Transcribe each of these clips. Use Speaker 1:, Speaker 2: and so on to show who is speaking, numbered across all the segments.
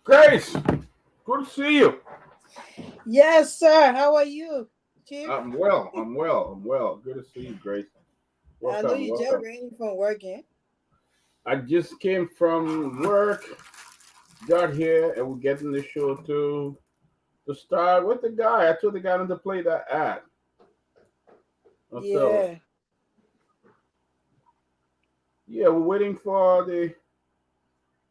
Speaker 1: Grace, good to see you.
Speaker 2: Yes, sir. How are you, Chief?
Speaker 1: I'm well. I'm well. I'm well. Good to see you, Grace.
Speaker 2: I know
Speaker 1: Welcome.
Speaker 2: you just
Speaker 1: Welcome.
Speaker 2: ready from working.
Speaker 1: I just came from work, got here, and we're getting the show to start with the guy. I told the guy not to play that ad. So
Speaker 2: Yeah,
Speaker 1: yeah, we're waiting for the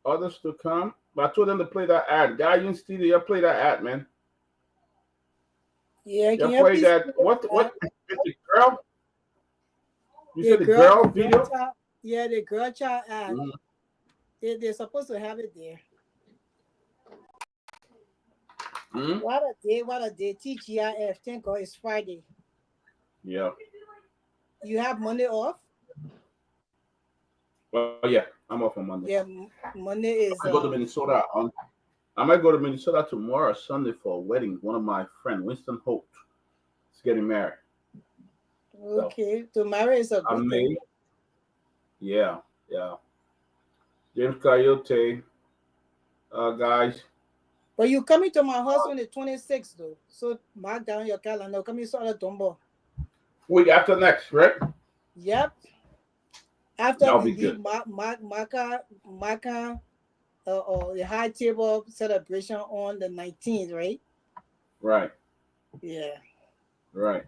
Speaker 1: others to come. But I told them to play that ad. Guy, you in studio, you play that ad, man.
Speaker 2: yeah.
Speaker 1: You
Speaker 2: Can you
Speaker 1: play
Speaker 2: please
Speaker 1: that.
Speaker 2: play
Speaker 1: What?
Speaker 2: that?
Speaker 1: It's the girl. You
Speaker 2: The
Speaker 1: said the
Speaker 2: girl,
Speaker 1: girl
Speaker 2: the girl
Speaker 1: video.
Speaker 2: child. Yeah, the girl child ad.
Speaker 1: Mhm.
Speaker 2: They're supposed to have it there.
Speaker 1: Mhm.
Speaker 2: What a day! What a day! TGIF. Thank God it's Friday.
Speaker 1: Yeah.
Speaker 2: You have Monday off.
Speaker 1: Well, yeah, I'm off on Monday.
Speaker 2: Yeah, Monday
Speaker 1: I
Speaker 2: is
Speaker 1: might go to Minnesota on. I might go to Minnesota tomorrow, or Sunday, for a wedding. One of my friend, Winston Holt, is getting married. So
Speaker 2: okay. Tomorrow is a
Speaker 1: I
Speaker 2: good thing.
Speaker 1: may, yeah, yeah. James Coyote, guys.
Speaker 2: But you coming to my house on the 26th though. So mark down your calendar. Coming to the Tombo.
Speaker 1: Week after next, right?
Speaker 2: Yep. After
Speaker 1: That'll
Speaker 2: we
Speaker 1: be
Speaker 2: leave
Speaker 1: good.
Speaker 2: Maka or the high table celebration on the 19th, right?
Speaker 1: Right,
Speaker 2: Yeah.
Speaker 1: right.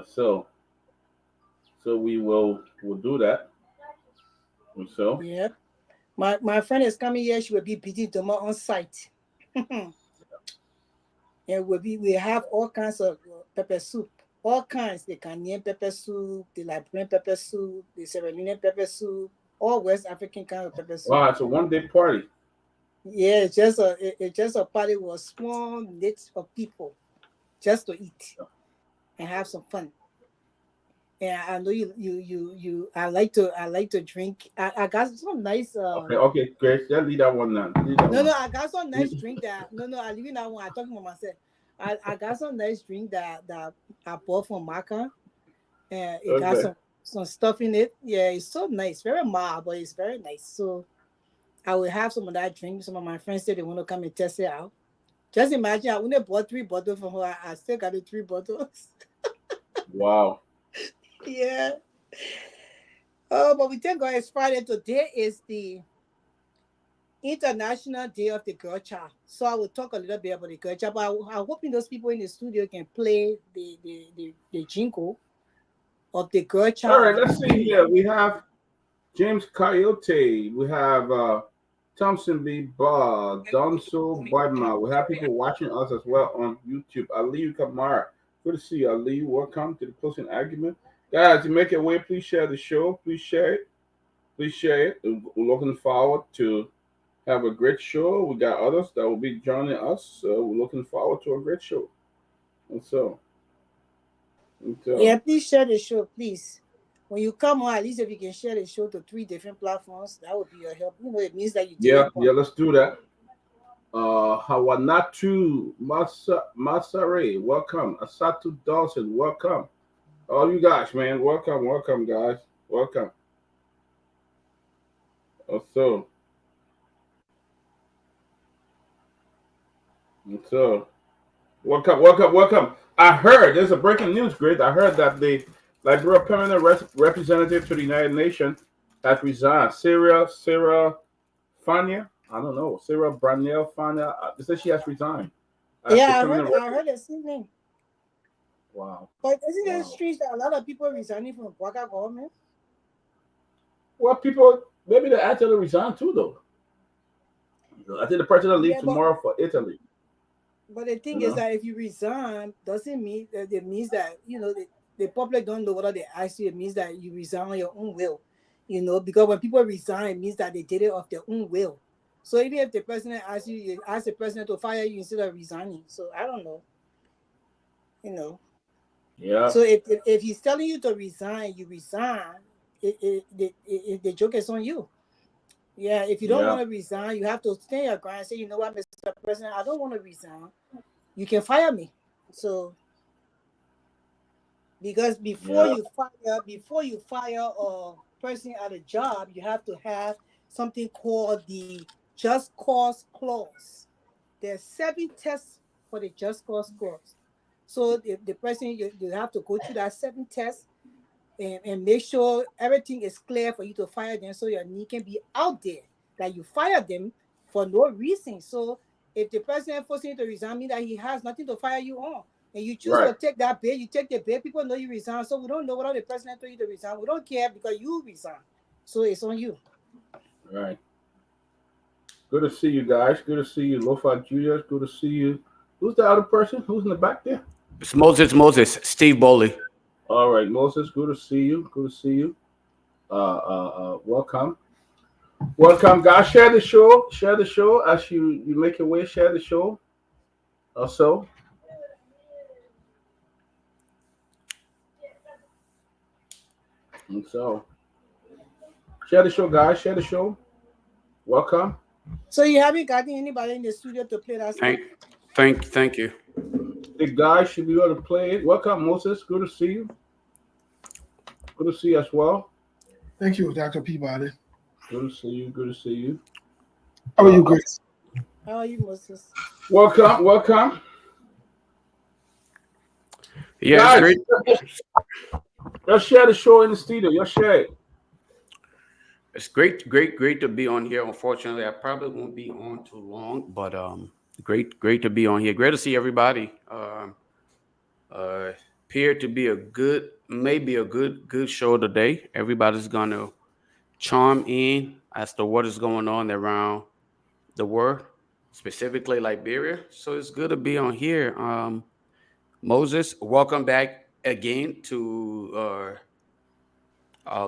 Speaker 1: So we'll do that. And so
Speaker 2: Yep. My friend is coming here. She will be beating Doma on site. And we have all kinds of pepper soup. All kinds. The Ghanaian pepper soup, the Liberian pepper soup, the Sierra Leonean pepper soup, all West African kind of pepper soup.
Speaker 1: wow, it's a 1 day party.
Speaker 2: Yeah, it's just a party with a small knit of people just to eat and have some fun. Yeah, I know you. I like to drink. I got some nice.
Speaker 1: Okay, Grace, just leave that one now. Leave that
Speaker 2: No,
Speaker 1: one.
Speaker 2: I got some nice drink that. No, I leaving that one. I talking about myself. I got some nice drink that I bought from Maka, and it got
Speaker 1: Okay.
Speaker 2: some stuff in it. Yeah, it's so nice. Very mild, but it's very nice. So I will have some of that drink. Some of my friends said they want to come and test it out. Just imagine I only bought 3 bottles from her. I still got the 3 bottles.
Speaker 1: Wow.
Speaker 2: Yeah. Oh, but we thank God it's Friday. Today is the International Day of the Girl Child. So I will talk a little bit about the girl child. But I'm hoping those people in the studio can play the jingle of the girl
Speaker 1: All
Speaker 2: child
Speaker 1: right,
Speaker 2: at the
Speaker 1: let's see
Speaker 2: beginning.
Speaker 1: here. We have James Coyote. We have Thompson B. Bar, Donso Boydma. We have people watching us as well on YouTube. Aliyu Kamara. Good to see you, Aliyu. Welcome to the closing argument. Guys, to make your way, please share the show. Please share it. Please share it. We're looking forward to have a great show. We got others that will be joining us. So we're looking forward to a great show. And so, and
Speaker 2: Yeah,
Speaker 1: so
Speaker 2: please share the show, please. When you come on, at least if you can share the show to 3 different platforms, that would be a help. It means that you did
Speaker 1: yeah,
Speaker 2: your part.
Speaker 1: yeah, let's do that. Hawanatu Masare, welcome. Asatu Dawson, welcome. All you guys, man, welcome, guys, welcome. So, so, welcome. I heard there's a breaking news, great. I heard that the Liberia permanent representative to the United Nations has resigned. Sarah Fania, I don't know, Sarah Branel Fania. They said she has resigned as the
Speaker 2: Yeah,
Speaker 1: permanent
Speaker 2: I
Speaker 1: rep.
Speaker 2: heard the same thing.
Speaker 1: Wow,
Speaker 2: But isn't it
Speaker 1: wow.
Speaker 2: strange that a lot of people resigning from Waka government?
Speaker 1: Well, people maybe they actually resign too, though. I think the president leaves
Speaker 2: Yeah,
Speaker 1: tomorrow for Italy.
Speaker 2: but the
Speaker 1: You
Speaker 2: thing is
Speaker 1: know?
Speaker 2: that if you resign, doesn't mean that it means that the public don't know whether they ask you. It means that you resign on your own will, because when people resign, it means that they did it of their own will. So even if the president asks you, you ask the president to fire you instead of resigning. So I don't know, you know.
Speaker 1: Yeah,
Speaker 2: So if he's telling you to resign, you resign. The joke is on you. Yeah, if you don't
Speaker 1: yeah,
Speaker 2: want to resign, you have to stand your ground and say, you know what, Mr. President, I don't want to resign. You can fire me. So because
Speaker 1: yeah,
Speaker 2: before you fire a person at a job, you have to have something called the just cause clause. There's 7 tests for the just cause clause. So the person, you have to go through that 7 tests and make sure everything is clear for you to fire them, so your name can be out there that you fire them for no reason. So if the president forcing you to resign, mean that he has nothing to fire you on, and you choose to take that bail, you take the bail, people know you resign. So we don't know whether the president told you to resign. We don't care because you resign. So it's on you.
Speaker 1: Right. Good to see you guys. Good to see you, Lofa Julius. Good to see you. Who's the other person? Who's in the back there?
Speaker 3: It's Moses, Steve Bowley.
Speaker 1: All right, Moses. Good to see you. Good to see you. Welcome. Welcome, guys. Share the show. Share the show as you make your way. Share the show. Also. And so, share the show, guys. Share the show. Welcome.
Speaker 2: So you haven't gotten anybody in the studio to play that song?
Speaker 3: Thank you.
Speaker 1: The guys should be able to play it. Welcome, Moses. Good to see you. Good to see you as well.
Speaker 4: Thank you, Dr. Peabody.
Speaker 1: Good to see you. Good to see you.
Speaker 4: How are you, Grace?
Speaker 2: How are you, Moses?
Speaker 1: Welcome. Welcome.
Speaker 3: Yeah,
Speaker 1: guys,
Speaker 3: it's great.
Speaker 1: Let's share the show in the studio. Let's share it.
Speaker 3: It's great to be on here. Unfortunately, I probably won't be on too long, but great to be on here. Great to see everybody. Appear to be maybe a good show today. Everybody's gonna chime in as to what is going on around the world, specifically Liberia. So it's good to be on here. Moses, welcome back again to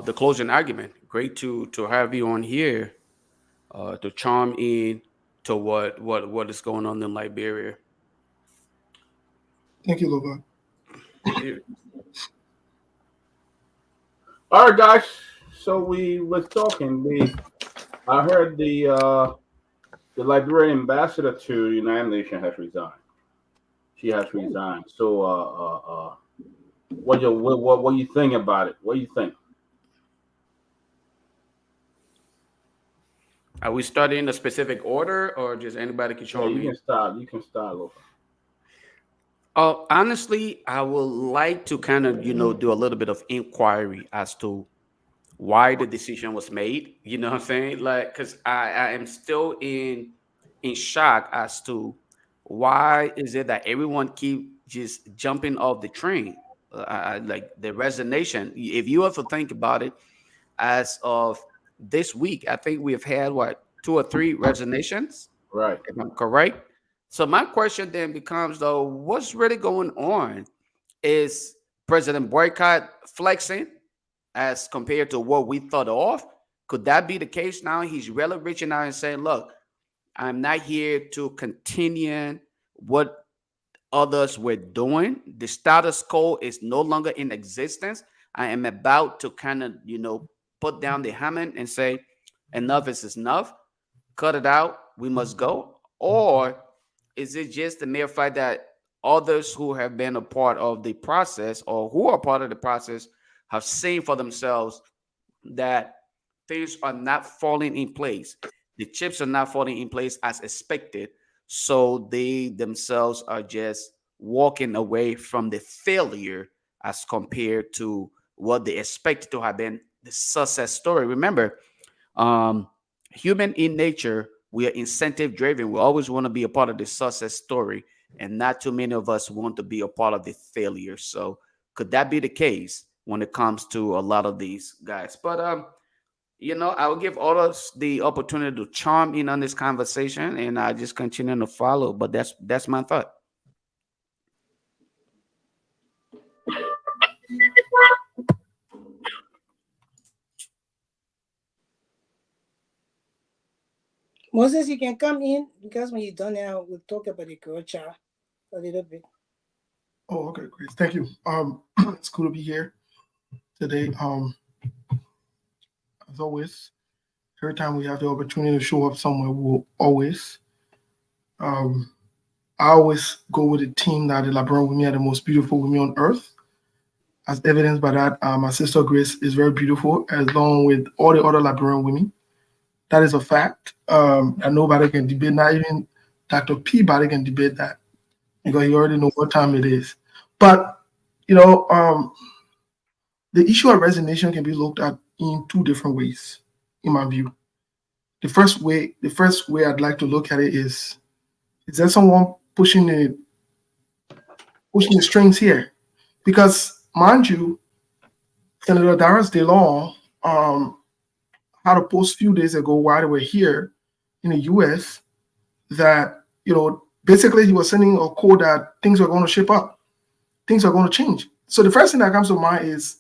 Speaker 3: the closing argument. Great to have you on here to chime in to what is going on in Liberia.
Speaker 4: Thank you, Lofa.
Speaker 1: All right, guys. So we were talking. I heard the Liberian ambassador to the United Nations has resigned. She has resigned. So, what you think about it? What do you think?
Speaker 3: Are we starting in a specific order, or just anybody can chime in?
Speaker 1: You can start, Lofa.
Speaker 3: Honestly, I would like to kind of, do a little bit of inquiry as to why the decision was made. You know what I'm saying? Like, because I am still in shock as to why is it that everyone keep just jumping off the train? Like the resignation. If you have to think about it, as of this week, I think we've had 2 or 3 resignations.
Speaker 1: Right.
Speaker 3: If I'm correct. So my question then becomes, though, what's really going on? Is President Boycott flexing as compared to what we thought of? Could that be the case now? He's really reaching out and saying, look, I'm not here to continue what others were doing. The status quo is no longer in existence. I am about to kind of, put down the hammer and say, enough is enough. Cut it out. We must go. Or is it just the mere fact that others who have been a part of the process or who are part of the process have seen for themselves that things are not falling in place? The chips are not falling in place as expected. So they themselves are just walking away from the failure as compared to what they expected to have been the success story. Remember, human in nature, we are incentive driven. We always want to be a part of the success story, and not too many of us want to be a part of the failure. So could that be the case when it comes to a lot of these guys? But I will give all of us the opportunity to chime in on this conversation, and I just continue to follow. But that's my thought.
Speaker 2: Moses, you can come in because when you're done now, we'll talk about the girl child a little bit.
Speaker 4: Oh, okay, great. Thank you. It's cool to be here today. As always, every time we have the opportunity to show up somewhere, we'll always. I always go with the team that the Liberian women are the most beautiful women on earth. As evidenced by that, my sister Grace is very beautiful, along with all the other Liberian women. That is a fact. And nobody can debate, not even Dr. Peabody can debate that because he already knows what time it is. But, the issue of resignation can be looked at in two different ways, in my view. The first way I'd like to look at it is there someone pushing the strings here? Because, mind you, Senator Darius DeLong had a post a few days ago while they were here in the U.S. that, basically he was sending a code that things are going to shape up. Things are going to change. So the first thing that comes to mind is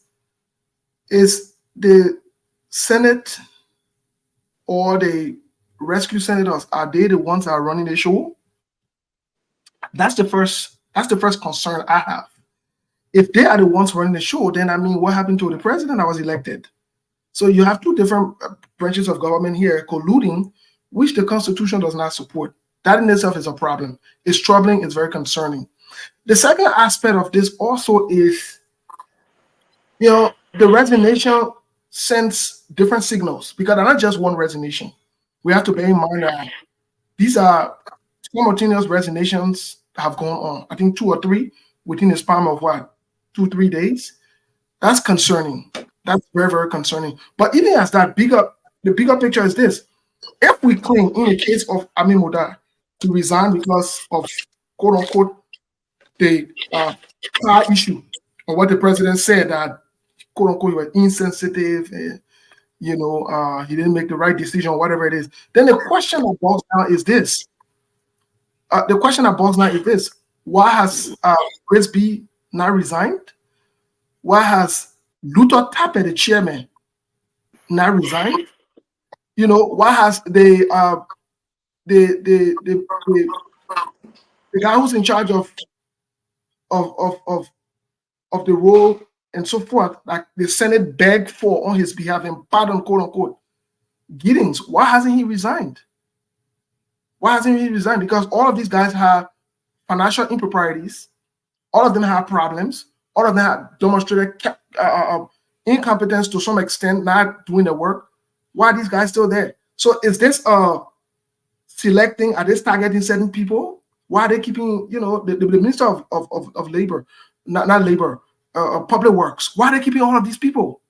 Speaker 4: the Senate or the rescue senators, are they the ones that are running the show? That's the first concern I have. If they are the ones running the show, then what happened to the president that was elected? So you have two different branches of government here colluding, which the Constitution does not support. That in itself is a problem. It's troubling. It's very concerning. The second aspect of this also is, the resignation sends different signals because they're not just one resignation. We have to bear in mind that these are simultaneous resignations that have gone on. I think 2 or 3 within the span of 2-3 days. That's concerning. That's very, very concerning. But even as that, the bigger picture is this. If we claim in the case of Amin Moda to resign because of quote unquote the car issue, or what the president said that quote unquote he was insensitive, he didn't make the right decision, whatever it is, then the question that boils down is this. Why has Grace B not resigned? Why has Luther Tappet, the chairman, not resigned? Why has the guy who's in charge of the role and so forth, like the Senate begged for on his behalf and pardon, quote unquote, Giddings, why hasn't he resigned? Why hasn't he resigned? Because all of these guys have financial improprieties. All of them have problems. All of them have demonstrated incompetence to some extent, not doing the work. Why are these guys still there? So is this selecting? Are they targeting certain people? Why are they keeping, the Minister of Labor, not Labor, Public Works? Why are they keeping all of these people?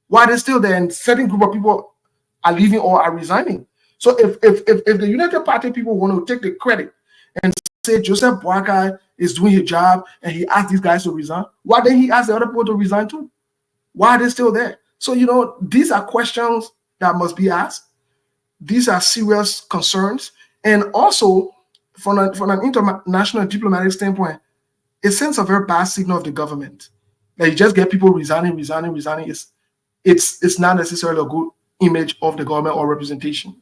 Speaker 4: Why are they still there? And certain group of people are leaving or are resigning. So if the United Party people want to take the credit and say Joseph Boakai is doing his job and he asked these guys to resign, why didn't he ask the other people to resign too? Why are they still there? So, these are questions that must be asked. These are serious concerns. And also, from an international diplomatic standpoint, it sends a very bad signal of the government. That you just get people resigning. It's not necessarily a good image of the government or representation.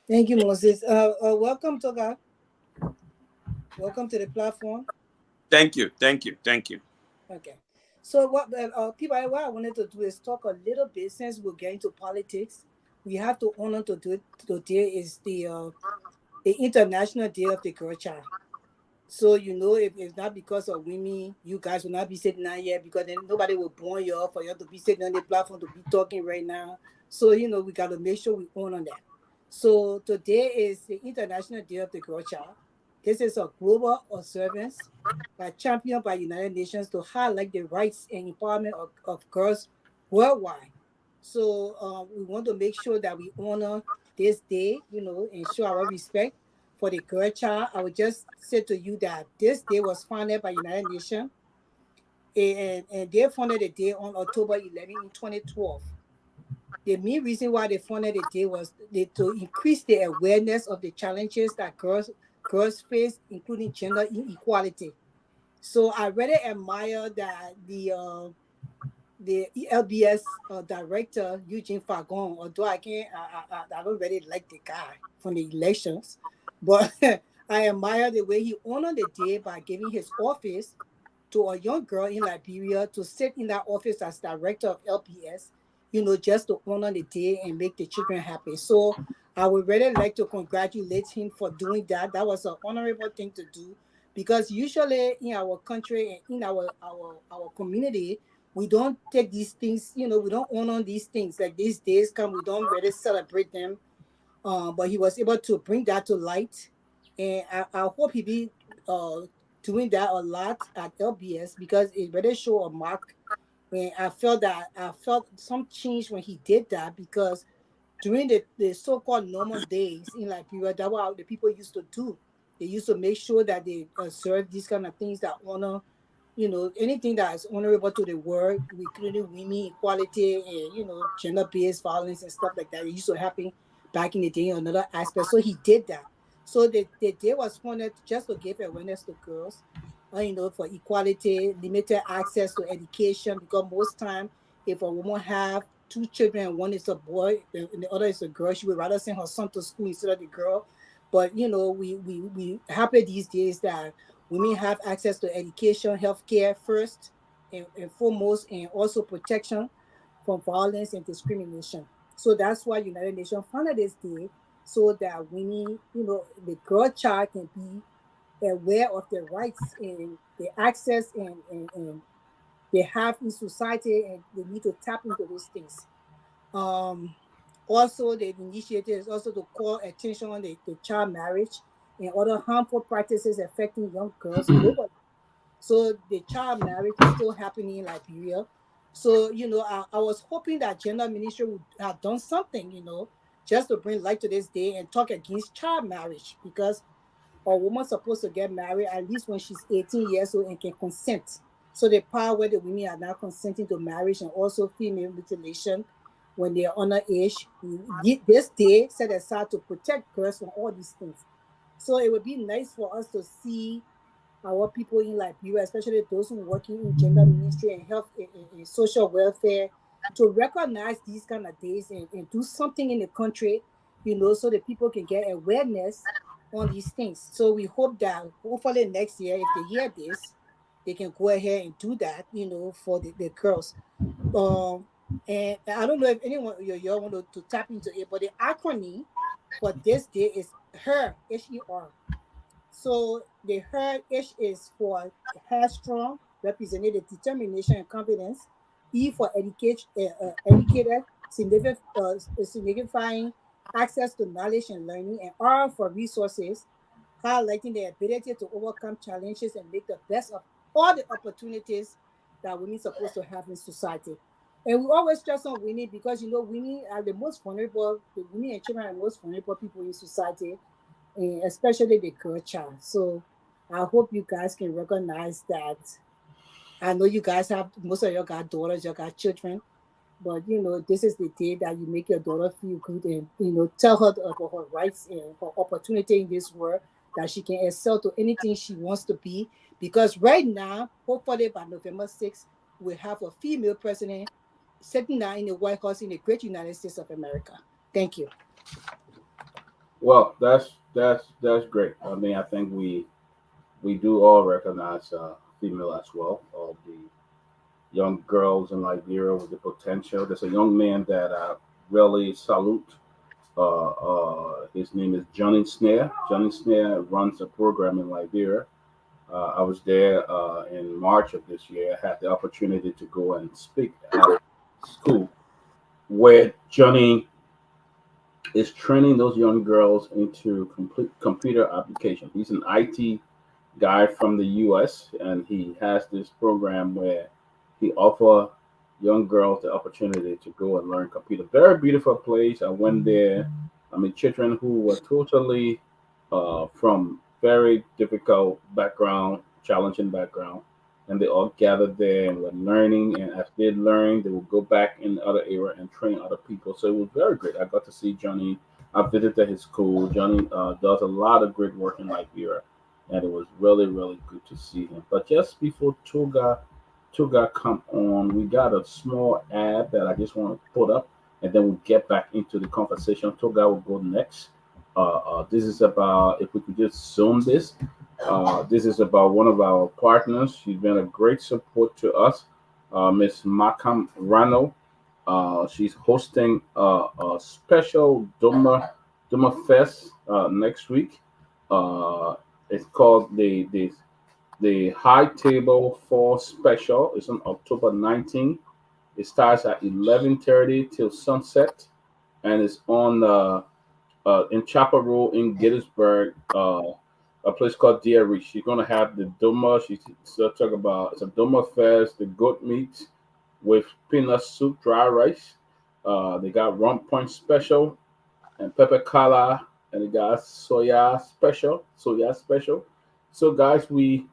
Speaker 2: Thank you, Moses. Welcome, Togar. Welcome to the platform.
Speaker 5: Thank you.
Speaker 2: Okay. So what I wanted to do is talk a little bit, since we're getting to politics. We have to honor today is the International Day of the Girl Child. So if it's not because of women, you guys will not be sitting down here, because then nobody will born you up for you to be sitting on the platform to be talking right now. So we got to make sure we honor that. So today is the International Day of the Girl Child. This is a global observance championed by United Nations to highlight the rights and empowerment of girls worldwide. So we want to make sure that we honor this day, and show our respect for the girl child. I would just say to you that this day was founded by United Nations, and they founded the day on October 11 in 2012. The main reason why they founded the day was to increase the awareness of the challenges that girls face, including gender inequality. So I really admire that the LBS director Eugene Fagon, although I don't really like the guy from the elections, but I admire the way he honored the day by giving his office to a young girl in Liberia to sit in that office as director of LBS, just to honor the day and make the children happy. So I would really like to congratulate him for doing that. That was an honorable thing to do, because usually in our country and in our community, we don't take these things, you know, we don't honor these things. Like these days come, we don't really celebrate them. But he was able to bring that to light, and I hope he be doing that a lot at LBS because it really show a mark. And I felt some change when he did that because during the so-called normal days in Liberia, that's what the people used to do. They used to make sure that they serve these kind of things that honor, you know, anything that is honorable to the world, including women equality and, you know, gender-based violence and stuff like that. It used to happen back in the day on another aspect. So he did that. So the day was funded just to give awareness to girls, you know, for equality, limited access to education, because most time if a woman have two children, one is a boy and the other is a girl, she would rather send her son to school instead of the girl. But you know, we happy these days that women have access to education, healthcare first and foremost, and also protection from violence and discrimination. So that's why United Nations founded this day so that women, you know, the girl child can be aware of their rights and the access and they have in society, and they need to tap into those things. Um, Also, the initiative is also to call attention on the child marriage and other harmful practices affecting young girls globally. So the child marriage is still happening in Liberia. So, you know, I was hoping that gender ministry would have done something, you know, just to bring light to this day and talk against child marriage because a woman's supposed to get married at least when she's 18 years old and can consent. So the part where the women are now consenting to marriage and also female mutilation when they are underage, this day set aside to protect girls from all these things. So it would be nice for us to see our people in Liberia, especially those who are working in gender ministry and health and social welfare, to recognize these kind of days and do something in the country, you know, so that people can get awareness on these things. So we hope that hopefully next year, if they hear this, they can go ahead and do that, you know, for the girls. Um, and I don't know if anyone you want to tap into it, but the acronym for this day is HER, HER. So the her H is for headstrong, representing the determination and confidence. E for educated, signifying access to knowledge and learning. And R for resources, highlighting the ability to overcome challenges and make the best of all the opportunities that women are supposed to have in society. And we always stress on women because, you know, women are the most vulnerable, the women and children are the most vulnerable people in society, especially the girl child. So I hope you guys can recognize that. I know you guys have, most of you got daughters, you got children, but you know, this is the day that you make your daughter feel good and, you know, tell her about her rights and her opportunity in this world, that she can excel to anything she wants to be. Because right now, hopefully by November 6th, we'll have a female president sitting down in the White House in the great United States of America. Thank you.
Speaker 1: Well, that's great. I mean, I think we do all recognize female as well. All the young girls in Liberia with the potential. There's a young man that I really salute. His name is Johnny Snare. Johnny Snare runs a program in Liberia. I was there in March of this year. I had the opportunity to go and speak at school where Johnny is training those young girls into complete computer application. He's an IT guy from the US, and he has this program where he offer young girls the opportunity to go and learn computer. Very beautiful place. I went there. I mean, children who were totally from very difficult background, challenging background, and they all gathered there and were learning. And as they learned, they would go back in the other area and train other people. So it was very great. I got to see Johnny. I visited his school. Johnny does a lot of great work in Liberia, and it was really, really good to see him. But just before Togar come on, we got a small ad that I just want to put up, and then we'll get back into the conversation. Togar will go next. This is about, if we could just zoom this. This is about one of our partners. She's been a great support to us, Miss Makam Rano. She's hosting a special Duma Fest next week. Uh, it's called the The High Table Fall Special is on October 19th. It starts at 11:30 till sunset, and it's on in Chapel Road in Gettysburg, a place called Dairy. She's gonna have the Duma. She's talk about it's a Duma fest, the goat meat with peanut soup, dry rice. They got rum punch special and pepper kala, and they got soya special. So guys, we're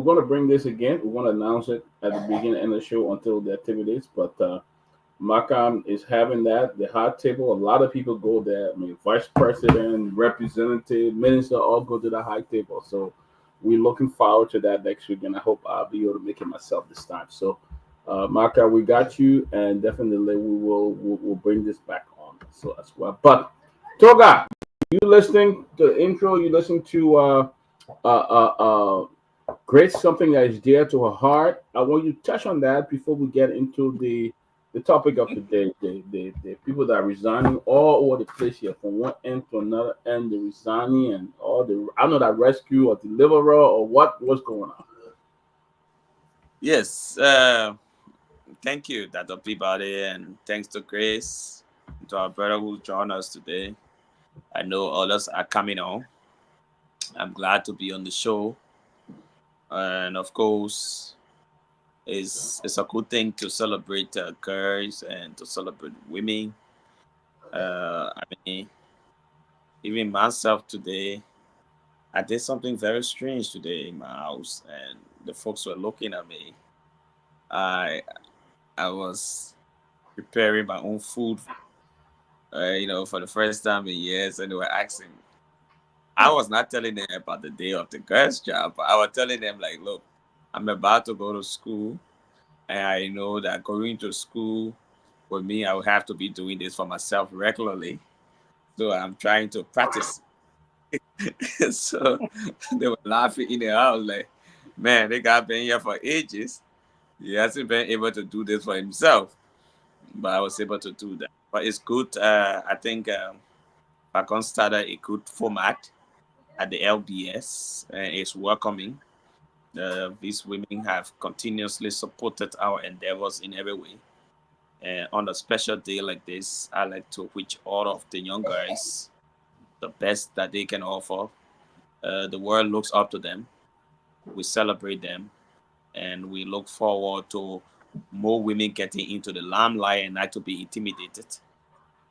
Speaker 1: gonna bring this again. We're gonna announce it at the beginning of the show until the activities, but. Macam is having that the hot table. A lot of people go there. I mean, vice president, representative, minister all go to the high table. So we're looking forward to that next week, and I hope I'll be able to make it myself this time. So, Maka, we got you, and definitely we'll bring this back on so as well. But Toga, you listening to the intro? You listening to great something that is dear to her heart. I want you to touch on that before we get into the topic of the day, the people that are resigning all over the place here, from one end to another end, they're resigning, and all the I don't know that rescue or deliverer or what's going on.
Speaker 5: Yes, thank you, Dr. Peabody, and thanks to Grace, to our brother who joined us today. I know others are coming on. I'm glad to be on the show, and of course, it's a good thing to celebrate girls and to celebrate women. I mean, even myself today, I did something very strange today in my house, and the folks were looking at me. I I was preparing my own food, for the first time in years, and they were asking. I was not telling them about the day of the girls' job, but I was telling them like, look, I'm about to go to school, and I know that going to school with me, I will have to be doing this for myself regularly. So I'm trying to practice. So they were laughing in the house like, man, they got been here for ages. He hasn't been able to do this for himself, but I was able to do that. But it's good. I think Pakon started a good format at the LBS, and it's welcoming. These women have continuously supported our endeavors in every way. And on a special day like this, I like to wish all of the young guys the best that they can offer. The world looks up to them. We celebrate them, and we look forward to more women getting into the limelight and not to be intimidated,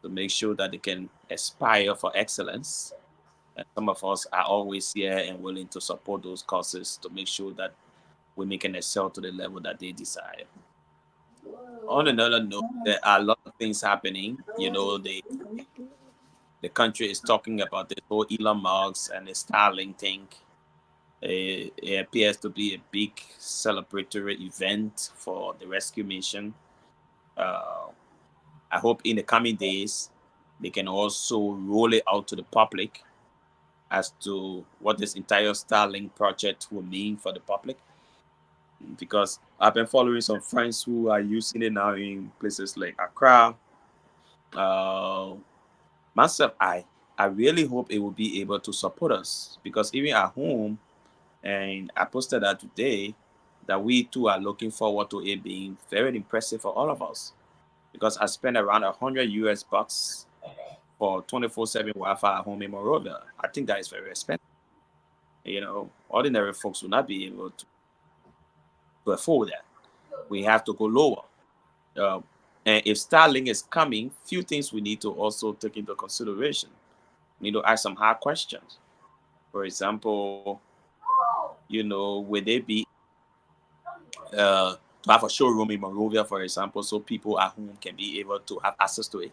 Speaker 5: to make sure that they can aspire for excellence. And some of us are always here and willing to support those causes to make sure that women can excel to the level that they desire. On another note, there are a lot of things happening. The country is talking about this whole Elon Musk and the Starlink thing. It appears to be a big celebratory event for the rescue mission. Uh, I hope in the coming days they can also roll it out to the public as to what this entire Starlink project will mean for the public. Because I've been following some friends who are using it now in places like Accra. Uh, Myself, I really hope it will be able to support us, because even at home, and I posted that today, that we too are looking forward to it being very impressive for all of us, because I spent around 100 US bucks for 24/7 Wi-Fi at home in Morovia. I think that is very expensive. Ordinary folks will not be able to afford that. We have to go lower. Uh, and if Starlink is coming, few things we need to also take into consideration. We need to ask some hard questions. For example, would they be to have a showroom in Monrovia, for example, so people at home can be able to have access to it,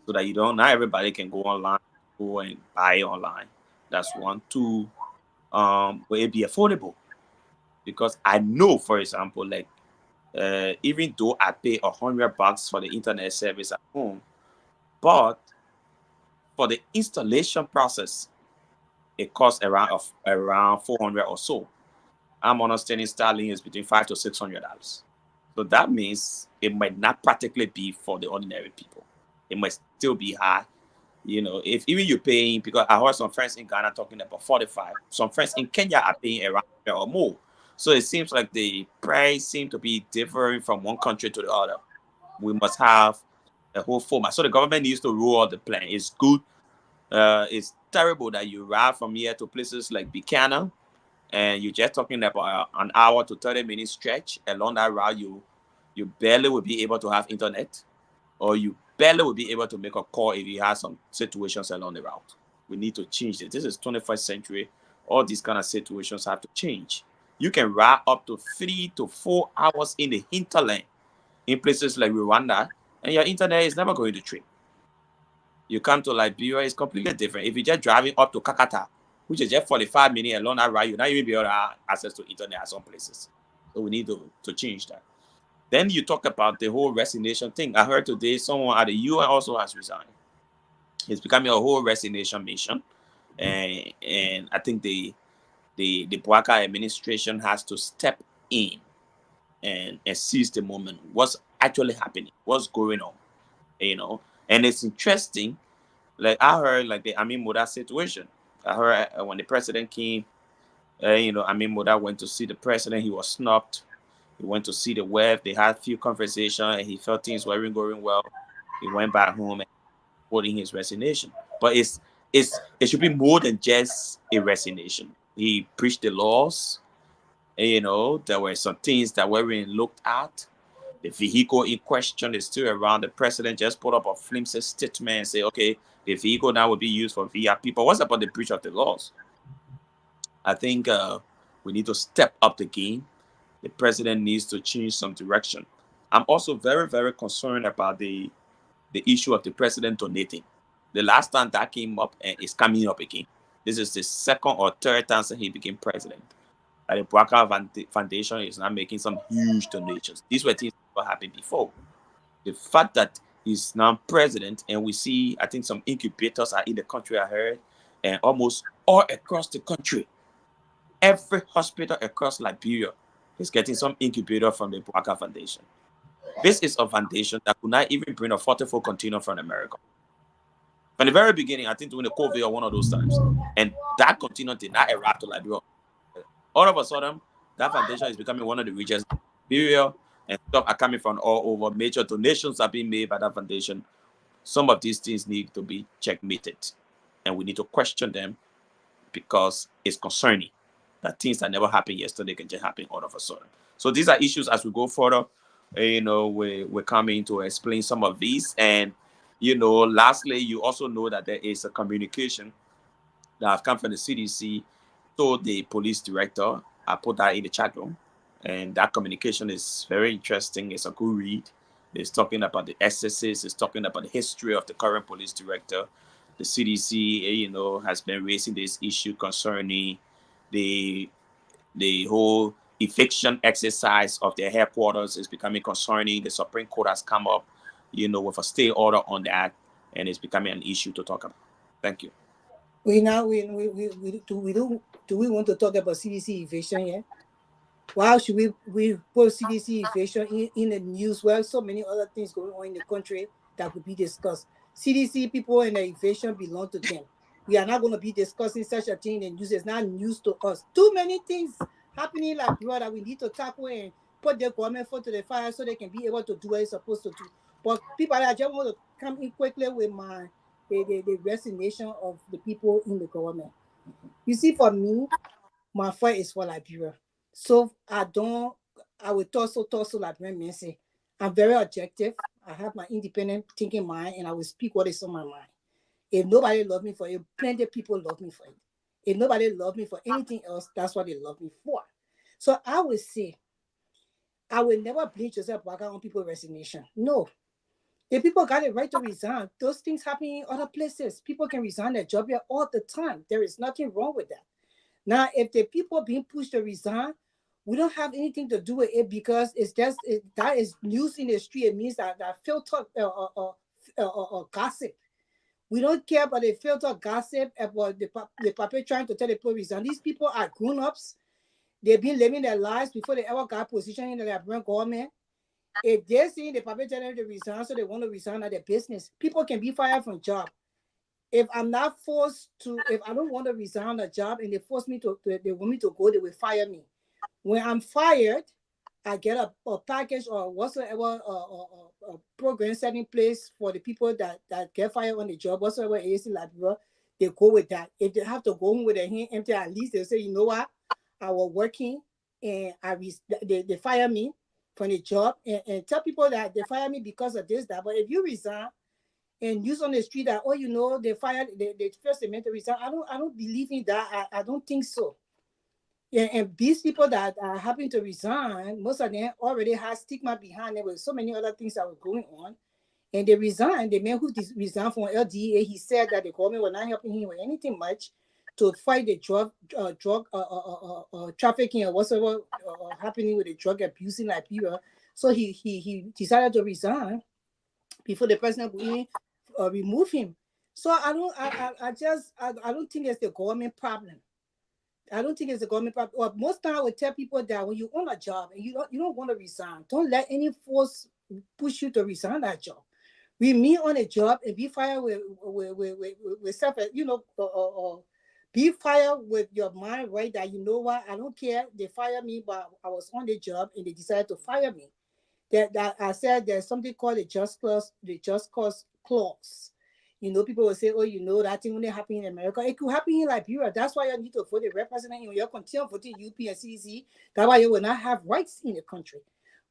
Speaker 5: so that not everybody can go online, go and buy it online. That's one. Two, will it be affordable? Because I know, for example, like even though I pay $100 for the internet service at home, but for the installation process, it costs around 400 or so. I'm understanding Starlink is between $500 to $600. So that means it might not practically be for the ordinary people. It might still be high. If even you're paying, because I heard some friends in Ghana talking about 45. Some friends in Kenya are paying around or more. So it seems like the price seem to be differing from one country to the other. We must have a whole format. So the government needs to roll out the plan. It's good. It's terrible that you ride from here to places like Buchanan, and you're just talking about an hour to 30 minute stretch. Along that route, you barely will be able to have internet, or you barely will be able to make a call if you have some situations along the route. We need to change this. This is 21st century. All these kind of situations have to change. You can ride up to 3 to 4 hours in the hinterland in places like Rwanda, and your internet is never going to trip. You come to Liberia, it's completely different. If you're just driving up to Kakata, which is just 45 minutes along that ride, you're not even be able to have access to internet at some places. So we need to change that. Then you talk about the whole resignation thing. I heard today someone at the UN also has resigned. It's becoming a whole resignation mission. And I think the Bouaka administration has to step in and seize the moment. What's actually happening? What's going on? And it's interesting. Like I heard, like the Amin Moda situation. I heard when the president came, Amin Moda went to see the president. He was snubbed. He went to see the wife. They had a few conversations, and he felt things weren't going well. He went back home and putting his resignation. But it should be more than just a resignation. He preached the laws. There were some things that weren't looked at. The vehicle in question is still around. The president just put up a flimsy statement and say, okay, the vehicle now will be used for VIP. But what's about the breach of the laws? I think we need to step up the game. The president needs to change some direction. I'm also very, very concerned about the issue of the president donating. The last time that came up and it's coming up again. This is the second or third time since he became president. The Bouaka Foundation is now making some huge donations. These were things that happened before. The fact that he's now president, and we see, I think some incubators are in the country, I heard, and almost all across the country, every hospital across Liberia is getting some incubator from the Bouaka Foundation. This is a foundation that could not even bring a 44 container from America. From the very beginning, I think during the COVID or one of those times, and that container did not arrive to Liberia. All of a sudden, that foundation is becoming one of the richest in Liberia, and stuff are coming from all over. Major donations are being made by that foundation. Some of these things need to be checkmated, and we need to question them because it's concerning that things that never happened yesterday can just happen all of a sudden. So these are issues as we go further. We're coming to explain some of these, and lastly, you also know that there is a communication that have come from the CDC to the police director. I put that in the chat room, and that communication is very interesting. It's a good read. It's talking about the excesses. It's talking about the history of the current police director. The CDC, has been raising this issue concerning the whole eviction exercise of their headquarters is becoming concerning. The Supreme Court has come up, with a stay order on that, and it's becoming an issue to talk about. Thank you.
Speaker 2: Do we want to talk about CDC evasion yet? Why should we put CDC evasion in the news where so many other things going on in the country that could be discussed? CDC people and the evasion belong to them. We are not going to be discussing such a thing in the news. It's not news to us. Too many things happening like that we need to tackle and put the government foot to the fire so they can be able to do what it's supposed to do. But people, I just want to come in quickly with the resignation of the people in the government. You see, for me, my fight is for Liberia. So I will talk like men say. I'm very objective. I have my independent thinking mind, and I will speak what is on my mind. If nobody loves me for it, plenty of people love me for it. If nobody loves me for anything else, that's what they love me for. So I would say, I will never blame Joseph Bouaka on people's resignation. No. If people got the right to resign, those things happen in other places. People can resign their job here all the time. There is nothing wrong with that. Now, if the people being pushed to resign, we don't have anything to do with it because it's just that is news in the street. It means that filter or gossip. We don't care about the filter gossip about the puppet trying to tell the people resign. These people are grown-ups. They've been living their lives before they ever got position in the Liberian government. If they're saying the puppet tell them to resign, so they want to resign at their business, people can be fired from job. if I'm not forced to, if I don't want to resign a job and they force me to they want me to go, they will fire me. When I'm fired, I get a package or whatsoever a program set in place for the people that get fired on the job, whatsoever it is in Liberia, they go with that. If they have to go home with their hand empty, at least they'll say, you know what, I was working and they fire me from the job and tell people that they fire me because of this, that. But if you resign and use on the street that, oh, you know, they fired, they first meant to resign, I don't believe in that. I don't think so. Yeah, and these people that are having to resign, most of them already have stigma behind them with so many other things that were going on. And they resigned. The man who resigned from LDA, he said that the government was not helping him with anything much to fight the drug trafficking or whatsoever happening with the drug abuse in Liberia. So he decided to resign before the president would even remove him. So I don't think it's the government problem. I don't think it's a government problem. Or most time I would tell people that when you own a job and you don't want to resign, don't let any force push you to resign that job. We meet on a job and be fired with self, you know, be fired with your mind right that, you know what, I don't care. They fired me, but I was on the job and they decided to fire me. That I said there's something called the just cause clause. You know, people will say, oh, you know, that thing only happen in America. It could happen in Liberia. That's why you need to vote a representative. You continue voting UP and CZ. That's why you will not have rights in the country.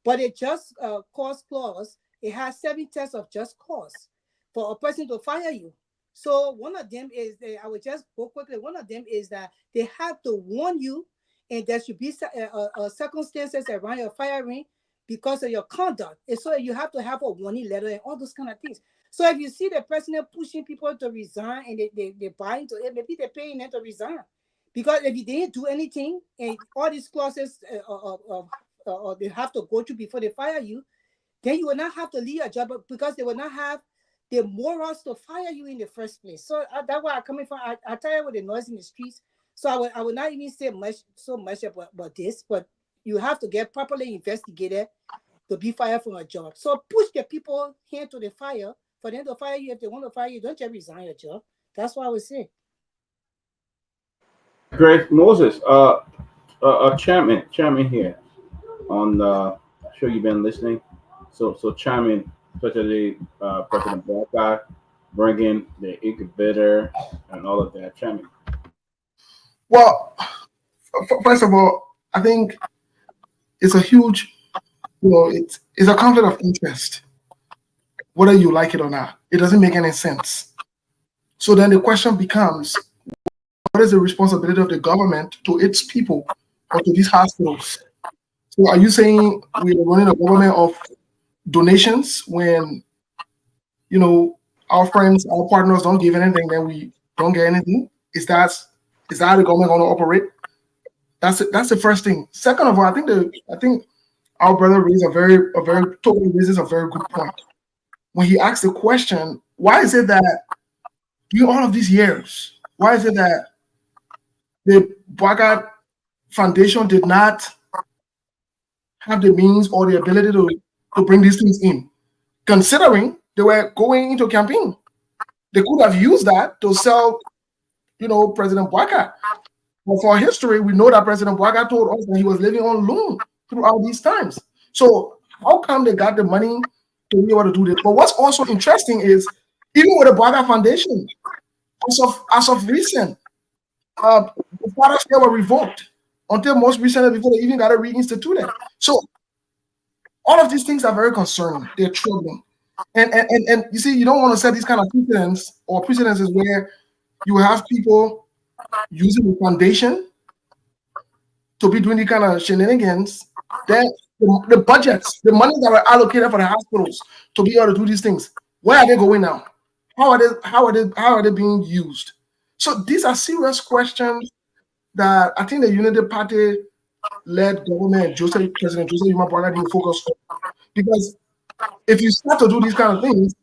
Speaker 2: But a just cause clause, it has 7 tests of just cause for a person to fire you. So one of them is, I will just go quickly. One of them is that they have to warn you, and there should be circumstances around your firing because of your conduct. And so you have to have a warning letter and all those kind of things. So if you see the president pushing people to resign and they buy into it, maybe they're paying them to resign. Because if you didn't do anything and all these clauses they have to go through before they fire you, then you will not have to leave a job because they will not have the morals to fire you in the first place. So that's where I'm coming from. I tired with the noise in the streets. So I will not even say so much about this, but you have to get properly investigated to be fired from a job. So push the people here to the fire for them to fire you. If they want to fire you, don't just resign your job. That's what I would say.
Speaker 1: Great. Moses, chairman here on I'm sure you've been listening. So chairman, especially President Barker, bringing the incubator and all of that, chairman.
Speaker 4: Well, first of all, I think it's a huge, it's a conflict of interest, whether you like it or not. It doesn't make any sense. So then the question becomes, what is the responsibility of the government to its people or to these hospitals? So are you saying we are running a government of donations when, our friends, our partners don't give anything, then we don't get anything? Is that how the government going to operate? That's the first thing. Second of all, I think our brother raises a very good point when he asked the question: why is it that during all of these years, why is it that the Barker Foundation did not have the means or the ability to bring these things in, considering they were going into campaign? They could have used that to sell, President Barker. But for history, we know that President Barker told us that he was living on loan throughout these times. So how come they got the money to be able to do this? But what's also interesting is, even with the Barker Foundation, as of recent, the fathers were revoked until most recently before they even got it reinstituted. So all of these things are very concerning. They're troubling. And you see, you don't want to set these kind of precedents or precedences where you have people using the foundation to be doing the kind of shenanigans. Then the budgets, the money that were allocated for the hospitals to be able to do these things, where are they going now? How are they being used? So these are serious questions that I think the Unity Party-led government, President Joseph Yuma need to focus on. Because if you start to do these kind of things,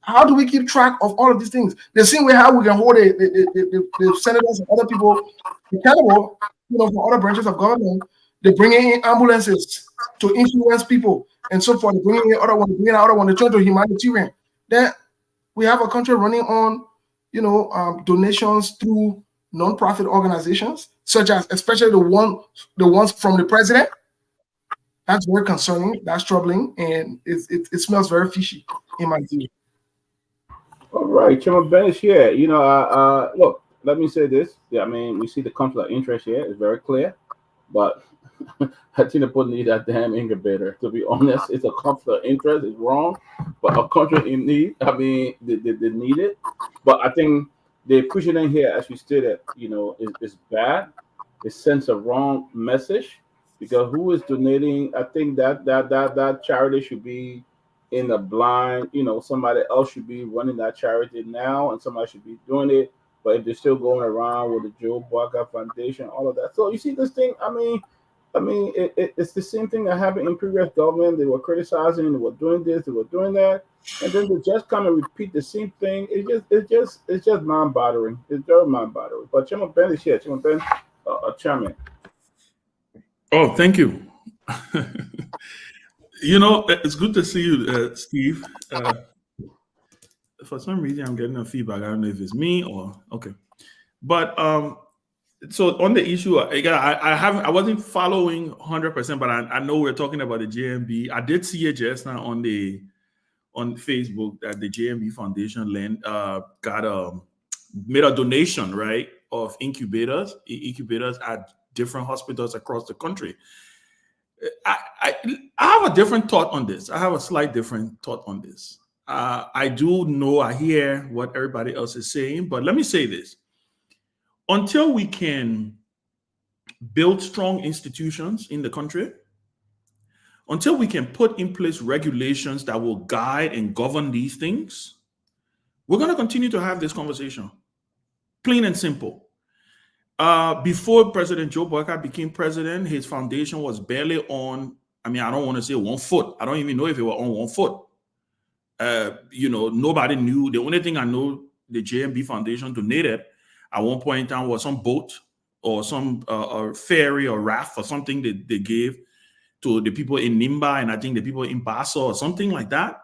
Speaker 4: how do we keep track of all of these things? The same way how we can hold the senators and other people accountable, for other branches of government. They're bringing in ambulances to influence people and so forth. They're bringing in other one, to turn to humanitarian. Then we have a country running on, donations through non-profit organizations, such as especially the ones from the president. That's very concerning. That's troubling, and it smells very fishy in my view.
Speaker 1: All right, Chairman Bennett, yeah. Look, let me say this. Yeah, I mean, we see the conflict of interest here. It's very clear. But I think the people need that damn incubator. To be honest, it's a conflict of interest. It's wrong. But a country in need, I mean, they need it. But I think they push it in here, as we stated, is bad. It sends a wrong message because who is donating? I think that charity should be in the blind. Somebody else should be running that charity now, and somebody should be doing it. But if they're still going around with the Joe Barker Foundation, all of that. So you see this thing. It's the same thing that happened in previous government. They were criticizing, they were doing this, they were doing that, and then they just kind of repeat the same thing. It's just mind-boggling. It's very mind-boggling. But Chairman Ben is here. Chairman Ben, Chairman.
Speaker 6: Oh, thank you. It's good to see you, Steve. For some reason, I'm getting a feedback. I don't know if it's me or okay. But so on the issue, again, I wasn't following 100%, but I know we're talking about the JMB. I did see it just now on Facebook that the JMB Foundation made a donation, right, of incubators at different hospitals across the country. I have a different thought on this. I have a slight different thought on this. I do know, I hear what everybody else is saying, but let me say this. Until we can build strong institutions in the country, until we can put in place regulations that will guide and govern these things, we're going to continue to have this conversation. Plain and simple. Before President Joe Barker became president, his foundation was barely on, I don't want to say 1 foot. I don't even know if it was on 1 foot. Nobody knew. The only thing I know the JMB Foundation donated at one point in time was some boat or some ferry or raft or something that they gave to the people in Nimba and I think the people in Basso or something like that.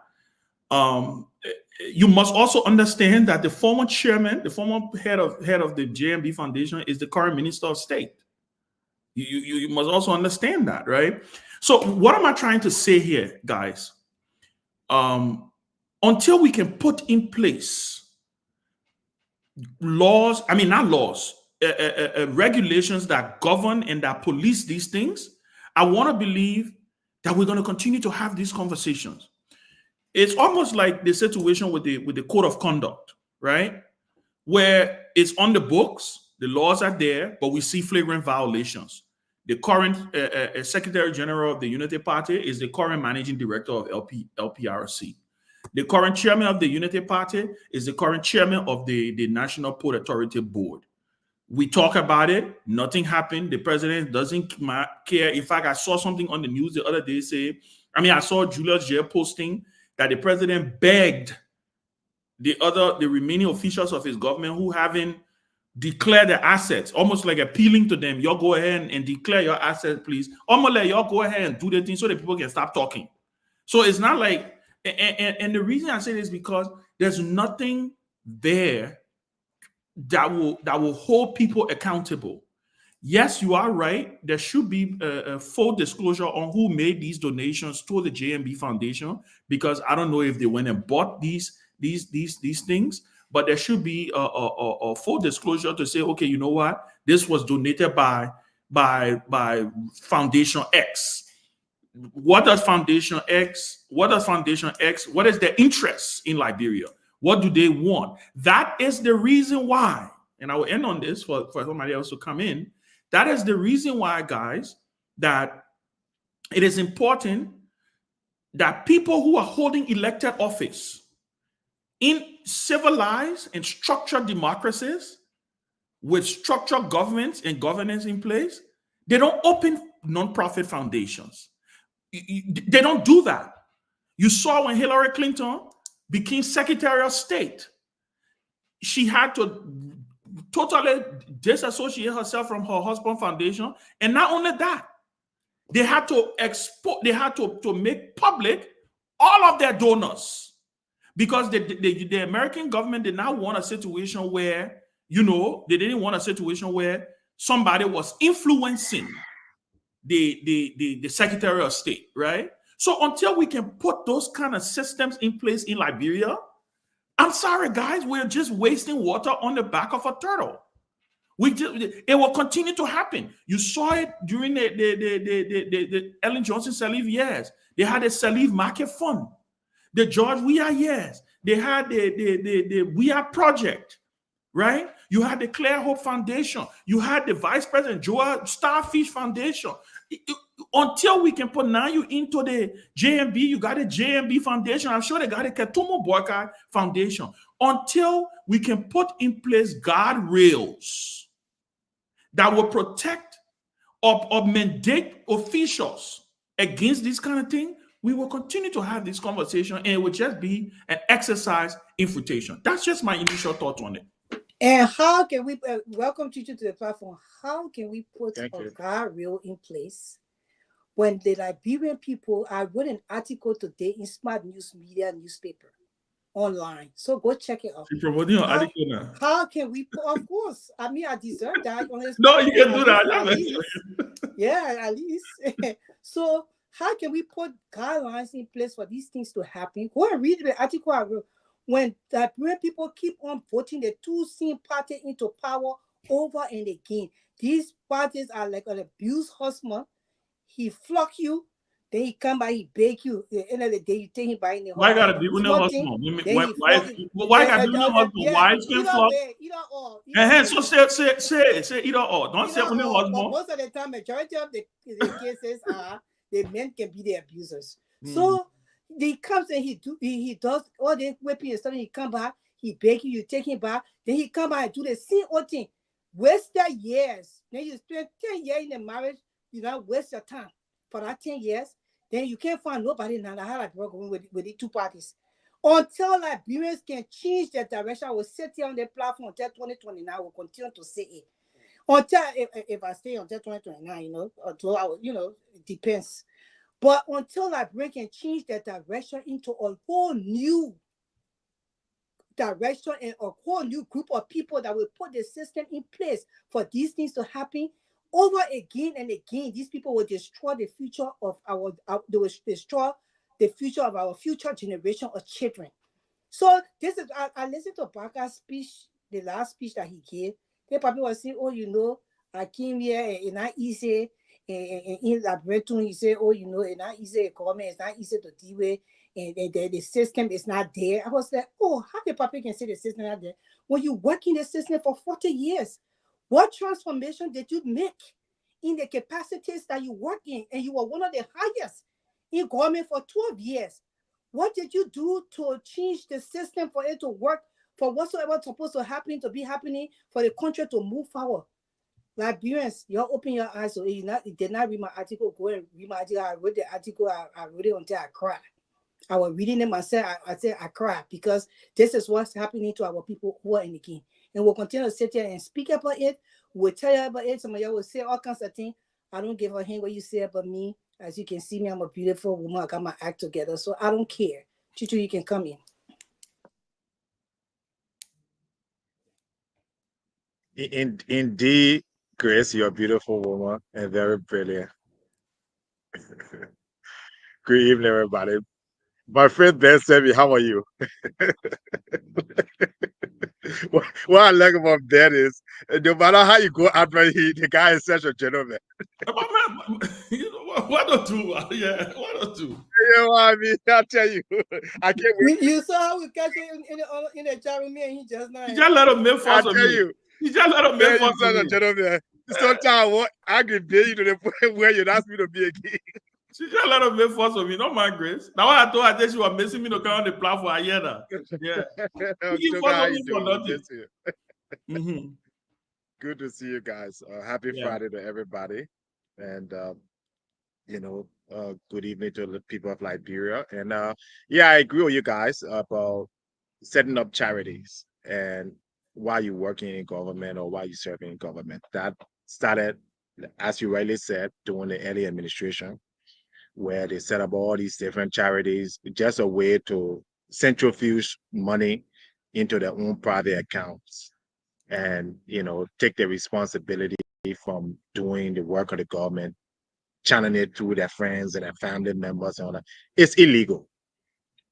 Speaker 6: You must also understand that the former chairman, the former head of the JMB Foundation is the current Minister of State. You must also understand that, right? So what am I trying to say here, guys? Until we can put in place laws, regulations that govern and that police these things, I want to believe that we're going to continue to have these conversations. It's almost like the situation with the code of conduct, right? Where it's on the books, the laws are there, but we see flagrant violations. The current Secretary General of the Unity Party is the current Managing Director of LPRC. The current chairman of the Unity Party is the current chairman of the National Port Authority Board. We talk about it, nothing happened. The president doesn't care. In fact, I saw something on the news the other day I saw Julius J posting that the president begged the remaining officials of his government who haven't declared their assets, almost like appealing to them, y'all go ahead and declare your assets, please. Almost like y'all go ahead and do the thing so that people can stop talking. So it's not like, and the reason I say this is because there's nothing there that will hold people accountable. Yes, you are right. There should be a full disclosure on who made these donations to the JMB Foundation, because I don't know if they went and bought these things, but there should be a full disclosure to say, okay, you know what? This was donated by Foundation X. What is Foundation X? What is their interest in Liberia? What do they want? That is the reason why, and I will end on this for somebody else to come in. That is the reason why, guys, that it is important that people who are holding elected office in civilized and structured democracies with structured governments and governance in place, they don't open nonprofit foundations. They don't do that. You saw when Hillary Clinton became Secretary of State, she had to totally disassociate herself from her husband's foundation. And not only that, they had to make public all of their donors. because the American government did not want a situation where, you know, they didn't want a situation where somebody was influencing the Secretary of State, right? So until we can put those kind of systems in place in Liberia, I'm sorry, guys, we're just wasting water on the back of a turtle. It will continue to happen. You saw it during the Ellen Johnson Sirleaf years. They had a Sirleaf Market Fund. The George Weah years. They had the Weah Project, right? You had the Claire Hope Foundation. You had the Vice President Joa Starfish Foundation. Until we can put now you into the JMB, you got a JMB Foundation. I'm sure they got a Kehleboe Gongloe Foundation. Until we can put in place guardrails that will protect or mandate officials against this kind of thing, we will continue to have this conversation, and it will just be an exercise in fruition. That's just my initial thought on it.
Speaker 2: And how can we welcome Chichu to the platform? How can we put a guardrail in place when the Liberian people? I wrote an article today in Smart News Media newspaper online, so go check it out. How can we? Of course, I mean I deserve that.
Speaker 6: No, you can do that.
Speaker 2: At least. Yeah, at least. So how can we put guidelines in place for these things to happen? Go and read the article I wrote. When people keep on voting the two same party into power over and again, these parties are like an abused husband. He flock you, then he come by, he beg you. At the end of the day, you take him by in the
Speaker 6: why gotta be with the husband? Why gotta be with the husband? Why is he flock? So say either or. Don't say with the husband.
Speaker 2: But most of the time, majority of the cases are the men can be the abusers. So he comes and he does all the whipping and stuff. He come back, he beg you, you take him back. Then he come back and do the same old thing. Waste their years. Then you spend 10 years in the marriage. You know, waste your time for that 10 years. Then you can't find nobody now that had going with the two parties. Until Liberians can change their direction, I will sit here on the platform until 2029. I will continue to say it. Until if I stay until 2029, you know, until I will, you know, it depends. But until Liberians can change their direction into a whole new direction and a whole new group of people that will put the system in place for these things to happen over again and again, these people will destroy the future of they will destroy the future of our future generation of children. So this is I listened to Barker's speech, the last speech that he gave. They probably was saying, oh, you know, I came here and it's not easy. And in Laboratory, he said, oh, you know, it's not easy. Government, it's not easy to deal with, and the system is not there. I was like, oh, how the Papa can say the system is not there when you work in the system for 40 years? What transformation did you make in the capacities that you work in? And you were one of the highest in government for 12 years. What did you do to change the system for it to work, for whatsoever is supposed to happen to be happening, for the country to move forward? Liberians, you open your eyes. So you did not read my article. Go and read my article. I read the article. I read it until I cried. I was reading them. I said I cried because this is what's happening to our people who are in the game. And we'll continue to sit here and speak about it. We'll tell you about it. Some of y'all will say all kinds of things. I don't give a hang what you say about me. As you can see me, I'm a beautiful woman. I got my act together. So I don't care. Chichu, you can come
Speaker 7: in. Indeed, Grace, you're a beautiful woman and very brilliant. Good evening, everybody. My friend Ben Sanvee, how are you? What I like about Ben is, no matter how you go out, the guy is such a gentleman.
Speaker 6: What don't do? Yeah, what don't do?
Speaker 7: You know what I mean? I'll tell you. I can't wait.
Speaker 2: You saw how we catch it in the chat with me, and he just not.
Speaker 6: He just let him make fun of me.
Speaker 7: You.
Speaker 6: He just let him make fun of me.
Speaker 7: Gentleman. Sometimes I can bear you to the point where you'd ask me to be again.
Speaker 6: She just let him make fun of me, not my Grace. Now I told her that she was missing me to come on the platform. I hear that. Yeah. He fun me for nothing.
Speaker 7: Good to see you guys. Happy Friday to everybody. And good evening to the people of Liberia. And I agree with you guys about setting up charities and while you're working in government or while you're serving in government. That started, as you rightly said, during the early administration, where they set up all these different charities, just a way to centrifuge money into their own private accounts and, take the responsibility from doing the work of the government, channeling it through their friends and their family members and all that. It's illegal.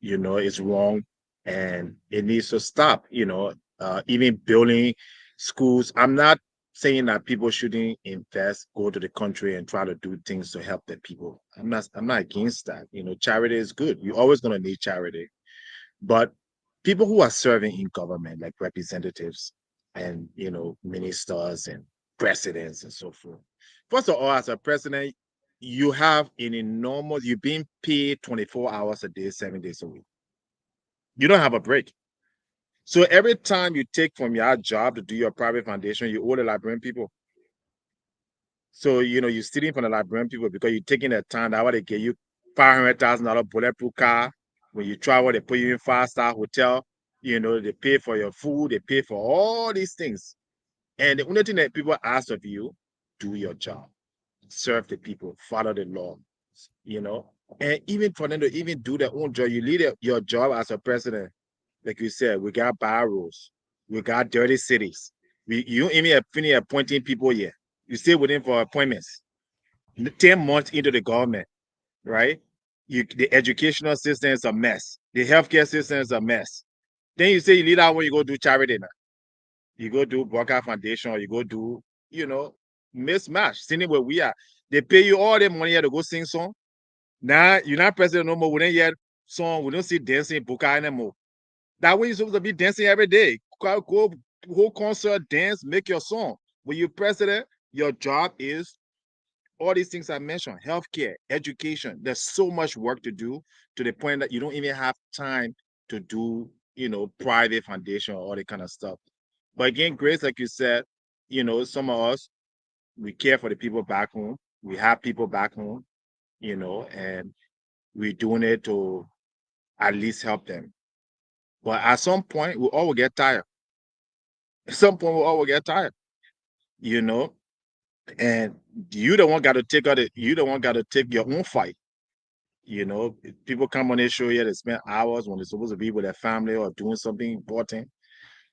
Speaker 7: It's wrong and it needs to stop. Even building schools. I'm not saying that people shouldn't invest, go to the country and try to do things to help the people. I'm not against that. Charity is good. You're always going to need charity. But people who are serving in government, like representatives and, ministers and presidents and so forth. First of all, as a president, you have an enormous, you're being paid 24 hours a day, 7 days a week. You don't have a break. So every time you take from your job to do your private foundation, you owe the Liberian people. So, you're stealing from the Liberian people because you're taking the time. That's why they give you $500,000 bulletproof car. When you travel, they put you in 5-star hotel. They pay for your food. They pay for all these things. And the only thing that people ask of you, do your job. Serve the people. Follow the law. And even for them to even do their own job, you lead your job as a president. Like you said, we got barrels. We got dirty cities. You even finish appointing people here. You stay waiting for appointments. 10 months into the government, right? The educational system is a mess. The healthcare system is a mess. Then you say you lead out when you go do charity now. You go do Broadcast Foundation or you go do, mismatch. Sitting where we are. They pay you all the money here to go sing song. Now you're not president no more. We don't hear song. We don't see dancing Buka anymore. That way you're supposed to be dancing every day. Go whole concert, dance, make your song. When you're president, your job is all these things I mentioned, healthcare, education. There's so much work to do to the point that you don't even have time to do, private foundation or all that kind of stuff. But again, Grace, like you said, some of us, we care for the people back home. We have people back home, and we're doing it to at least help them. But at some point, we all will get tired. At some point, we all will get tired, and you the one got to take your own fight. People come on this show here, they spend hours when they're supposed to be with their family or doing something important,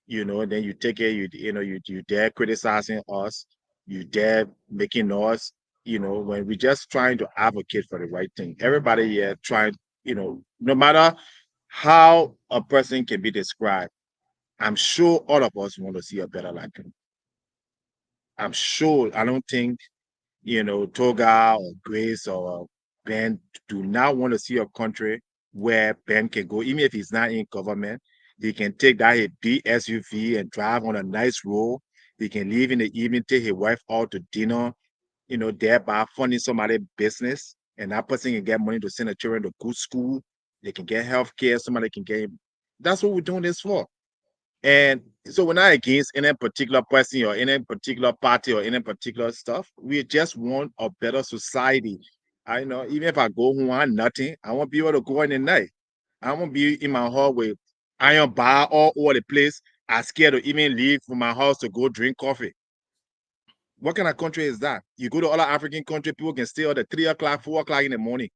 Speaker 7: and then you take it, you dare criticizing us, you dare making noise, when we're just trying to advocate for the right thing. Everybody here trying, no matter how a person can be described, I'm sure all of us want to see a better life. I'm sure, I don't think, Togar or Grace or Ben do not want to see a country where Ben can go, even if he's not in government, he can take that big SUV and drive on a nice road. He can leave in the evening, take his wife out to dinner, thereby funding somebody's business. And that person can get money to send the children to good school. They can get health care. Somebody can get. That's what we're doing this for. And so we're not against any particular person or any particular party or any particular stuff. We just want a better society. I know, even if I go home and nothing, I want to be able to go in the night. I won't be in my hallway, iron bar all over the place. I'm scared to even leave from my house to go drink coffee. What kind of country is that? You go to other African country, people can stay out at 3 o'clock, 4 o'clock in the morning.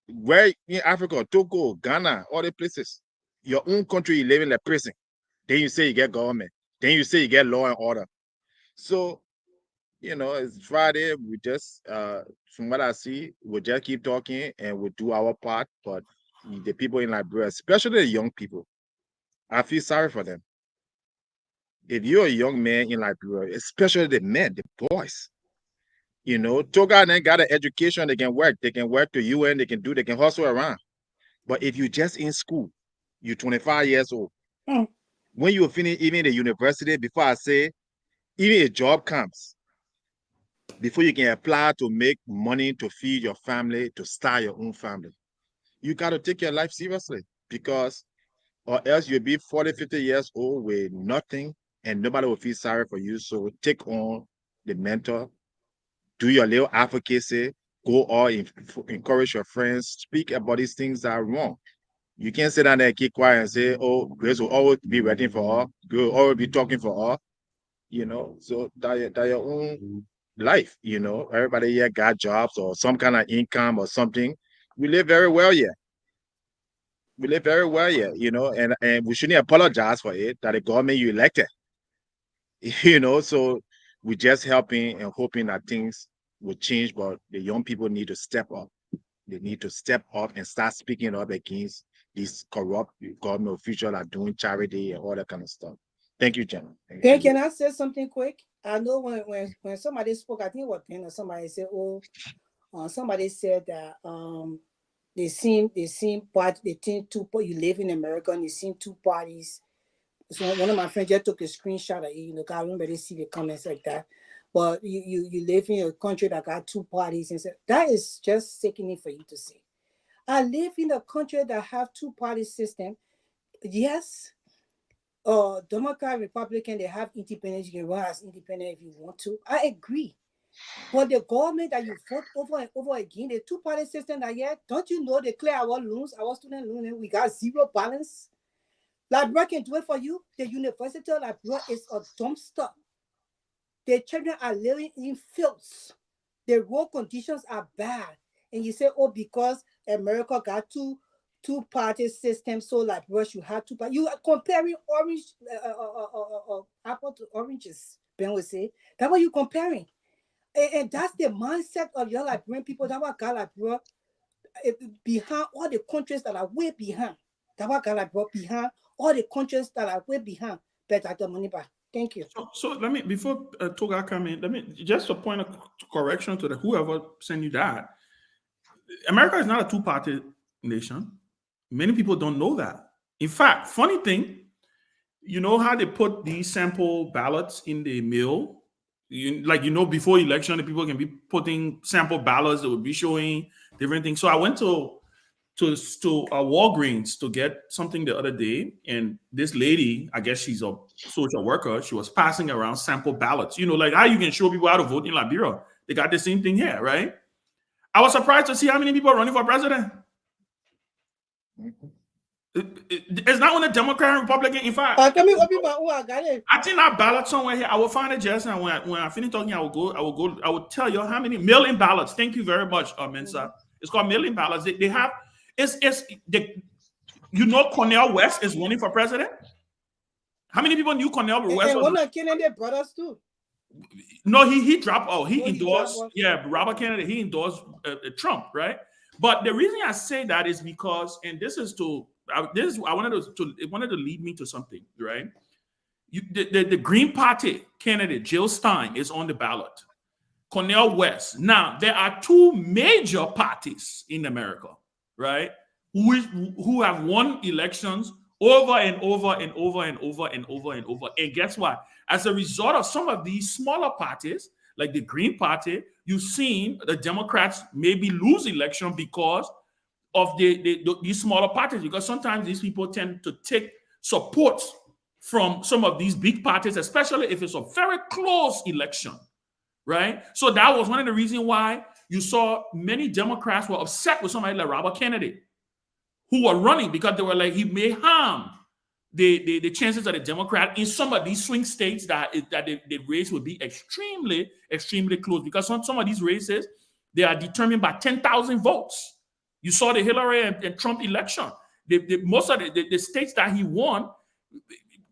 Speaker 7: Where in Africa, Togo, Ghana, all the places. Your own country, you live in a prison. Then you say you get government. Then you say you get law and order. So, it's Friday. We just, from what I see, we'll just keep talking and we'll do our part. But the people in Liberia, especially the young people, I feel sorry for them. If you're a young man in Liberia, especially the men, the boys, Togar then got an education, they can work to UN, they can hustle around. But if you're just in school, you're 25 years old. When you finish even the university, before I say, even a job comes, before you can apply to make money to feed your family, to start your own family, you got to take your life seriously because or else you'll be 40, 50 years old with nothing and nobody will feel sorry for you. So take on the mentor, do your little advocacy, go or encourage your friends, speak about these things that are wrong. You can't sit down there and keep quiet and say, oh, Grace will always be waiting for her. Grace will always be talking for her. So that your own life, everybody here got jobs or some kind of income or something. We live very well here. We live very well here, and we shouldn't apologize for it that the government you elected, so we're just helping and hoping that things will change, but the young people need to step up. They need to step up and start speaking up against these corrupt government officials that are doing charity and all that kind of stuff. Thank you, Jen.
Speaker 2: Can I say something quick? I know when somebody spoke, I think it was Ben or somebody said, somebody said that they seem two, you live in America and they seem two parties. So one of my friends just took a screenshot of it, I don't really see the comments like that. But you live in a country that got two parties and said that is just sickening for you to say. I live in a country that have two-party system. Yes, Democrat, Republican, they have independence. You can run as independent if you want to. I agree. But the government that you vote over and over again, the two-party system that don't you know they clear our loans, our student loans, and we got zero balance? Liberia can do it for you. The University of Liberia is a dumpster. The children are living in fields. The road conditions are bad. And you say, because America got two-party system, so Liberia should have two parties. You are comparing apple to oranges, Ben would say. That's what you're comparing. And that's the mindset of your Liberian people. That's what got Liberia behind all the countries that are way behind. That's what got Liberia behind all the countries that are way behind. Better the money back. Thank you.
Speaker 6: So let me, before Togar come in, just a point of correction to whoever sent you that. America is not a two-party nation. Many people don't know that. In fact, funny thing, you know how they put these sample ballots in the mail? Before election, the people can be putting sample ballots that will be showing different things. So I went to Walgreens to get something the other day, and this lady, I guess she's a social worker, she was passing around sample ballots. Like how you can show people how to vote in Liberia. They got the same thing here, right? I was surprised to see how many people are running for president. It's not on a Democrat and Republican. In fact, I think that ballot somewhere here. I will find it just now. When I finish talking, I will tell you how many mail-in ballots. Thank you very much, Mensa. It's called mail-in ballots. They have. Cornel West is running for president. How many people knew Cornel West?
Speaker 2: And one of Kennedy brothers too.
Speaker 6: No, he dropped out. He endorsed, Robert Kennedy. He endorsed Trump, right? But the reason I say that is because, and this is I wanted to lead me to something, right? The Green Party candidate Jill Stein is on the ballot. Cornel West. Now there are two major parties in America, right? Who have won elections over and over and over and over and over and over. And guess what? As a result of some of these smaller parties, like the Green Party, you've seen the Democrats maybe lose election because of these smaller parties, because sometimes these people tend to take support from some of these big parties, especially if it's a very close election, right? So that was one of the reasons why you saw many Democrats were upset with somebody like Robert Kennedy, who were running because they were like, he may harm the chances of the Democrat in some of these swing states that the race would be extremely, extremely close, because some of these races, they are determined by 10,000 votes. You saw the Hillary and Trump election. Most of the states that he won,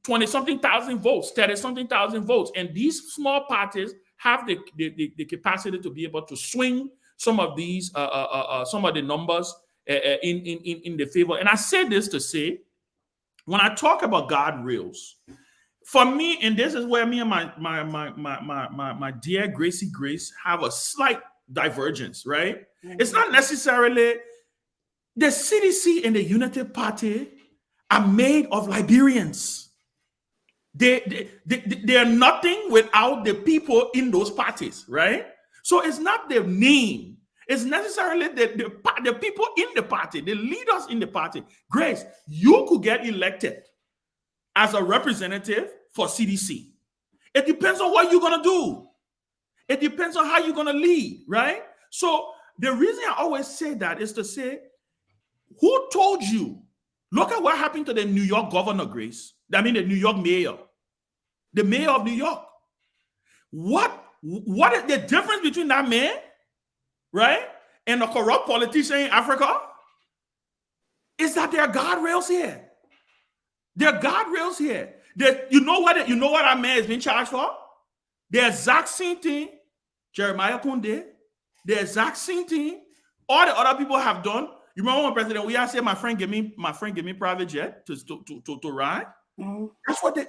Speaker 6: 20-something thousand votes, 30-something thousand votes. And these small parties have the capacity to be able to swing some of these, some of the numbers in the favor. And I say this to say, when I talk about guardrails, for me, and this is where me and my dear Gracie Grace have a slight divergence, right? Mm-hmm. It's not necessarily the CDC and the Unity Party are made of Liberians. They are nothing without the people in those parties, right? So it's not their name. It's necessarily the people in the party, the leaders in the party. Grace, you could get elected as a representative for CDC. It depends on what you're going to do. It depends on how you're going to lead, right? So the reason I always say that is to say, who told you? Look at what happened to the New York governor, Grace. I mean, the New York mayor. The mayor of New York. What is the difference between that man, right, and a corrupt politician in Africa? is that there are guardrails here. There are guardrails here. You know what our man has been charged for? The exact same thing Jeremiah Kunde, the exact same thing all the other people have done. You remember when President Weah said, my friend give me private jet to ride?
Speaker 2: Mm-hmm.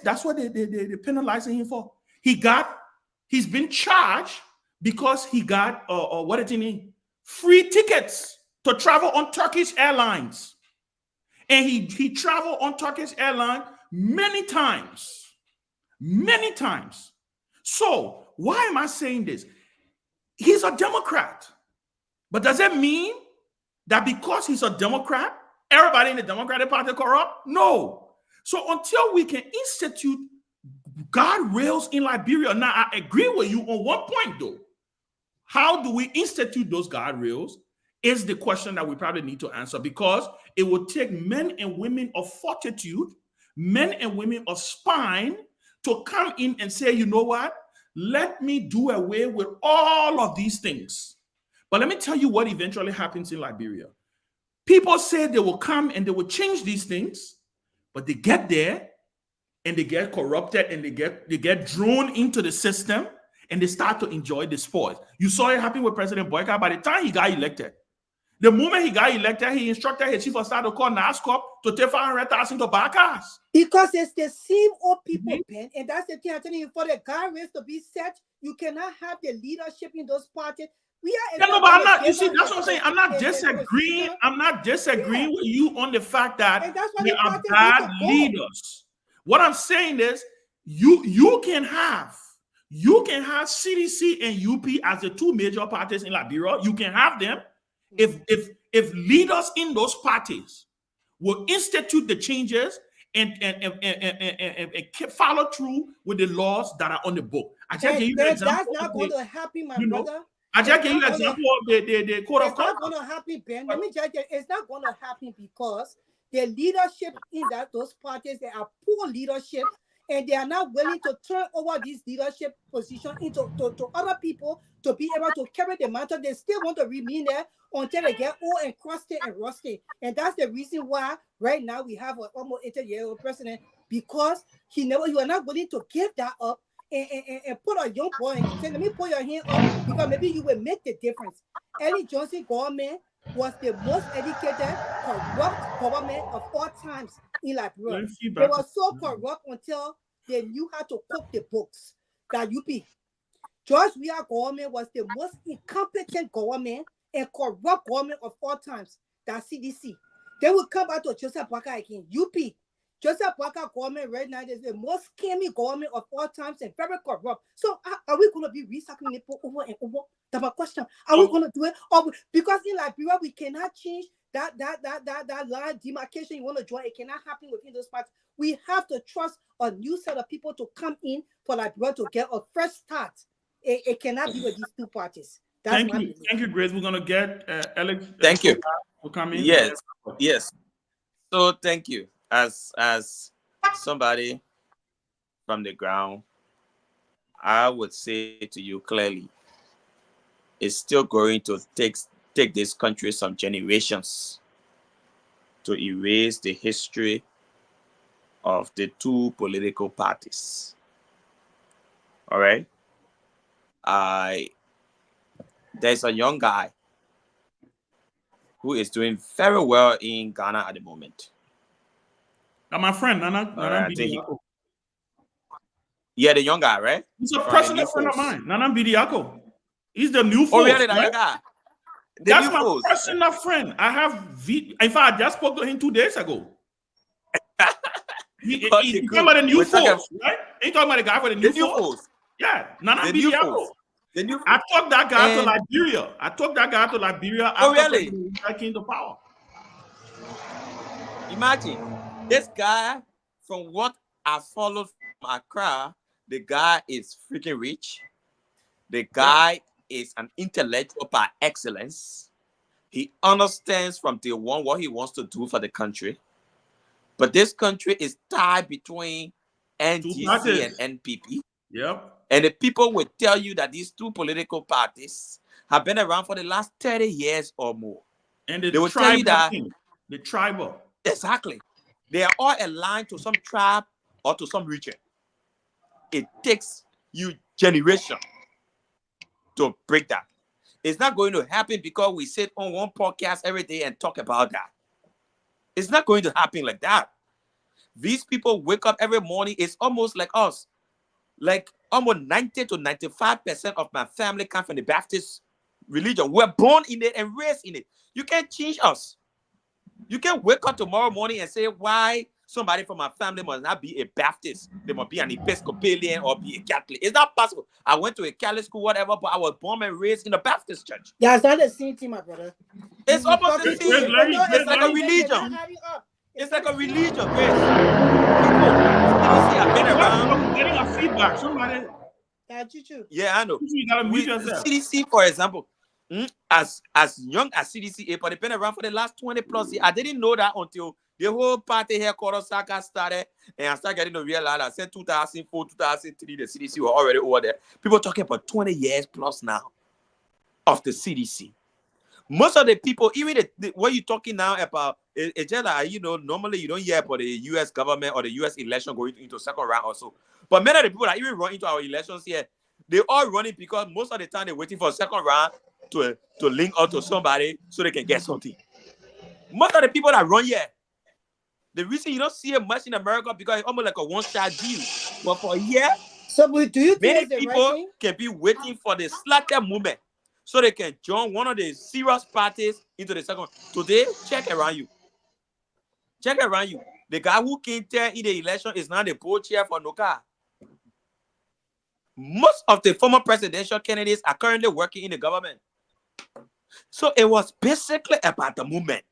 Speaker 6: That's what they penalizing him for. He's been charged because he got what did he mean? Free tickets to travel on Turkish Airlines. And he traveled on Turkish Airlines many times. Many times. So why am I saying this? He's a Democrat. But does it mean that because he's a Democrat, everybody in the Democratic Party corrupt? No. So until we can institute guardrails in Liberia, now I agree with you on one point though. How do we institute those guardrails is the question that we probably need to answer, because it will take men and women of fortitude, men and women of spine to come in and say, you know what? Let me do away with all of these things. But let me tell you what eventually happens in Liberia. People say they will come and they will change these things, but they get there and they get corrupted and they get drawn into the system and they start to enjoy the spoils. You saw it happen with President Boyka. By the time he got elected, the moment he got elected, he instructed his chief of staff to call NASCOP to take 500,000 to buy cars.
Speaker 2: Because it's the same old people, Ben, and that's the thing I'm telling you. For the guardrails to be set, you cannot have the leadership in those parties.
Speaker 6: But I'm not. You see, that's what I'm saying. I'm not disagreeing. I'm not disagreeing with you on the fact that there are bad leaders. What I'm saying is, you can have CDC and UP as the two major parties in Liberia. You can have them if leaders in those parties will institute the changes and follow through with the laws that are on the book. I just gave you an example.
Speaker 2: That's not going to happen, my brother.
Speaker 6: I just gave you an example of the code of conduct.
Speaker 2: It's not going to happen, Ben. Let me just tell you, it's not going to happen because the leadership in those parties, they are poor leadership, and they are not willing to turn over this leadership position into to other people to be able to carry the mantle. They still want to remain there until they get old and crusty and rusty. And that's the reason why right now we have an almost 80-year-old president, because you are not willing to give that up and put a young boy and say, let me put your hand up because maybe you will make the difference. Ellie Johnson government was the most educated, corrupt government of all times in Liberia. They were so corrupt until they knew how to cook the books. That UP. George Weah government was the most incompetent government and corrupt government of all times. That CDC. They will come back to Joseph Boakai again. UP. Joseph Boakai government right now is the most scammy government of all times and very corrupt. So are we going to be recycling people over and over? That's my question. Are we going to do it? Because in Liberia, we cannot change that line demarcation you want to draw. It cannot happen within those parts. We have to trust a new set of people to come in for Liberia to get a fresh start. It cannot be with these two parties.
Speaker 6: Thank you, Grace. We're going to get Alex.
Speaker 5: Thank you
Speaker 6: for coming.
Speaker 5: Yes. So thank you. As somebody from the ground, I would say to you clearly, it's still going to take this country some generations to erase the history of the two political parties. All right? There's a young guy who is doing very well in Ghana at the moment.
Speaker 6: My friend, Nana
Speaker 5: yeah, the young guy, right?
Speaker 6: He's a personal friend of mine, Nana Bidiako. He's the new force.
Speaker 5: Oh, really?
Speaker 6: Right?
Speaker 5: Guy?
Speaker 6: That's my personal friend. I have, in fact, I just spoke to him 2 days ago. He's talking about the new force, right? He's talking about the guy for the new force. Yeah, Nana Bidiako. I took that guy to Liberia.
Speaker 5: Oh, really?
Speaker 6: I came to power.
Speaker 5: Imagine. This guy, from what I followed from Accra, the guy is freaking rich. The guy is an intellectual par excellence. He understands from day one what he wants to do for the country. But this country is tied between NDC and NPP.
Speaker 6: Yep.
Speaker 5: And the people will tell you that these two political parties have been around for the last 30 years or more.
Speaker 6: And
Speaker 5: they will tell you that
Speaker 6: The tribal.
Speaker 5: Exactly. They are all aligned to some tribe or to some region. It takes you generation to break that. It's not going to happen because we sit on one podcast every day and talk about that. It's not going to happen like that. These people wake up every morning. It's almost like us. Like almost 90 to 95% of my family come from the Baptist religion. We're born in it and raised in it. You can't change us. You can't wake up tomorrow morning and say why somebody from my family must not be a Baptist. They must be an Episcopalian or be a Catholic. It's not possible. I went to a Catholic school, whatever, but I was born and raised in a Baptist church.
Speaker 2: Yeah, it's not the same thing, my brother.
Speaker 5: It's almost the same. It's like a religion. It's like a religion, Grace. I've been around.
Speaker 6: I'm getting a feedback. Somebody.
Speaker 5: Yeah, I know.
Speaker 6: You gotta mute yourself.
Speaker 5: CDC, for example, as young as CDC, but they've been around for the last 20 plus years. I didn't know that until the whole party headquarters saga started, and I started getting to realize that since 2004, 2003, the CDC were already over there. People talking about 20 years plus now of the CDC. Most of the people, even what you're talking now about, it's just like, normally you don't hear about the U.S. government or the U.S. election going into second round or so. But many of the people that even run into our elections here, they all running because most of the time they're waiting for a second round to link up to somebody so they can get something. Most of the people that run here, the reason you don't see it much in America because it's almost like a one-shot deal. But for here,
Speaker 2: so do you
Speaker 5: many people can be waiting for the slaughter movement so they can join one of the serious parties into the second. Today, check around you. Check around you. The guy who came there in the election is now the poll chair for Togar. Most of the former presidential candidates are currently working in the government. So it was basically about the movement.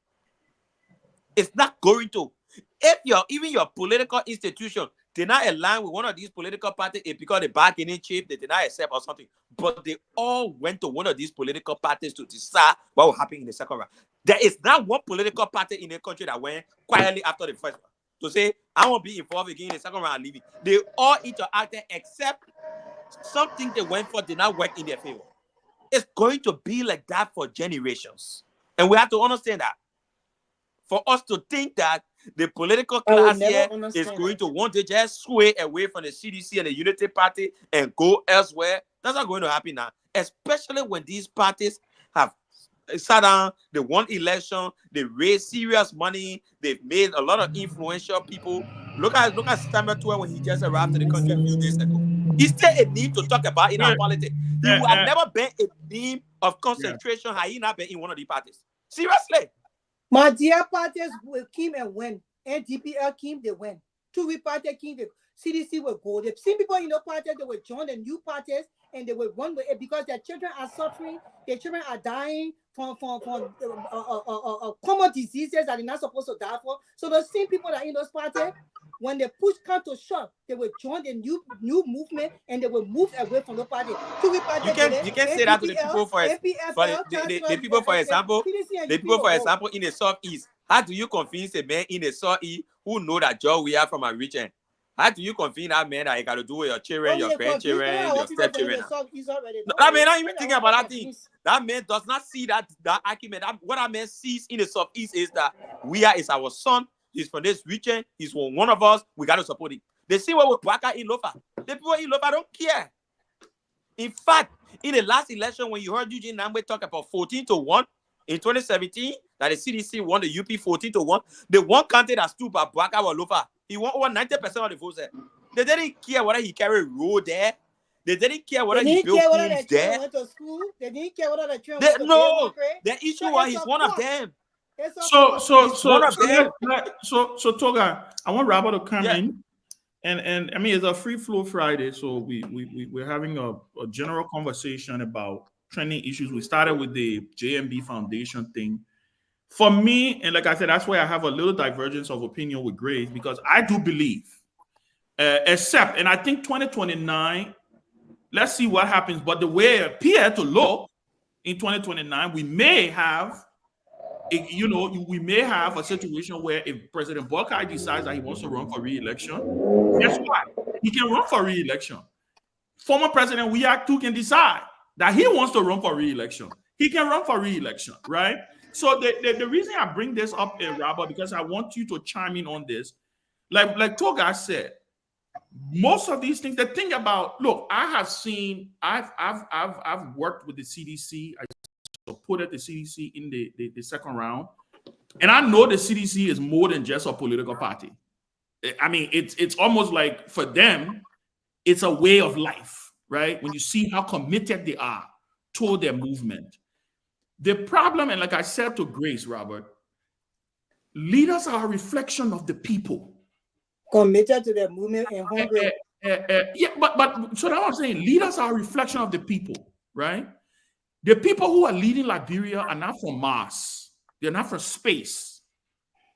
Speaker 5: It's not going to. If even your political institution did not align with one of these political parties, it's because the bargaining chip, they did not accept or something. But they all went to one of these political parties to decide what will happen in the second round. There is not one political party in the country that went quietly after the first one to say, I won't be involved again in the second round and leaving. They all interacted except something they went for did not work in their favor. It's going to be like that for generations. And we have to understand that. For us to think that the political class here is going to want to just sway away from the CDC and the Unity Party and go elsewhere, that's not going to happen now. Especially when these parties have sat down, they won election, they raised serious money, they've made a lot of influential people. Look at Sylvester Pewee when he just arrived to the country a few days ago. He's still a need to talk about in our politics. He would have never been a theme of concentration had he not been in one of the parties. Seriously.
Speaker 2: My dear parties came and went. NDPL came, they went. Two parties came, the CDC will go. They've seen people in the parties, they will join the new parties and they will run with it because their children are suffering, their children are dying from common diseases that they're not supposed to die for. So the same people that are in those parties, when they push come to shove, they will join the new movement and they will move away from the party. You
Speaker 5: can say that to the people the people, for example, the people, for example, in the Southeast. How do you convince a man in the Southeast who know that job we are from a region? How do you convince that man that you got to do with your children, your grandchildren, your stepchildren? That man not even thinking about that thing. That man does not see that argument. What that man sees in the Southeast is that is our son. He's from this region. He's from one of us. We got to support him. They see what we Bwaka in Lofa. The people in Lofa don't care. In fact, in the last election, when you heard Eugene Nambwe talk about 14-1 in 2017, that the CDC won the UP 14-1, the one county that stood by Bwaka was Lofa. He won over 90% of the votes there. They didn't care whether he carried road there. They didn't care whether he built homes there.
Speaker 2: Went to school. They didn't care whether the children went to
Speaker 5: no, the issue was he's one of them.
Speaker 6: So Togar, I want Robert to come in, and I mean it's a free flow Friday, so we're having a general conversation about trending issues. We started with the JMB Foundation thing. For me, and like I said, that's why I have a little divergence of opinion with Grace, because I do believe, except, and I think 2029, let's see what happens. But the way it appears to look in 2029, we may have a situation where if President Boakai decides that he wants to run for re-election, guess what? He can run for re-election. Former President Wiyak too can decide that he wants to run for re-election. He can run for re-election, right? So the reason I bring this up, Robert, because I want you to chime in on this. Like Togar said, most of these things. The thing about, look, I've worked with the CDC. I supported the CDC in the second round, and I know the CDC is more than just a political party. I mean, it's almost like for them, it's a way of life, right? When you see how committed they are to their movement. The problem, and like I said to Grace, Robert, leaders are a reflection of the people.
Speaker 2: Committed to the movement and hungry.
Speaker 6: Yeah, but so that's what I'm saying. Leaders are a reflection of the people, right? The people who are leading Liberia are not from Mars. They're not from space.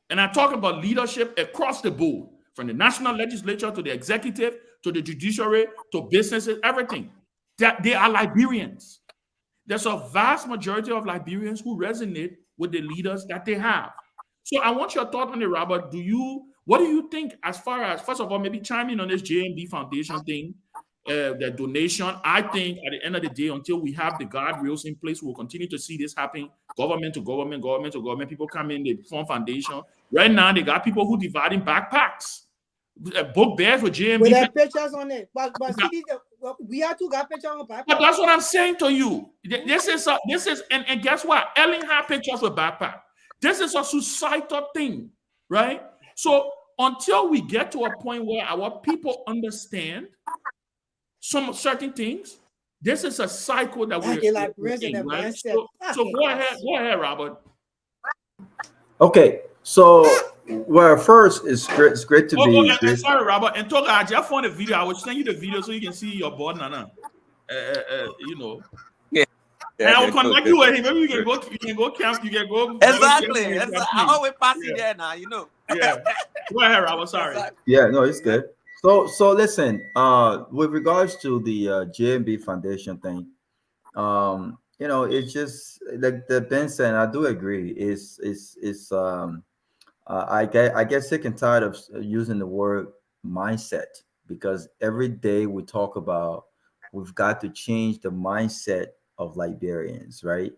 Speaker 6: And I talk about leadership across the board, from the national legislature to the executive, to the judiciary, to businesses, everything. That they are Liberians. There's a vast majority of Liberians who resonate with the leaders that they have. So I want your thought on it, Robert. What do you think as far as, first of all, maybe chime in on this JMB Foundation thing, the donation? I think at the end of the day, until we have the guardrails in place, we'll continue to see this happen, government to government, government to government. People come in, they form foundation. Right now, they got people who dividing backpacks, book bags with JMB.
Speaker 2: With their pictures on it. But see, we have to got pictures on backpacks.
Speaker 6: But that's what I'm saying to you. This is and guess what? Ellen had pictures with backpack. This is a societal thing, right? So until we get to a point where our people understand some certain things, this is a cycle that we're in, right? So go ahead, Robert.
Speaker 8: Okay, so well, first it's great to be.
Speaker 6: Sorry, Robert. And Togar, I just found a video. I will send you the video so you can see your board, Nana. You know. And I will connect you with him. Maybe you can go camp. You can go.
Speaker 5: Exactly. I always pass it there now, you know.
Speaker 6: Yeah. Go ahead, Robert. Sorry.
Speaker 8: Yeah, no, it's good. So listen, with regards to the JMB Foundation thing, you know, it's just like the Ben said, I do agree. I get sick and tired of using the word mindset, because every day we talk about we've got to change the mindset of Liberians, right?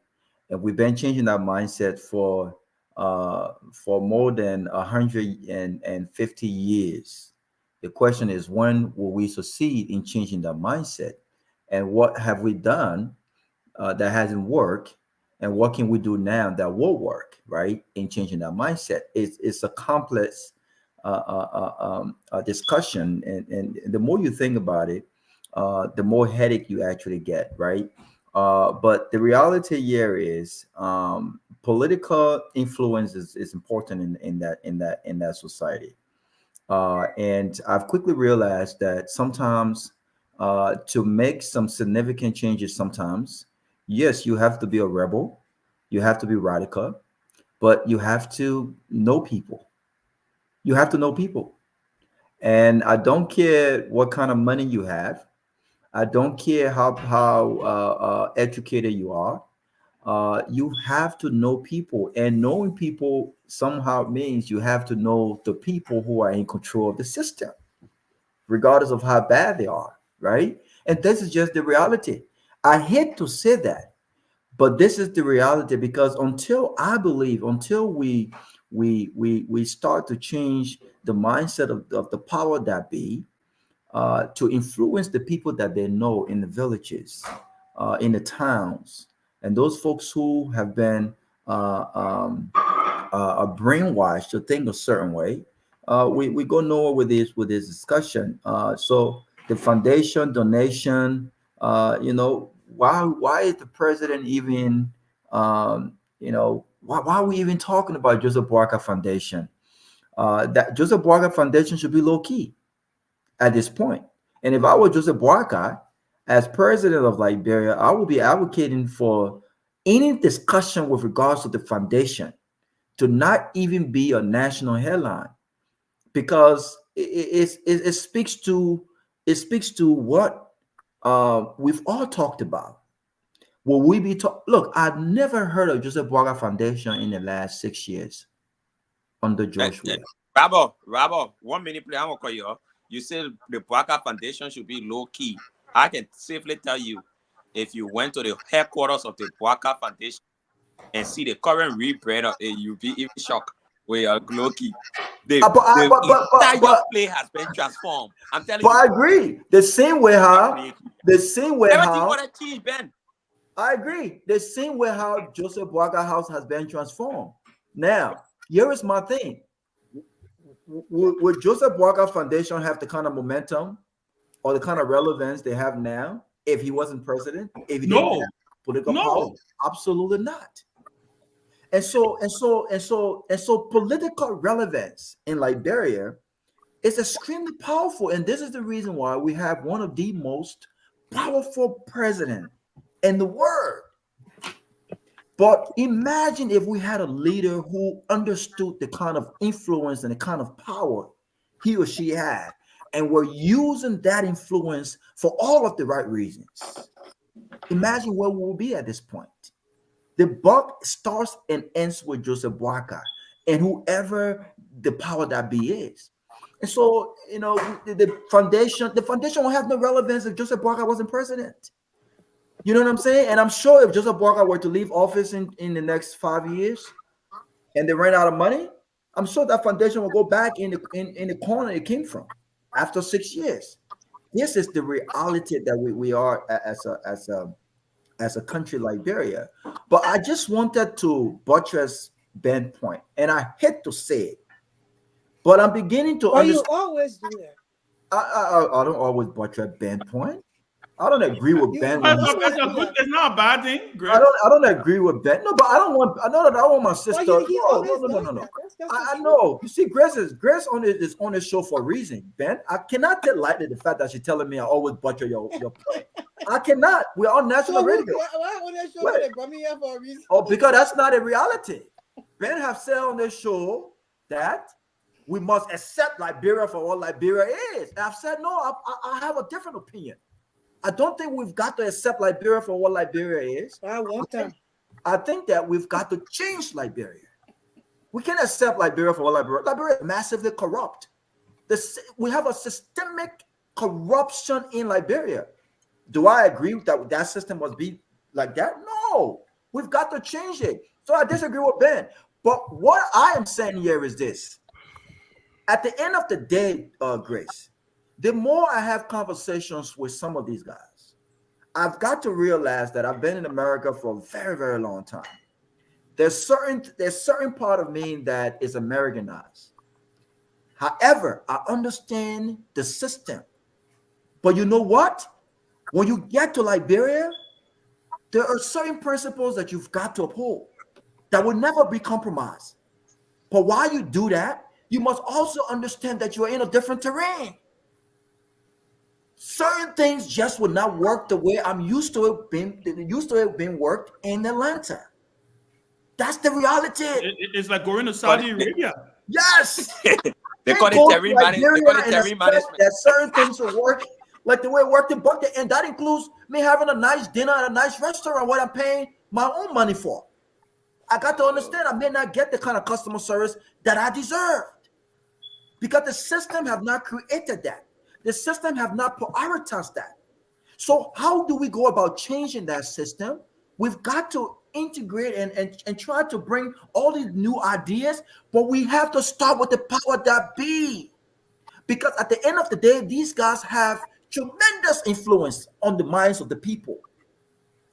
Speaker 8: And we've been changing that mindset for more than 150 years. The question is, when will we succeed in changing that mindset? And what have we done that hasn't worked? And what can we do now that will work, right? In changing that mindset. It's a complex discussion. And the more you think about it, the more headache you actually get, right? But the reality here is political influence is important in that society. And I've quickly realized that sometimes to make some significant changes, sometimes, yes, you have to be a rebel, you have to be radical, but you have to know people. You have to know people. And I don't care what kind of money you have. I don't care how educated you are. You have to know people, and knowing people somehow means you have to know the people who are in control of the system, regardless of how bad they are, right? And this is just the reality. I hate to say that, but this is the reality, because until we start to change the mindset of the power that be, to influence the people that they know in the villages, in the towns, and those folks who have been brainwashed to think a certain way, we go nowhere with this discussion. So the foundation donation, you know, why is the president even, you know, why are we even talking about Joseph Boakai Foundation? That Joseph Boakai Foundation should be low key at this point. And if I were Joseph Boakai, as president of Liberia, I would be advocating for any discussion with regards to the foundation to not even be a national headline, because it speaks to what we've all talked about. Will we be look, I've never heard of Joseph Boakai Foundation in the last 6 years under George Weah.
Speaker 5: Rabo, 1 minute, please. I'm gonna call you up. You said the Boakai Foundation should be low key. I can safely tell you, if you went to the headquarters of the Boakai Foundation and see the current rebrand of it, you'll be even shocked. We are Loki. The entire play has been transformed. I'm telling you.
Speaker 8: But I agree. The same way how
Speaker 5: everything gonna change, Ben.
Speaker 8: I agree. The same way how Joseph Boakai House has been transformed. Now, here is my thing. Would Joseph Boakai Foundation have the kind of momentum or the kind of relevance they have now if he wasn't president? If he didn't have political power? Absolutely not. And so political relevance in Liberia is extremely powerful. And this is the reason why we have one of the most powerful presidents in the world. But imagine if we had a leader who understood the kind of influence and the kind of power he or she had, and were using that influence for all of the right reasons. Imagine where we will be at this point. The buck starts and ends with Joseph Boakai and whoever the power that be is. And so, the foundation will have no relevance if Joseph Boakai wasn't president. You know what I'm saying? And I'm sure if Joseph Boakai were to leave office in the next 5 years and they ran out of money, I'm sure that foundation will go back in the corner it came from after 6 years. This is the reality that we are as a country, Liberia. But I just wanted to buttress Ben's point, and I hate to say it, but I'm beginning to understand.
Speaker 2: You always do that.
Speaker 8: I don't always buttress Ben's point. I don't agree with Ben.
Speaker 6: It's not a bad thing. Great.
Speaker 8: I don't agree with Ben. No, but I want my sister. No. I know. You see, Grace is on the show for a reason. Ben, I cannot take lightly the fact that she's telling me I always butcher your point. I cannot. We're on national radio.
Speaker 2: Why on that show they brought me here for a reason?
Speaker 8: Oh, because that's not a reality. Ben have said on this show that we must accept Liberia for what Liberia is. And I've said no. I have a different opinion. I don't think we've got to accept Liberia for what Liberia is. I think that we've got to change Liberia. We can't accept Liberia for what Liberia is massively corrupt. We have a systemic corruption in Liberia. Do I agree that system must be like that? No. We've got to change it. So I disagree with Ben. But what I am saying here is this. At the end of the day, Grace, the more I have conversations with some of these guys, I've got to realize that I've been in America for a very, very long time. There's certain part of me that is Americanized. However, I understand the system. But you know what? When you get to Liberia, there are certain principles that you've got to uphold that will never be compromised. But while you do that, you must also understand that you are in a different terrain. Certain things just would not work the way I'm used to it being worked in Atlanta. That's the reality.
Speaker 6: It's like going to Saudi Arabia.
Speaker 8: Yes.
Speaker 5: They call it terrain management.
Speaker 8: That certain things will work like the way it worked in Bucket, and that includes me having a nice dinner at a nice restaurant, what I'm paying my own money for. I got to understand I may not get the kind of customer service that I deserved because the system have not created that. The system have not prioritized that. So how do we go about changing that system? We've got to integrate and try to bring all these new ideas, but we have to start with the power that be. Because at the end of the day, these guys have tremendous influence on the minds of the people.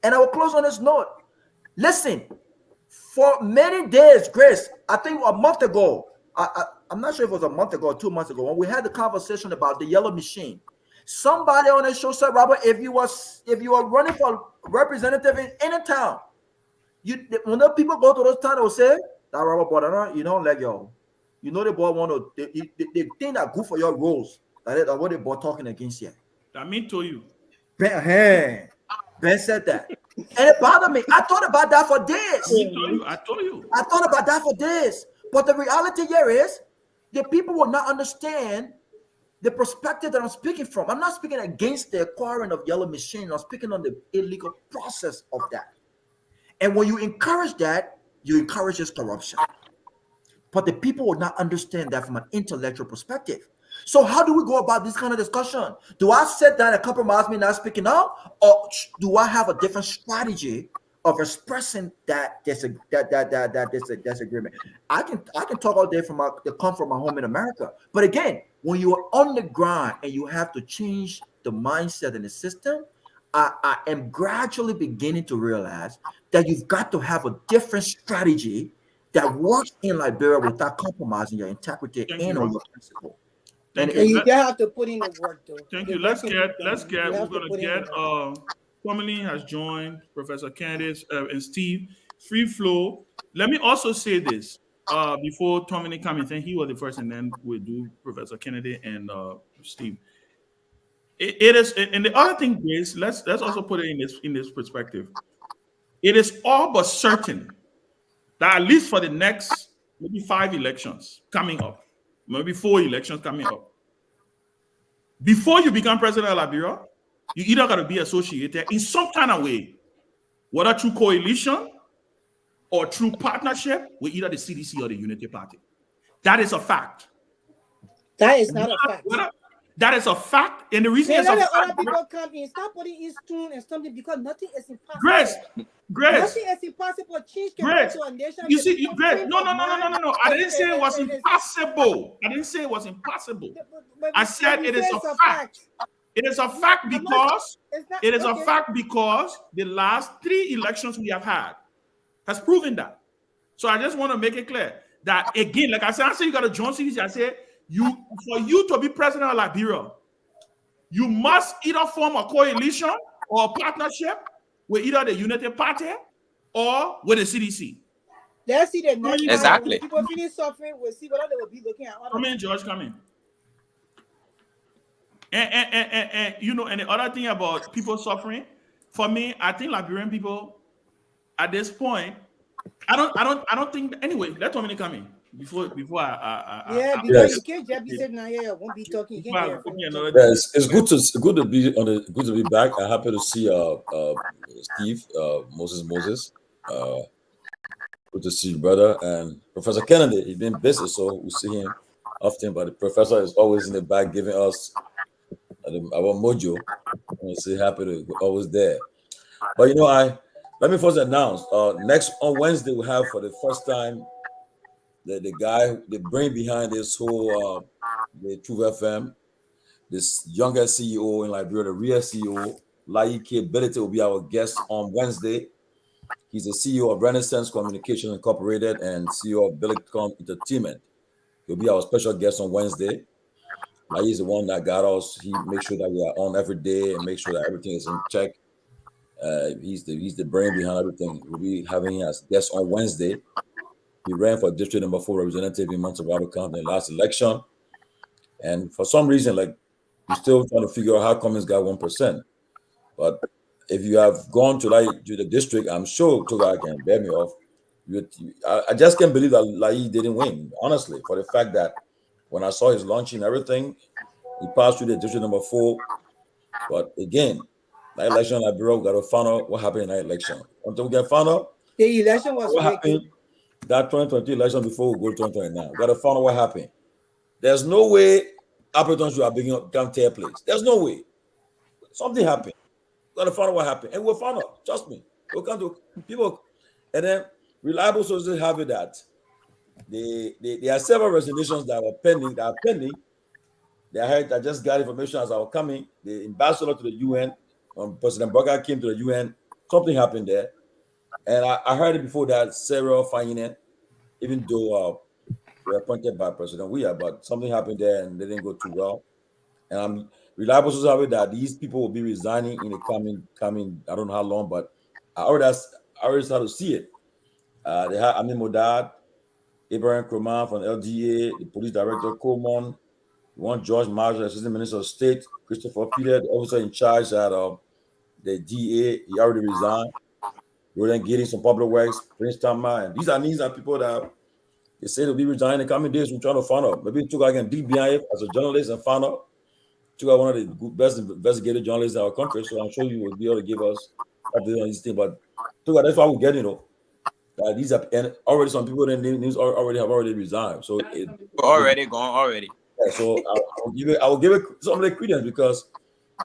Speaker 8: And I will close on this note. Listen, for many days, Grace, I think a month ago, I'm not sure if it was a month ago or 2 months ago, when we had the conversation about the yellow machine. Somebody on the show said, Robert, if you are running for representative in any town, when the people go to those towns, they will say, that Robert Boy, you don't like your, you know the boy want to, they think that good for your roles. That's what the boy talking against you.
Speaker 6: That mean to you.
Speaker 8: Ben said that. And it bothered me. I thought about that for days.
Speaker 6: I told you.
Speaker 8: I thought about that for days. But the reality here is, the people will not understand the perspective that I'm speaking from. I'm not speaking against the acquiring of yellow machine. I'm speaking on the illegal process of that. And when you encourage that, you encourage this corruption. But the people will not understand that from an intellectual perspective. So how do we go about this kind of discussion? Do I sit down and compromise me not speaking out? Or do I have a different strategy of expressing that disagreement. I can talk all day come from my home in America, but again, when you are on the ground and you have to change the mindset and the system, I am gradually beginning to realize that you've got to have a different strategy that works in Liberia without compromising your integrity and or your principle.
Speaker 6: Thank
Speaker 2: And
Speaker 6: you.
Speaker 2: you have to put in the work, though.
Speaker 6: Thank
Speaker 2: The
Speaker 6: you.
Speaker 2: work
Speaker 6: We're
Speaker 2: can be done. You have to
Speaker 6: gonna
Speaker 2: put in
Speaker 6: get
Speaker 2: the work.
Speaker 6: Tomalin has joined, Professor Candice and Steve. Free flow. Let me also say this before Tomalin comes in. He was the first, and then we'll do Professor Kennedy and Steve. It is, and the other thing is, let's also put it in this perspective. It is all but certain that at least for the next maybe 5 elections coming up, maybe 4 elections coming up, before you become president of Liberia, you either got to be associated in some kind of way, whether through coalition or through partnership with either the CDC or the Unity Party. That is a fact.
Speaker 2: That is not a fact.
Speaker 6: That is a fact, and the reason is a fact.
Speaker 2: Other people come in, stop putting in stone and something because nothing is impossible.
Speaker 6: Grace.
Speaker 2: Nothing is impossible. Change can
Speaker 6: Grace.
Speaker 2: to a nation.
Speaker 6: You see, Grace. No. I didn't say it was impossible. I didn't say it was impossible. I said it is a fact. It is a fact because a fact because the last 3 elections we have had has proven that. So I just want to make it clear that again, like I said you got to join CDC. I said for you to be president of Liberia, you must either form a coalition or a partnership with either the Unity Party or with the CDC.
Speaker 2: Let's see the next
Speaker 5: exactly.
Speaker 2: When people finish suffering, we'll see whether they will be looking at other.
Speaker 6: Come in, George. Come in. And you know, and the other thing about people suffering, for me, I think Liberian people at this point, I don't think. Anyway, let Tommy come in before
Speaker 2: because you can't just be sitting here, won't be talking.
Speaker 9: It's good to be back. I'm happy to see Steve Moses. Good to see you, brother, and Professor Kennedy. He's been busy, so we see him often. But the professor is always in the back giving us our mojo. And so happy to be always there. But you know, let me first announce next on Wednesday we have for the first time the guy, the brain behind this whole the Truth FM, this younger CEO in Liberia, the real CEO, Kehleboe will be our guest on Wednesday. He's the CEO of Renaissance Communications Incorporated and CEO of Bealded Entertainment. He'll be our special guest on Wednesday. He's the one that got us. He makes sure that we are on every day and make sure that everything is in check. He's the brain behind everything. We'll be having him as guest on Wednesday. He ran for district number 4 representative in Montserrat County in the last election. And for some reason, like, we're still trying to figure out how come he's got 1%. But if you have gone to the district, I'm sure Togar can bear me off. I just can't believe that Lai didn't win, honestly, for the fact that when I saw his launching and everything, he passed through the district number 4. But again, that election in Liberia, we got to find out what happened in that election. Until we can find out
Speaker 2: the election was
Speaker 9: what happened, that 2020 election before we go to 2029. We got to find out what happened. There's no way Appleton should have become third place. There's no way. Something happened. We got to find out what happened. And we'll find out. Trust me. We'll come to people. And then reliable sources have it that there are several resignations that are pending. I just got information as I was coming. The ambassador to the UN, when President Burger came to the UN, something happened there. And I heard it before that Sarah Fayine, even though we were appointed by President Weah, but something happened there and they didn't go too well. And reliable sources have it that these people will be resigning in the coming, I don't know how long, but I already started to see it. They had Amin Modad, Abraham Kroman from LDA, the police director Coleman, one George Marshall, Assistant Minister of State, Christopher Peter, the officer in charge at the DA, he already resigned. We're then getting some public works, Prince Tama, and these are people that they say they'll be resigning in the coming days. We're trying to find out. Maybe Togar can dig behind it as a journalist and find out. Togar, one of the best investigative journalists in our country, so I'm sure you will be able to give us updates on this thing. But Togar, that's why we're getting, these are, and already some people in the news already resigned. So
Speaker 5: already gone already.
Speaker 9: Yeah, so I will give it some of the credence because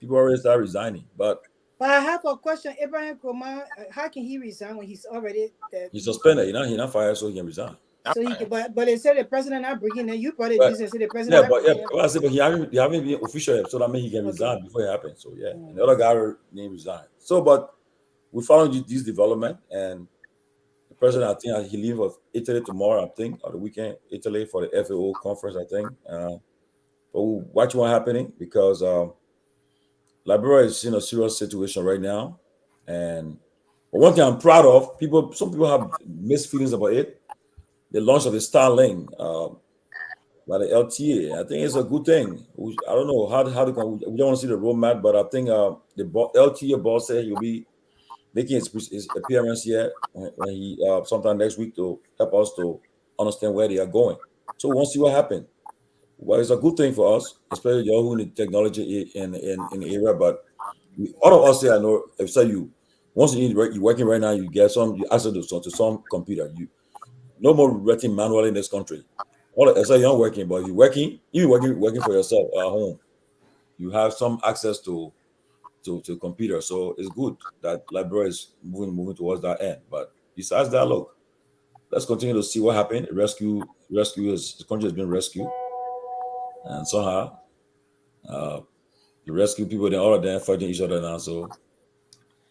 Speaker 9: people already start resigning. But
Speaker 2: But I have a question. Abraham Kroma, how can he resign when he's already there?
Speaker 9: He's suspended. He's not fired, so he can resign.
Speaker 2: So he can, but they said the president not bringing in. You brought it
Speaker 9: But
Speaker 2: this and said the
Speaker 9: yeah,
Speaker 2: president not
Speaker 9: but
Speaker 2: bringing
Speaker 9: well, I said, but he haven't been official yet, so that means he can resign
Speaker 2: Okay.
Speaker 9: before it happens. So yeah, and the other guy named resign. So, but we followed this development, and the president, I think he leave of Italy tomorrow, I think, or the weekend, Italy for the FAO conference, I think. But we'll watch what's happening because Liberia is in a serious situation right now, and but one thing I'm proud of, some people have mixed feelings about it. The launch of the Starlink by the LTA, I think it's a good thing. I don't know how we don't want to see the roadmap, but I think the LTA boss said he'll be making his appearance here when he sometime next week to help us to understand where they are going. So we want to see what happens. Well, it's a good thing for us, especially y'all who need technology in the area. But all of us here, I know, if once you're working right now, you get you access to some computer. You no more writing manually in this country. As a young working, but if you're working for yourself at home, you have some access to computer. So it's good that Liberia is moving towards that end. But besides that, look, let's continue to see what happened. The country has been rescued, and somehow the rescue people, then all of them fighting each other now. So,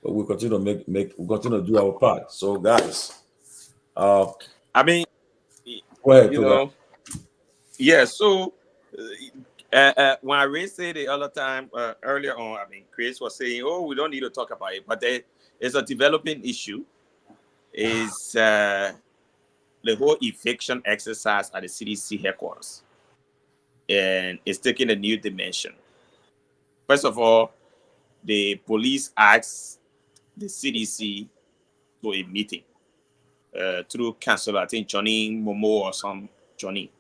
Speaker 9: but we'll continue to we'll continue to do our part. So, guys,
Speaker 5: I mean,
Speaker 9: go ahead,
Speaker 5: you
Speaker 9: Togar.
Speaker 5: know, yeah. So when I raised it the other time earlier on, I mean, Chris was saying, "Oh, we don't need to talk about it," but there is a developing issue. Is the whole eviction exercise at the CDC headquarters, and it's taking a new dimension. First of all, the police asked the CDC to a meeting through council, I think Johnny Momo or some Johnny,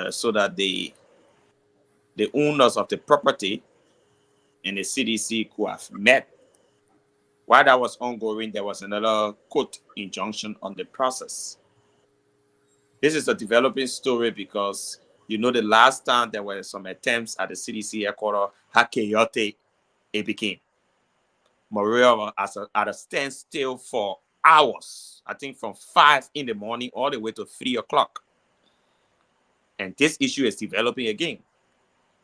Speaker 5: so that the owners of the property and the CDC could have met. While that was ongoing, there was another court injunction on the process. This is a developing story because the last time there were some attempts at the CDC headquarters, how chaotic it became. Maria was at a standstill for hours, I think from 5 in the morning all the way to 3 o'clock. And this issue is developing again.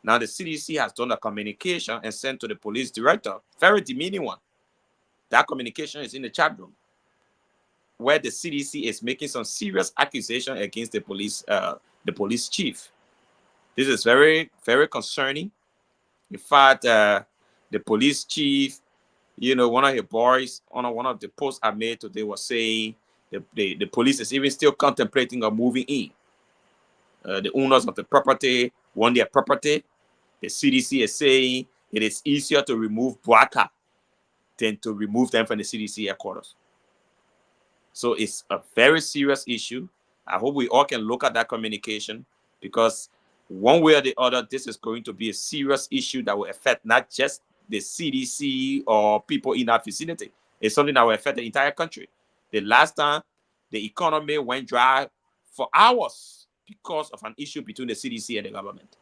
Speaker 5: Now the CDC has done a communication and sent to the police director, very demeaning one. That communication is in the chat room, where the CDC is making some serious accusation against the police chief. This is very, very concerning. In fact, the police chief, one of your boys on one of the posts I made today was saying the police is even still contemplating on moving in. The owners of the property want their property. The CDC is saying it is easier to remove Bwaka than to remove them from the CDC headquarters. So it's a very serious issue. I hope we all can look at that communication, because one way or the other, this is going to be a serious issue that will affect not just the CDC or people in that vicinity. It's something that will affect the entire country. The last time, the economy went dry for hours because of an issue between the CDC and the government.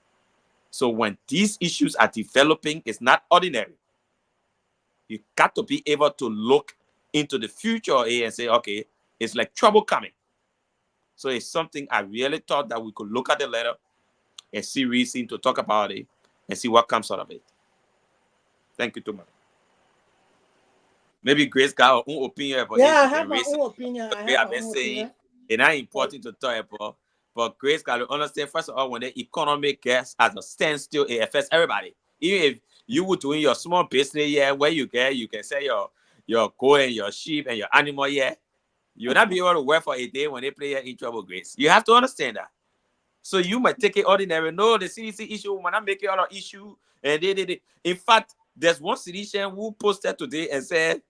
Speaker 5: So when these issues are developing, it's not ordinary. You got to be able to look into the future and say, okay, it's like trouble coming. So it's something I really thought that we could look at the letter and see reason to talk about it and see what comes out of it. Thank you too much. Maybe Grace got her own opinion about it.
Speaker 2: I have my own opinion.
Speaker 5: I've been saying it's not important to talk about, but Grace got to understand, first of all, when the economy gets at a standstill, it affects everybody. Even if you were doing your small business here, where you can sell your goat and your sheep and your animal here, you'll not be able to work for a day when they play here in trouble, Grace. You have to understand that. So you might take it ordinary. No, the CDC issue might not make it an issue. And they. In fact, there's one citizen who posted today and said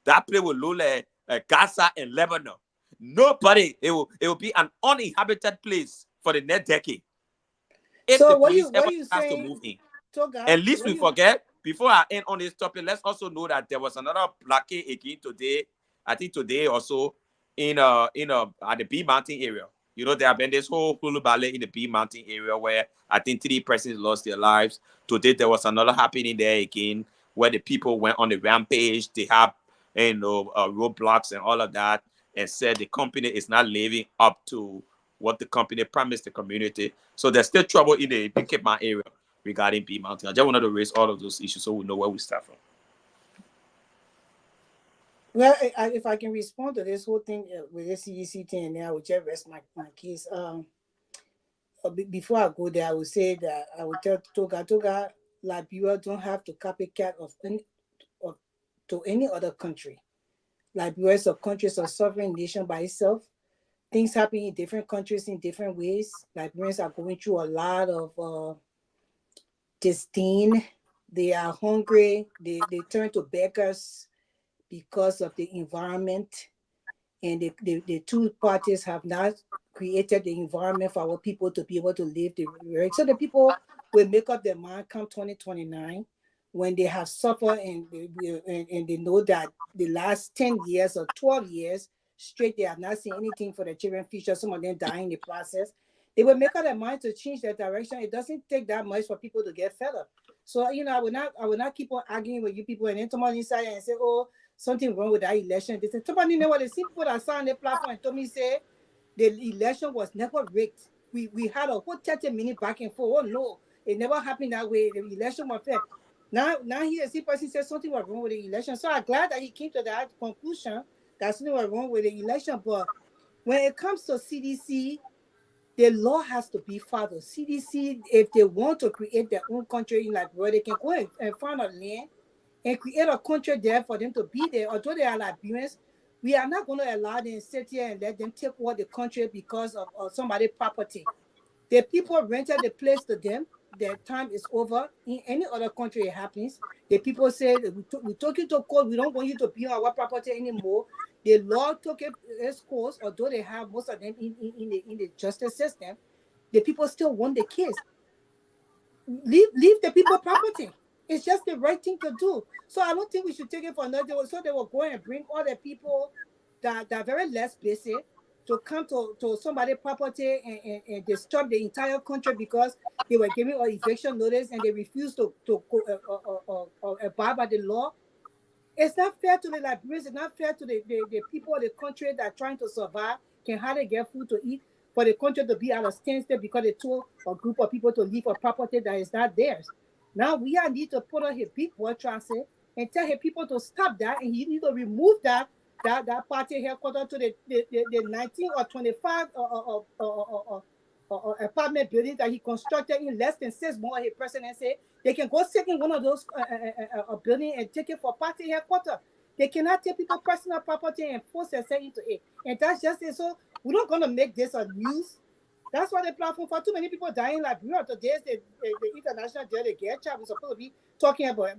Speaker 5: that place will look like Gaza and Lebanon. Nobody, it will be an uninhabited place for the next decade. If
Speaker 2: so
Speaker 5: the
Speaker 2: what
Speaker 5: police
Speaker 2: you
Speaker 5: ever
Speaker 2: saying,
Speaker 5: to move in.
Speaker 2: Togar,
Speaker 5: And least we forget, before I end on this topic, let's also know that there was another blockade again today, I think today or so, at the B Mountain area. There have been this whole hulu ballet in the B Mountain area where I think 3 persons lost their lives. Today there was another happening there again where the people went on the rampage. They have, roadblocks and all of that, and said the company is not living up to what the company promised the community. So there's still trouble in the Cape Mount area regarding B Mountain. I just wanted to raise all of those issues so we know where we start from.
Speaker 2: Well, if I can respond to this whole thing with the CDC thing, and then I will just rest my case. Before I go there, I would say that I would tell Togar, Liberia don't have to copycat to any other country. Liberia is a country, it's a sovereign nation by itself. Things happen in different countries in different ways. Liberians are going through a lot of disdain. They are hungry. They turn to beggars because of the environment. And the two parties have not created the environment for our people to be able to live the right. So the people will make up their mind come 2029 when they have suffered and they know that the last 10 years or 12 years straight, they have not seen anything for their children's future. Some of them dying in the process. They will make up their mind to change their direction. It doesn't take that much for people to get fed up. So, I will not keep on arguing with you people and then Tomalin inside and say, oh, something wrong with that election. They say, Tomalin, what the same people that saw on the platform and told me, say, the election was never rigged. We had a whole 30-minute back and forth. Oh, no, it never happened that way. The election was fair. Now he the person said something was wrong with the election. So I'm glad that he came to that conclusion that something was wrong with the election. But when it comes to CDC, the law has to be followed. CDC, if they want to create their own country in Liberia, they can go and find a land and create a country there for them to be there. Although they are Liberians, we are not going to allow them to sit here and let them take over the country because of somebody's property. The people rented the place to them. Their time is over. In any other country, it happens. The people say, we took you to court. We don't want you to be on our property anymore. The law took its course, although they have most of them in the justice system. The people still want the case. Leave the people property. It's just the right thing to do. So I don't think we should take it for another. So they will go and bring all the people that are very less basic to come to somebody's property and disturb the entire country because they were giving an eviction notice and they refused to abide by the law. It's not fair to the Liberians. It's not fair to the people of the country that are trying to survive, can hardly get food to eat, for the country to be at a standstill because they told a group of people to leave a property that is not theirs. Now we need to put on his big boy transit and tell his people to stop that, and he need to remove that party headquarters to the 19 or 25 apartment building that he constructed in less than 6 months. His president said they can go sit in one of those buildings and take it for party headquarters. They cannot take people personal property and force themselves into it. And that's just it. So we're not going to make this a news. That's why the platform for too many people dying like today is the International Day of the Gay Child. We're supposed to be talking about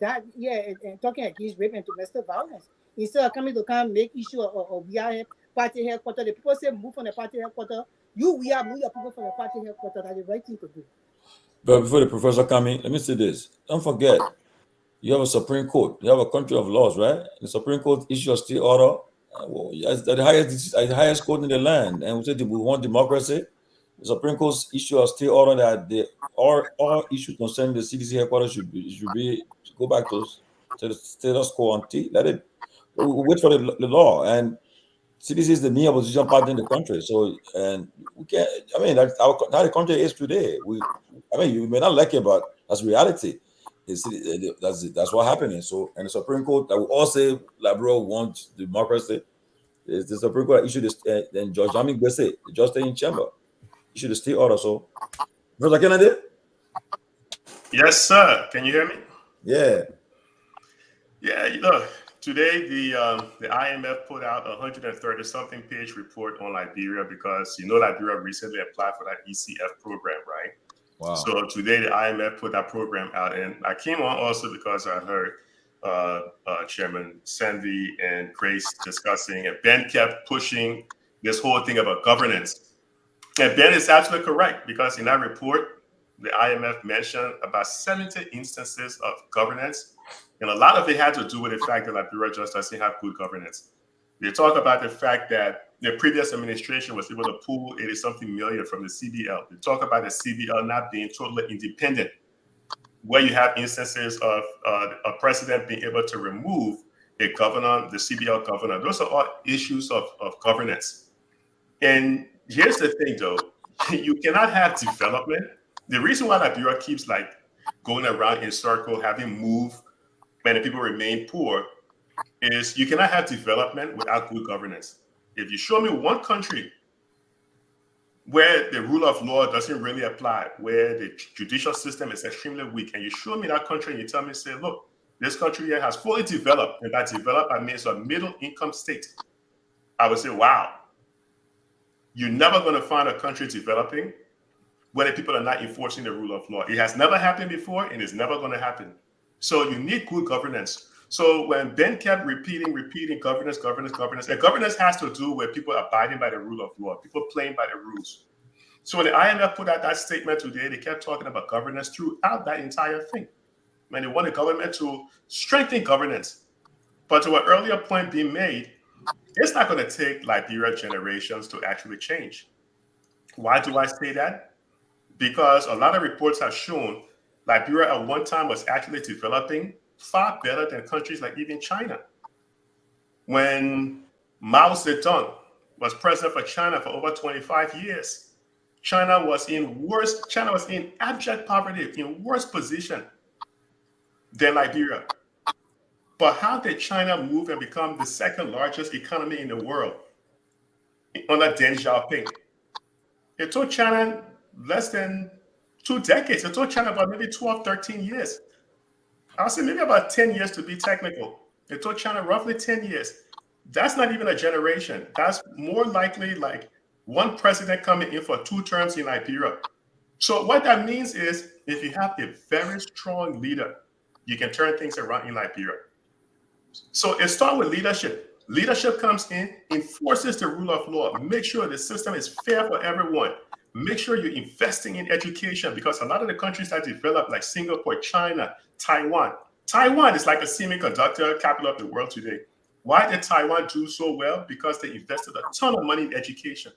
Speaker 2: that, and talking against rape and domestic violence. Instead of coming to make issue of we are party headquarters, the people say move from the party headquarters. Move your people from the party headquarters. That's the right thing to do.
Speaker 9: But before the professor come in, let me say this. Don't forget, you have a Supreme Court. You have a country of laws, right? The Supreme Court issues a stay order. It's the highest court in the land. And we said we want democracy. The Supreme Court issue a stay order that all issues concerning the CDC headquarters should go back to the status quo ante. Let it wait for the law. And CDC is the main opposition party in the country. So, and we can't, that's how the country is today. You may not like it, but that's reality. That's what happening. So, and the Supreme Court, that we all say Liberia wants democracy. The Supreme Court issued this, then Judge Jami Gbese, the judge staying in chamber, issued the stay order. So, Professor Kennedy?
Speaker 10: Yes, sir. Can you hear me?
Speaker 9: Yeah.
Speaker 10: Yeah, today the IMF put out a 130-something page report on Liberia because Liberia recently applied for that ECF program, right?
Speaker 9: Wow.
Speaker 10: So today the IMF put that program out, and I came on also because I heard Chairman Sanvee and Grace discussing, and Ben kept pushing this whole thing about governance. And Ben is absolutely correct because in that report, the IMF mentioned about 70 instances of governance. And a lot of it had to do with the fact that Liberia just doesn't have good governance. They talk about the fact that the previous administration was able to pull 80-something million from the CBL. They talk about the CBL not being totally independent. where you have instances of a president being able to remove a governor, the CBL governor. Those are all issues of governance. And here's the thing, though. You cannot have development. The reason why Liberia keeps like going around in circle, having moved, many people remain poor, is you cannot have development without good governance. If you show me one country where the rule of law doesn't really apply, where the judicial system is extremely weak, and you show me that country and you tell me, say, look, this country here has fully developed, and by developed, I mean it's a middle income state, I would say, wow, you're never going to find a country developing where the people are not enforcing the rule of law. It has never happened before, and it's never going to happen. So you need good governance. So when Ben kept repeating governance, and governance has to do with people abiding by the rule of law, people playing by the rules. So when the IMF put out that statement today, they kept talking about governance throughout that entire thing. And they want the government to strengthen governance. But to an earlier point being made, it's not going to take Liberia generations to actually change. Why do I say that? Because a lot of reports have shown Liberia at one time was actually developing far better than countries like even China. When Mao Zedong was president for China for over 25 years, China was in abject poverty, in worse position than Liberia. But how did China move and become the second largest economy in the world under Deng Xiaoping? It took China less than 2 decades. It took China about maybe 12, 13 years. I'll say maybe about 10 years to be technical. It took China roughly 10 years. That's not even a generation. That's more likely like one president coming in for 2 terms in Liberia. So what that means is if you have a very strong leader, you can turn things around in Liberia. So it starts with leadership. Leadership comes in, enforces the rule of law, make sure the system is fair for everyone. Make sure you're investing in education, because a lot of the countries that develop, like Singapore, China, Taiwan is like a semiconductor capital of the world today. Why did Taiwan do so well? Because they invested a ton of money in education.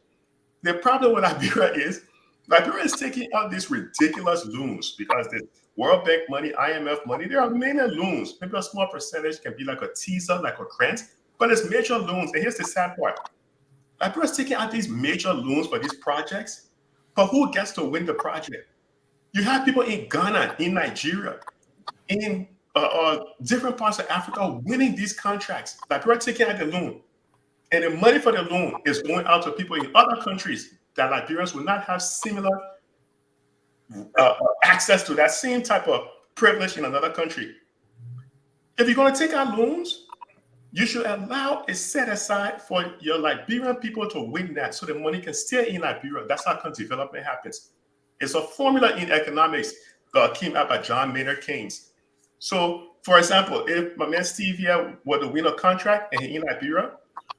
Speaker 10: The problem with Liberia is taking out these ridiculous loans, because the World Bank money, IMF money, there are many loans. Maybe a small percentage can be like a teaser, like a grant, but it's major loans. And here's the sad part. Liberia is taking out these major loans for these projects, but who gets to win the project? You have people in Ghana, in Nigeria, in different parts of Africa winning these contracts. Liberia taking out the loan. And the money for the loan is going out to people in other countries that Liberians will not have similar access to that same type of privilege in another country. If you're going to take out loans, you should allow a set aside for your Liberian people to win that, so the money can stay in Liberia. That's how development happens. It's a formula in economics that came out by John Maynard Keynes. So, for example, if my man Steve here were to win a contract and he's in Liberia,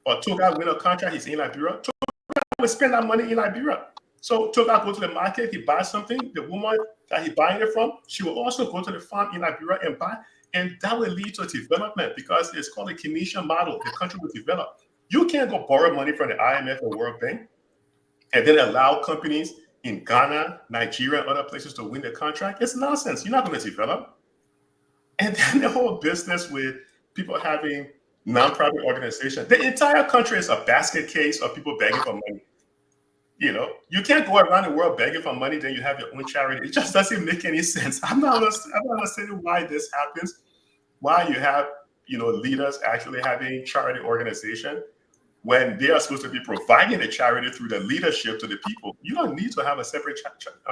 Speaker 10: or Togar win a contract, he's in Liberia, Togar will spend that money in Liberia. So Togar go to the market, he buys something, the woman that he buying it from, she will also go to the farm in Liberia and buy. And that will lead to development, because it's called a Keynesian model. The country will develop. You can't go borrow money from the IMF or World Bank and then allow companies in Ghana, Nigeria, and other places to win the contract. It's nonsense. You're not going to develop. And then the whole business with people having non-profit organizations. The entire country is a basket case of people begging for money. You know, you can't go around the world begging for money, then you have your own charity. It just doesn't make any sense. I'm not understanding why this happens, why you have, leaders actually having charity organization when they are supposed to be providing the charity through the leadership to the people. You don't need to have a separate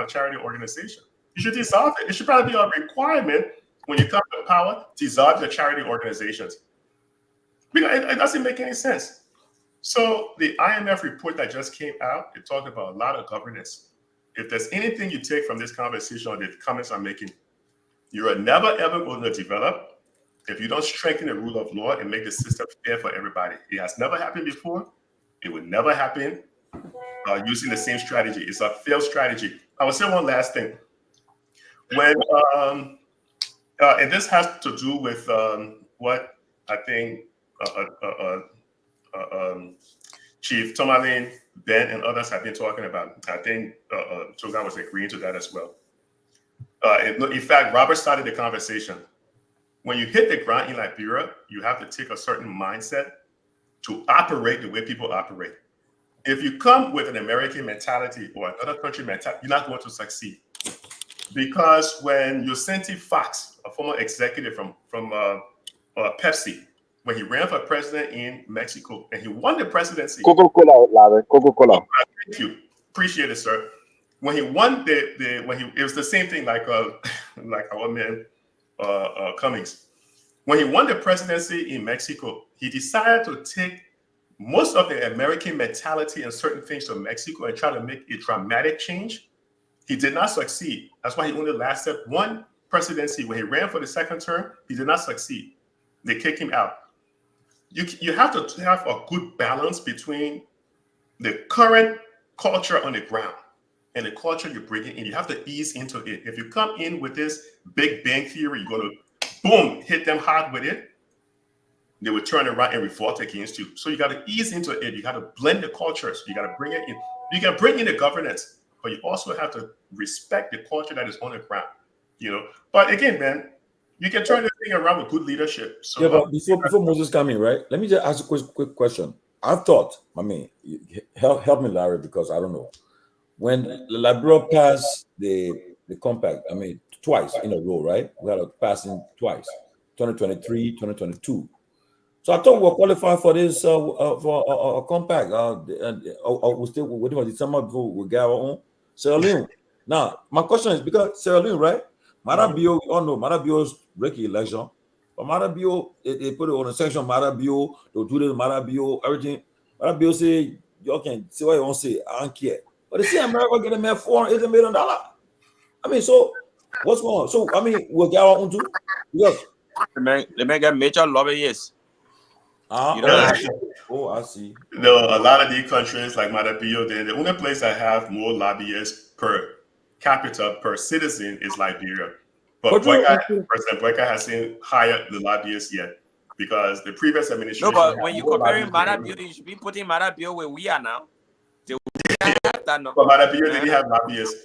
Speaker 10: charity organization. You should dissolve it. It should probably be a requirement when you come to power, dissolve your charity organizations. Because it doesn't make any sense. So the IMF report that just came out, it talked about a lot of governance. If there's anything you take from this conversation or the comments I'm making, you are never, ever going to develop if you don't strengthen the rule of law and make the system fair for everybody. It has never happened before. It will never happen using the same strategy. It's a failed strategy. I will say one last thing. When and this has to do with what I think Chief Tomalin, Ben, and others have been talking about. I think Togar was agreeing to that as well. In fact, Robert started the conversation. When you hit the ground in Liberia, you have to take a certain mindset to operate the way people operate. If you come with an American mentality or another country mentality, you're not going to succeed. Because when Yosenti Fox, a former executive from Pepsi, when he ran for president in Mexico and he won the presidency.
Speaker 7: Coca-Cola, Larry. Coca-Cola.
Speaker 10: Thank you. Appreciate it, sir. When he won it was the same thing like our man Cummings. When he won the presidency in Mexico, he decided to take most of the American mentality and certain things to Mexico and try to make a dramatic change. He did not succeed. That's why he only lasted one presidency. When he ran for the second term, he did not succeed. They kicked him out. You have to have a good balance between the current culture on the ground and the culture you're bringing in. You have to ease into it. If you come in with this Big Bang Theory, you're going to, boom, hit them hard with it, they will turn around and revolt against you. So you got to ease into it. You got to blend the cultures. You got to bring it in. You can bring in the governance, but you also have to respect the culture that is on the ground. But again, man, you can turn the thing around with good leadership. So,
Speaker 9: yeah, but before Moses come in, right? Let me just ask a quick question. I've thought, help me, Larry, because I don't know. When Liberia passed the compact, twice in a row, right? We had a passing twice, 2023, 2022. So I thought we were qualified for this for a compact. We still waiting for December before we get our own Sierra Leone. Now, my question is because Sierra Leone, right? Marabio, we all know Marabio's breaking election, but Marabio, they put it on a section. Marabio, they'll do this, Marabio, everything. Marabio say, you can say what you want to say, I don't care. But they see America getting $480 million. So what's going on? So, we'll get our own too? Yes.
Speaker 5: They may get major lobbyists.
Speaker 9: Oh, I see.
Speaker 10: No, a lot of these countries like Marabio, the only place that have more lobbyists per capita per citizen is Liberia. But President Boyka hasn't hired the lobbyists yet because the previous administration.
Speaker 5: No, but when you comparing Marabio, you should be putting Marabio where we are now.
Speaker 10: But Marabio didn't have lobbyists.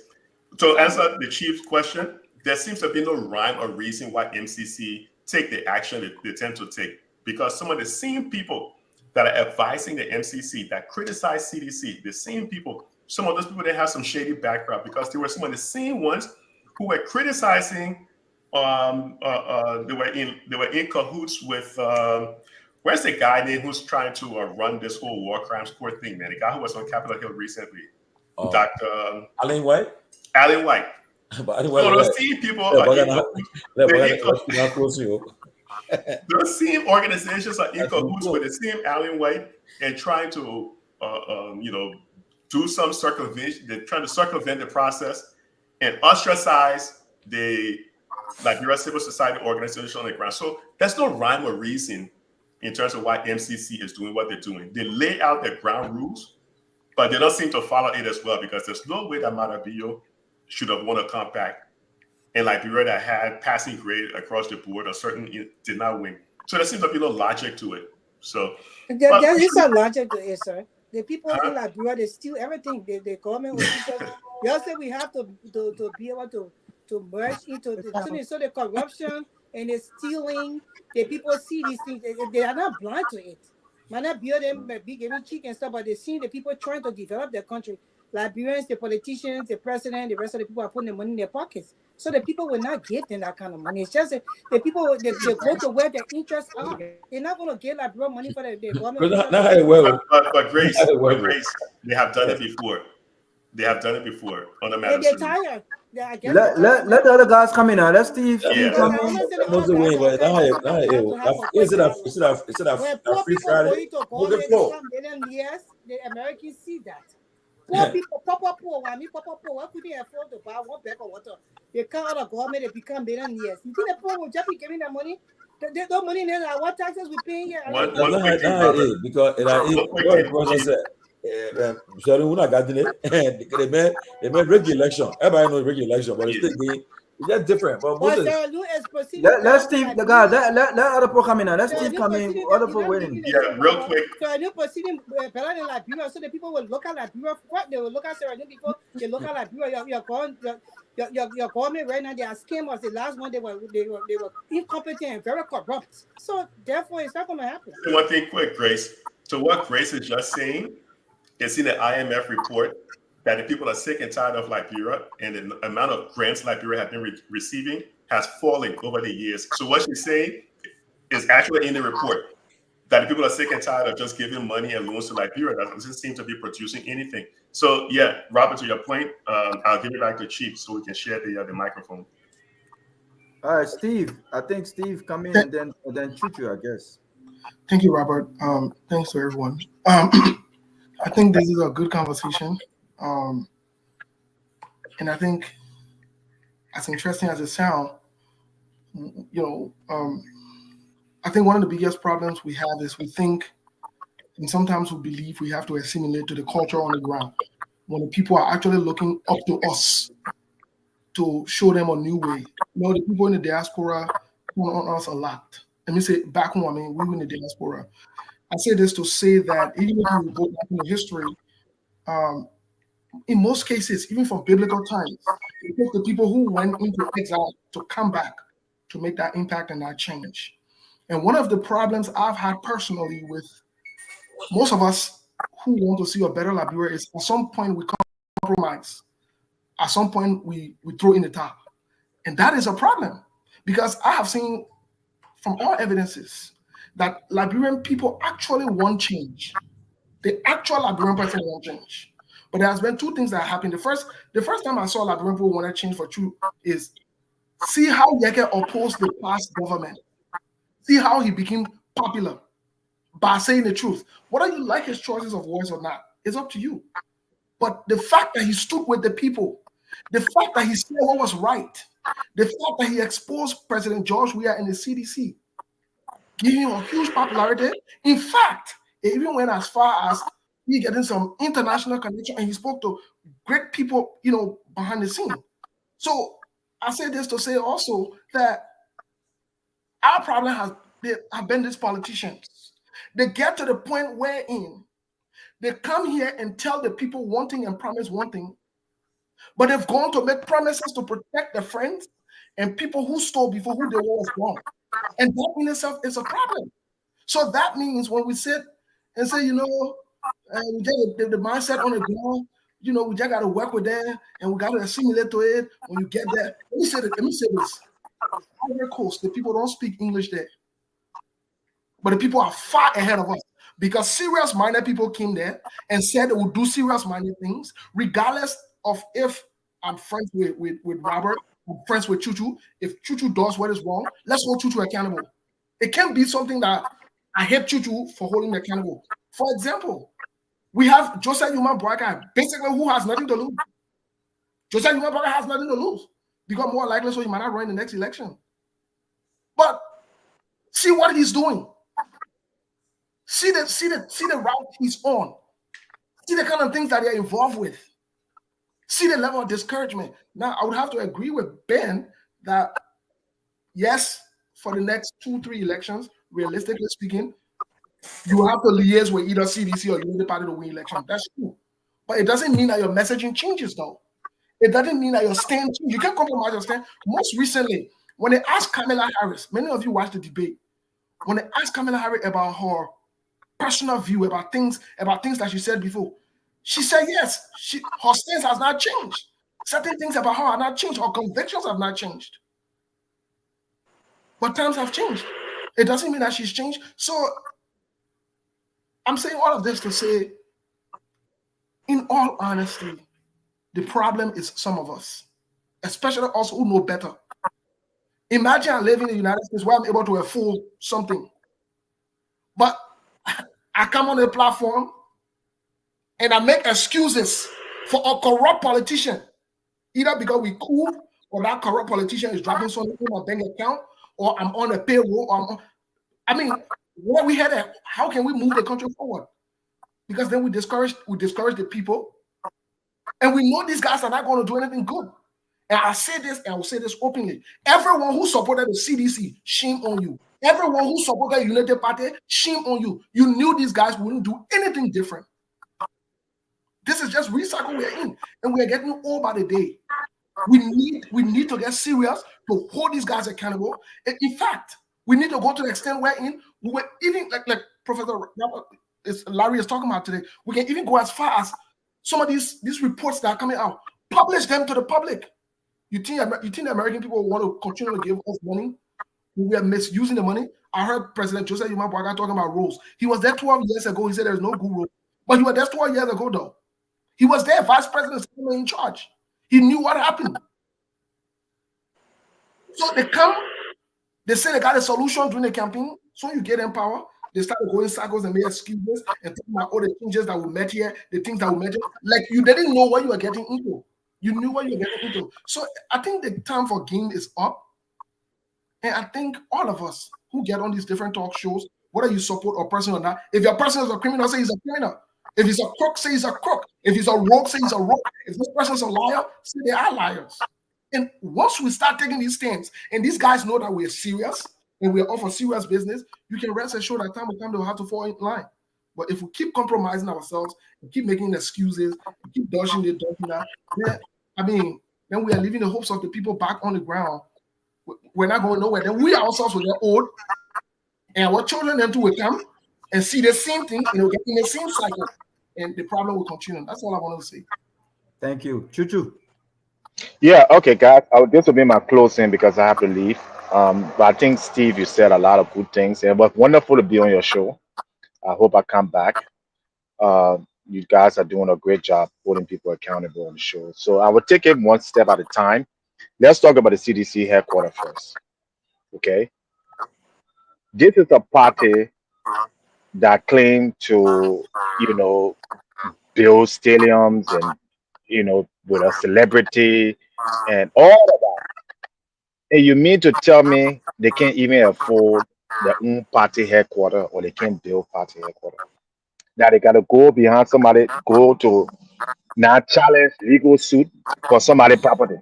Speaker 10: To answer the chief's question, there seems to be no rhyme or reason why MCC take the action they tend to take. Because some of the same people that are advising the MCC that criticize CDC, the same people, some of those people that have some shady background because they were some of the same ones who were criticizing. They were in cahoots with where's the guy named who's trying to run this whole war crimes court thing, man? The guy who was on Capitol Hill recently, Dr.
Speaker 9: Alan White.
Speaker 10: Alan White.
Speaker 9: But
Speaker 10: those same people are those same organizations are in cahoots with the same Alan White and trying to do some circumvention. They're trying to circumvent the process and ostracize the Liberia civil society organization on the ground. So there's no rhyme or reason in terms of why MCC is doing what they're doing. They lay out their ground rules, but they don't seem to follow it as well because there's no way that Marabio should have won a compact and Liberia that had passing grade across the board or certain did not win. So there seems to be no logic to it. So
Speaker 2: there is a logic to it, sir. The people in Liberia, they steal everything. The government will they all say we have to be able to merge into the so the corruption and the stealing, the people see these things, they are not blind to it. Might not be them be giving cheek and stuff, but they see the people trying to develop their country. Liberians, the politicians, the president, the rest of the people are putting the money in their pockets. So the people will not give them that kind of money. It's just the people they go to where their interests are. They're not going to get Liberia money for the government.
Speaker 10: But Grace, they have done it before. They have done it before on the matter.
Speaker 2: They're tired.
Speaker 8: Let the other guys come in now. Let Steve come in.
Speaker 9: Is it a free Friday?
Speaker 2: Yes, the Americans see that. Poor people, poor, who couldn't afford to buy one bag of water. They come out of government, they become millionaires. You think the poor will just be giving them money? There's no money in there. What taxes we paying here?
Speaker 9: Because we're not getting it. They made regular election. Everybody knows regular election, but it's still that's different. But
Speaker 8: let Steve, the guy, let other people come in now. Let Steve come in. Other people waiting.
Speaker 10: Yeah, real quick.
Speaker 2: So a new proceeding better than Liberia. So the people will look at Liberia. What they will look at Sierra Leone before they look at Liberia. You're going. Your government right now, they are scammers. The last one, they were incompetent and very corrupt. So therefore, it's not going to happen.
Speaker 10: One thing quick, Grace. So what Grace is just saying is in the IMF report that the people are sick and tired of Liberia, and the amount of grants Liberia have been receiving has fallen over the years. So what she's saying is actually in the report that the people are sick and tired of just giving money and loans to Liberia. That doesn't seem to be producing anything. So yeah, Robert, to your point, I'll give it back to Chief so we can share the microphone.
Speaker 8: All right, Steve. I think Steve come in and then Chuchu, I guess.
Speaker 4: Thank you, Robert. Thanks to everyone. I think this is a good conversation. And I think, as interesting as it sounds, I think one of the biggest problems we have is we think, and sometimes we believe we have to assimilate to the culture on the ground, when the people are actually looking up to us to show them a new way. The people in the diaspora count on us a lot. Let me say back home, we in the diaspora. I say this to say that even if you go back in the history, in most cases, even from biblical times, it took the people who went into exile to come back to make that impact and that change. And one of the problems I've had personally with most of us who want to see a better Liberia is at some point we compromise. At some point we throw in the towel. And that is a problem, because I have seen from all evidences that Liberian people actually want change. The actual Liberian person want change. But there has been two things that happened. The first time I saw Liberian people want to change for true is see how Yeke opposed the past government. See how he became popular by saying the truth. Whether you like his choices of words or not, it's up to you. But the fact that he stood with the people, the fact that he said what was right, the fact that he exposed President George Weah and the CDC, giving him a huge popularity. In fact, it even went as far as he getting some international connection, and he spoke to great people, behind the scene. So I say this to say also that our problem have been these politicians. They get to the point wherein they come here and tell the people one thing and promise one thing, but they've gone to make promises to protect their friends and people who stole before who they were was wrong. And that in itself is a problem. So that means when we sit and say, we get the mindset on the ground, we just got to work with them and we got to assimilate to it. When you get there, let me say this. Ivory Coast, the people don't speak English there. But the people are far ahead of us, because serious-minded people came there and said they would do serious-minded things, regardless of if I'm friends with Robert, I'm friends with Chuchu. If Chuchu does what is wrong, let's hold Chuchu accountable. It can't be something that I hate Chuchu for holding me accountable. For example, we have Joseph Yuma Boakai, basically who has nothing to lose. Joseph Yuma Boakai has nothing to lose, because more likely so he might not run in the next election. But see what he's doing. See the route he's on. See the kind of things that they're involved with. See the level of discouragement. Now, I would have to agree with Ben that, yes, for the next 2-3 elections, realistically speaking, you have to liaise with either CDC or Unity Party to win election. That's true. But it doesn't mean that your messaging changes, though. It doesn't mean that your stand changes. You can't compromise your stand. Most recently, when they asked Kamala Harris, many of you watched the debate, when they asked Kamala Harris about her personal view about things that she said before, she said yes, her stance has not changed. Certain things about her have not changed. Her convictions have not changed. But times have changed. It doesn't mean that she's changed. So I'm saying all of this to say, in all honesty, the problem is some of us, especially us who know better. Imagine I live in the United States where I'm able to afford something, but I come on a platform and I make excuses for a corrupt politician, either because we cool or that corrupt politician is dropping something in my bank account, or I'm on a payroll. Where we headed? How can we move the country forward? Because then we discourage the people, and we know these guys are not going to do anything good. And I say this, and I will say this openly: everyone who supported the CDC, shame on you. Everyone who supported the United Party, shame on you. You knew these guys wouldn't do anything different. This is just recycle we're in, and we're getting old by the day. We need to get serious to hold these guys accountable. And in fact, we need to go to the extent wherein we were even like Professor Larry is talking about today. We can even go as far as some of these reports that are coming out, publish them to the public. You think the American people want to continue to give us money? We are misusing the money. I heard President Joseph Yuma Bwaga talking about rules. He was there 12 years ago. He said there's no good rule. But he was there 12 years ago, though. He was there, vice president in charge. He knew what happened. So they say they got a solution during the campaign. So you get in power. They started going circles and made excuses and talking about all the changes that we met here, the things that we met here. Like you didn't know what you were getting into. You knew what you were getting into. So I think the time for game is up. And I think all of us who get on these different talk shows, whether you support a person or not, if your person is a criminal, say he's a criminal. If he's a crook, say he's a crook. If he's a rogue, say he's a rogue. If this person's a liar, say they are liars. And once we start taking these stands, and these guys know that we're serious and we're off for serious business, you can rest assured that time will come they'll have to fall in line. But if we keep compromising ourselves, and keep making excuses, and keep dodging that, then we are leaving the hopes of the people back on the ground. We're not going nowhere. Then we ourselves will get old, and our children then too will come and see the same thing, and we'll get in the same cycle, and the problem will continue. That's all I want to say.
Speaker 8: Thank you. Chuchu.
Speaker 7: Yeah, okay, guys. This will be my closing because I have to leave. But I think, Steve, you said a lot of good things. It was wonderful to be on your show. I hope I come back. You guys are doing a great job holding people accountable on the show. So I will take it one step at a time. Let's talk about the CDC headquarters first. Okay. This is a party that claimed to, build stadiums and, with a celebrity and all of that. And you mean to tell me they can't even afford their own party headquarters, or they can't build party headquarters? That they got to go behind somebody, go to now challenge legal suit for somebody property.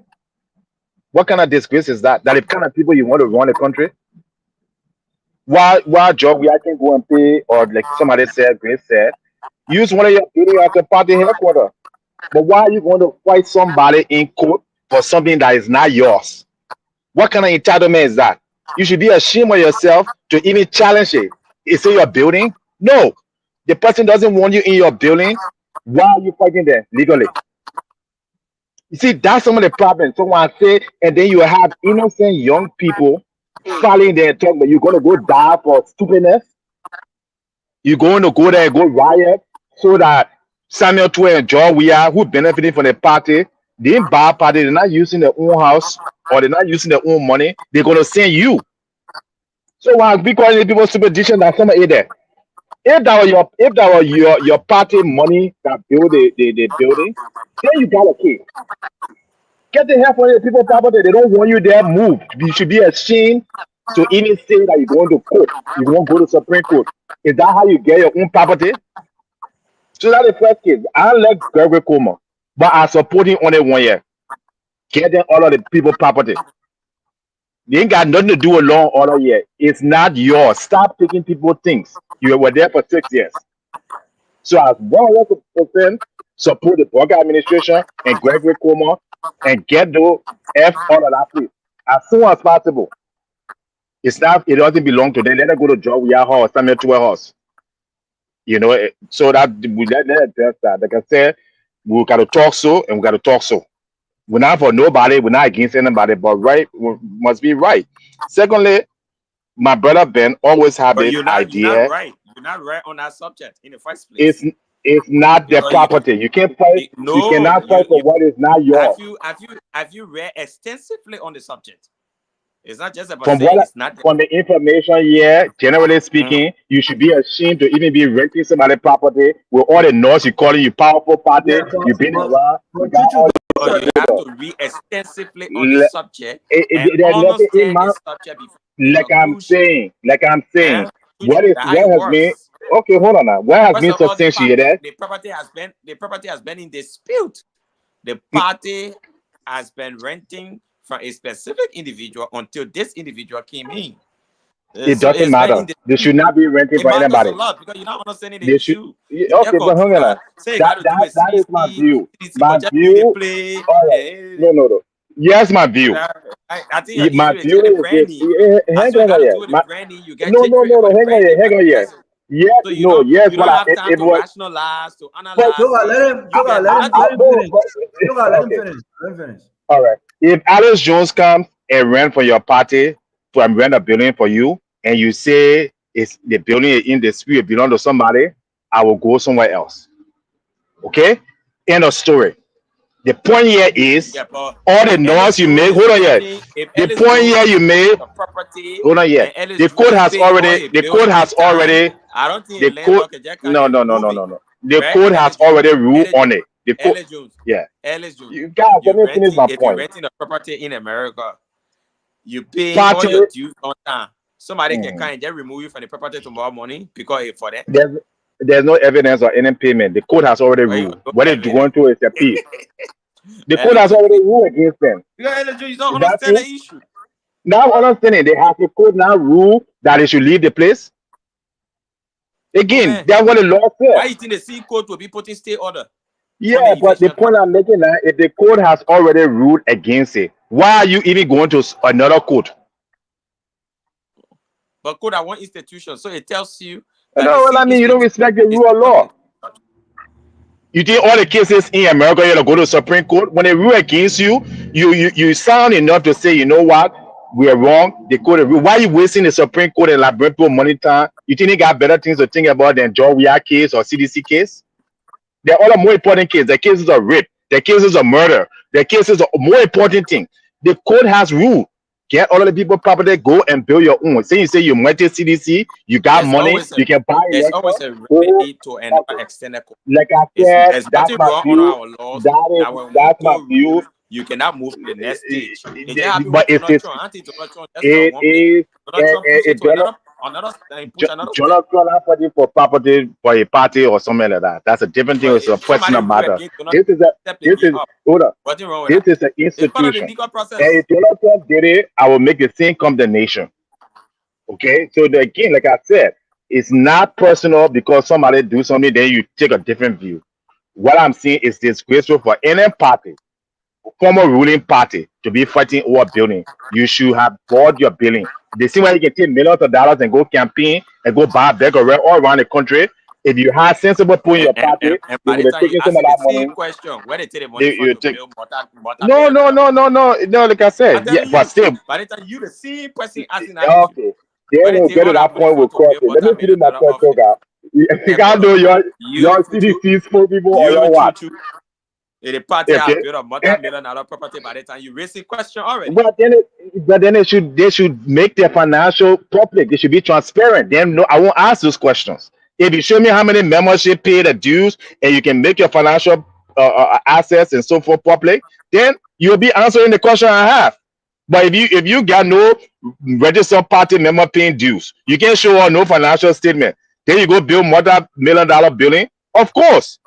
Speaker 7: What kind of disgrace is that? That the kind of people you want to run the country? Why job we can go and pay, or like somebody said, Grace said, use one of your building as a party headquarters. But why are you going to fight somebody in court for something that is not yours? What kind of entitlement is that? You should be ashamed of yourself to even challenge it. Is it your building? No. The person doesn't want you in your building. Why are you fighting them legally? You see, that's some of the problems. So when I say, and then you have innocent young people falling there and talking, but you're going to go die for stupidness. You're going to go there and go riot so that Samuel Twe and John Weah, who benefited from the party, they didn't buy a party, they're not using their own house or they're not using their own money, they're going to send you. So when I be calling people superstition, that somebody there. If that was your party money that build the building, then you got a key. Get the help from the people property. They don't want you there. Move. You should be ashamed to even say that you're going to court. You won't go to Supreme Court. Is that how you get your own property? So that's the first case. I like Garguah Coma, but I support him only 1 year. Get them all of the people property. They ain't got nothing to do with law and order yet. It's not yours. Stop taking people things. You were there for 6 years. So as 100% support the Togar administration and Garguah Coma and get the F all of that place as soon as possible. It's not. It doesn't belong to them. Let them go to John Weah House, Samuel Twe House. So that we let address that. Like I said, we got to talk so, and we got to talk so. We're not for nobody. We're not against anybody, but right must be right. Secondly, my brother Ben always had this idea.
Speaker 5: You're not right. You're not right on that subject in the first place.
Speaker 7: It's not their property. You can't fight. You cannot fight for what is not yours.
Speaker 5: Have you read extensively on the subject? It's not just about
Speaker 7: from
Speaker 5: saying
Speaker 7: what
Speaker 5: it's not.
Speaker 7: From the information here, generally speaking, you should be ashamed to even be renting somebody's property with all the noise you're calling you powerful party. You've been around.
Speaker 5: You have to read extensively on the subject and understand the subject before.
Speaker 7: Like I'm saying, what has been okay? Hold on now. What has been substantiated?
Speaker 5: The property has been in dispute. The party has been renting from a specific individual until this individual came in.
Speaker 7: It doesn't matter. They should not be renting for anybody.
Speaker 5: A lot because you're not understanding the issue.
Speaker 7: Okay, but that is my view. My view. No. Yes, my view.
Speaker 5: I think your
Speaker 7: My
Speaker 5: issue is
Speaker 7: view
Speaker 5: the
Speaker 7: is this.
Speaker 5: branding.
Speaker 7: Hang
Speaker 5: As you got
Speaker 7: on
Speaker 5: to
Speaker 7: here.
Speaker 5: do with the branding, you get
Speaker 7: No,
Speaker 5: checked
Speaker 7: no,
Speaker 5: rate
Speaker 7: no,
Speaker 5: about
Speaker 7: no.
Speaker 5: the
Speaker 7: Hang on here.
Speaker 5: branding.
Speaker 7: Hang on here. Yes,
Speaker 5: So you
Speaker 7: no,
Speaker 5: don't
Speaker 7: yes.
Speaker 5: you
Speaker 7: What
Speaker 5: don't have time
Speaker 7: it
Speaker 5: to
Speaker 7: was.
Speaker 5: rationalize, to
Speaker 8: But
Speaker 5: analyze
Speaker 8: Togar,
Speaker 5: it. You get
Speaker 8: let
Speaker 5: nothing.
Speaker 8: him
Speaker 7: No,
Speaker 8: finish. Togar, let him
Speaker 7: okay.
Speaker 8: finish. Let him finish.
Speaker 7: All right. If Alice Jones comes and rent for your party to rent a building for you, and you say it's the building in the street belong to somebody, I will go somewhere else. Okay? End of story. The point here is
Speaker 5: Yeah, but
Speaker 7: all the
Speaker 5: if Ellis
Speaker 7: noise you
Speaker 5: Jones
Speaker 7: make.
Speaker 5: is
Speaker 7: Hold on here.
Speaker 5: renting, if
Speaker 7: The
Speaker 5: Ellis
Speaker 7: point here
Speaker 5: Jones
Speaker 7: you
Speaker 5: is renting
Speaker 7: made.
Speaker 5: a property
Speaker 7: Hold on here.
Speaker 5: and Ellis
Speaker 7: The
Speaker 5: Jones
Speaker 7: court
Speaker 5: is
Speaker 7: has
Speaker 5: paying all
Speaker 7: already.
Speaker 5: his
Speaker 7: The
Speaker 5: bills
Speaker 7: court
Speaker 5: on
Speaker 7: has
Speaker 5: time,
Speaker 7: already.
Speaker 5: I don't think
Speaker 7: The
Speaker 5: a
Speaker 7: court.
Speaker 5: landlord can just come
Speaker 7: No,
Speaker 5: and
Speaker 7: no, no,
Speaker 5: remove
Speaker 7: no,
Speaker 5: it.
Speaker 7: no, no. The
Speaker 5: Right?
Speaker 7: court has
Speaker 5: Ellis Jones.
Speaker 7: already ruled
Speaker 5: Ellis
Speaker 7: on
Speaker 5: Jones.
Speaker 7: it. The court.
Speaker 5: Ellis Jones.
Speaker 7: Yeah.
Speaker 5: Ellis Jones.
Speaker 7: You guys, let me finish my
Speaker 5: If you're
Speaker 7: point.
Speaker 5: renting a property in America, you pay all
Speaker 7: Party.
Speaker 5: your dues on time. Somebody can
Speaker 7: Mm.
Speaker 5: come and just remove you from the property tomorrow morning because it's for them.
Speaker 7: There's no evidence or any payment. The court has already
Speaker 5: Well, you
Speaker 7: ruled.
Speaker 5: no
Speaker 7: What they're
Speaker 5: evidence.
Speaker 7: going through is appeal. The court
Speaker 5: Ellis
Speaker 7: has
Speaker 5: Jones,
Speaker 7: already ruled against them.
Speaker 5: because Ellis Jones, you don't
Speaker 7: Is that
Speaker 5: understand the
Speaker 7: true?
Speaker 5: issue.
Speaker 7: Now I'm understanding. They have the court now rule that they should leave the place.
Speaker 5: Oh
Speaker 7: Again,
Speaker 5: man,
Speaker 7: that's what the law
Speaker 5: why
Speaker 7: says.
Speaker 5: you think the C court will be putting stay order on
Speaker 7: Yeah,
Speaker 5: the
Speaker 7: but the
Speaker 5: eviction?
Speaker 7: point I'm making now, if the court has already ruled against it, why are you even going to another court?
Speaker 5: But court are one institution, so it tells you that
Speaker 7: No,
Speaker 5: the
Speaker 7: well,
Speaker 5: same
Speaker 7: I mean, you don't
Speaker 5: institution
Speaker 7: respect the
Speaker 5: is
Speaker 7: rule of law.
Speaker 5: supporting.
Speaker 7: You think all the cases in America you're gonna go to the Supreme Court? When they rule against you, you sound enough to say, you know what, we are wrong. The court rule. Why are you wasting the Supreme Court and like people money time? You think they got better things to think about than Garguah case or CDC case? There are other more important cases. The cases of rape, the cases of murder, the cases of more important thing. The court has ruled. Get all of the people property, go and build your own. Say you say you went to CDC, you got money, you can buy
Speaker 5: There's
Speaker 7: electron.
Speaker 5: always a
Speaker 7: Go,
Speaker 5: remedy to another
Speaker 7: okay.
Speaker 5: extended court.
Speaker 7: Like I said,
Speaker 5: There's
Speaker 7: that's
Speaker 5: nothing
Speaker 7: my
Speaker 5: wrong under
Speaker 7: view.
Speaker 5: our laws that when one
Speaker 7: That's my
Speaker 5: court
Speaker 7: view.
Speaker 5: rules, you cannot move to the next stage. It just happened
Speaker 7: But
Speaker 5: with
Speaker 7: it's
Speaker 5: Donald Trump. Donald Trump just from
Speaker 7: it
Speaker 5: one place.
Speaker 7: is
Speaker 5: Donald Trump pushed it to
Speaker 7: Donald
Speaker 5: another and push another step.
Speaker 7: Jonathan not fighting for property for a party or something like that. That's a different thing.
Speaker 5: But
Speaker 7: It's a
Speaker 5: if somebody
Speaker 7: personal
Speaker 5: rule
Speaker 7: matter.
Speaker 5: against Donald
Speaker 7: This is a
Speaker 5: step
Speaker 7: this
Speaker 5: again
Speaker 7: is
Speaker 5: up,
Speaker 7: hold on.
Speaker 5: what's wrong with
Speaker 7: This
Speaker 5: that?
Speaker 7: is an
Speaker 5: It's part of the
Speaker 7: institution.
Speaker 5: legal process.
Speaker 7: And if Donald Trump did it, I will make the same condemnation. Okay, so again, like I said, it's not personal because somebody do something, then you take a different view. What I'm saying is disgraceful for any party, former ruling party, to be fighting over building. You should have bought your building. The same way you can take millions of dollars and go campaign and go buy beg all around the country. If you had sensible people in your party,
Speaker 5: And
Speaker 7: they
Speaker 5: by
Speaker 7: would
Speaker 5: the
Speaker 7: have
Speaker 5: time you
Speaker 7: taken some
Speaker 5: ask
Speaker 7: of
Speaker 5: the
Speaker 7: that
Speaker 5: same
Speaker 7: money.
Speaker 5: question, where they take the money from
Speaker 7: You
Speaker 5: to
Speaker 7: take
Speaker 5: build multi
Speaker 7: no, no, no, no, no, no. Like I
Speaker 5: I'm
Speaker 7: said, yeah,
Speaker 5: telling
Speaker 7: but
Speaker 5: you,
Speaker 7: still,
Speaker 5: by the time you the same person asking that issue,
Speaker 7: okay. Then
Speaker 5: where they
Speaker 7: we'll
Speaker 5: take
Speaker 7: get to
Speaker 5: all that
Speaker 7: that
Speaker 5: money
Speaker 7: point. We'll
Speaker 5: from to
Speaker 7: cross
Speaker 5: build
Speaker 7: it. Let me finish my
Speaker 5: multi-million-dollar
Speaker 7: point,
Speaker 5: office.
Speaker 7: Togar. You
Speaker 5: And
Speaker 7: can't do your
Speaker 5: you
Speaker 7: CDC spoke people or
Speaker 5: you
Speaker 7: your what?
Speaker 5: the party
Speaker 7: Okay.
Speaker 5: have built a multi-million-dollar property. By the time you raise a question already.
Speaker 7: But then they should make their financial public. They should be transparent. Then no, I won't ask those questions. If you show me how many membership paid the dues and you can make your financial assets and so forth public, then you'll be answering the question I have. But if you got no registered party member paying dues, you can't show no financial statement. Then you go build multi-million-dollar building. Of course,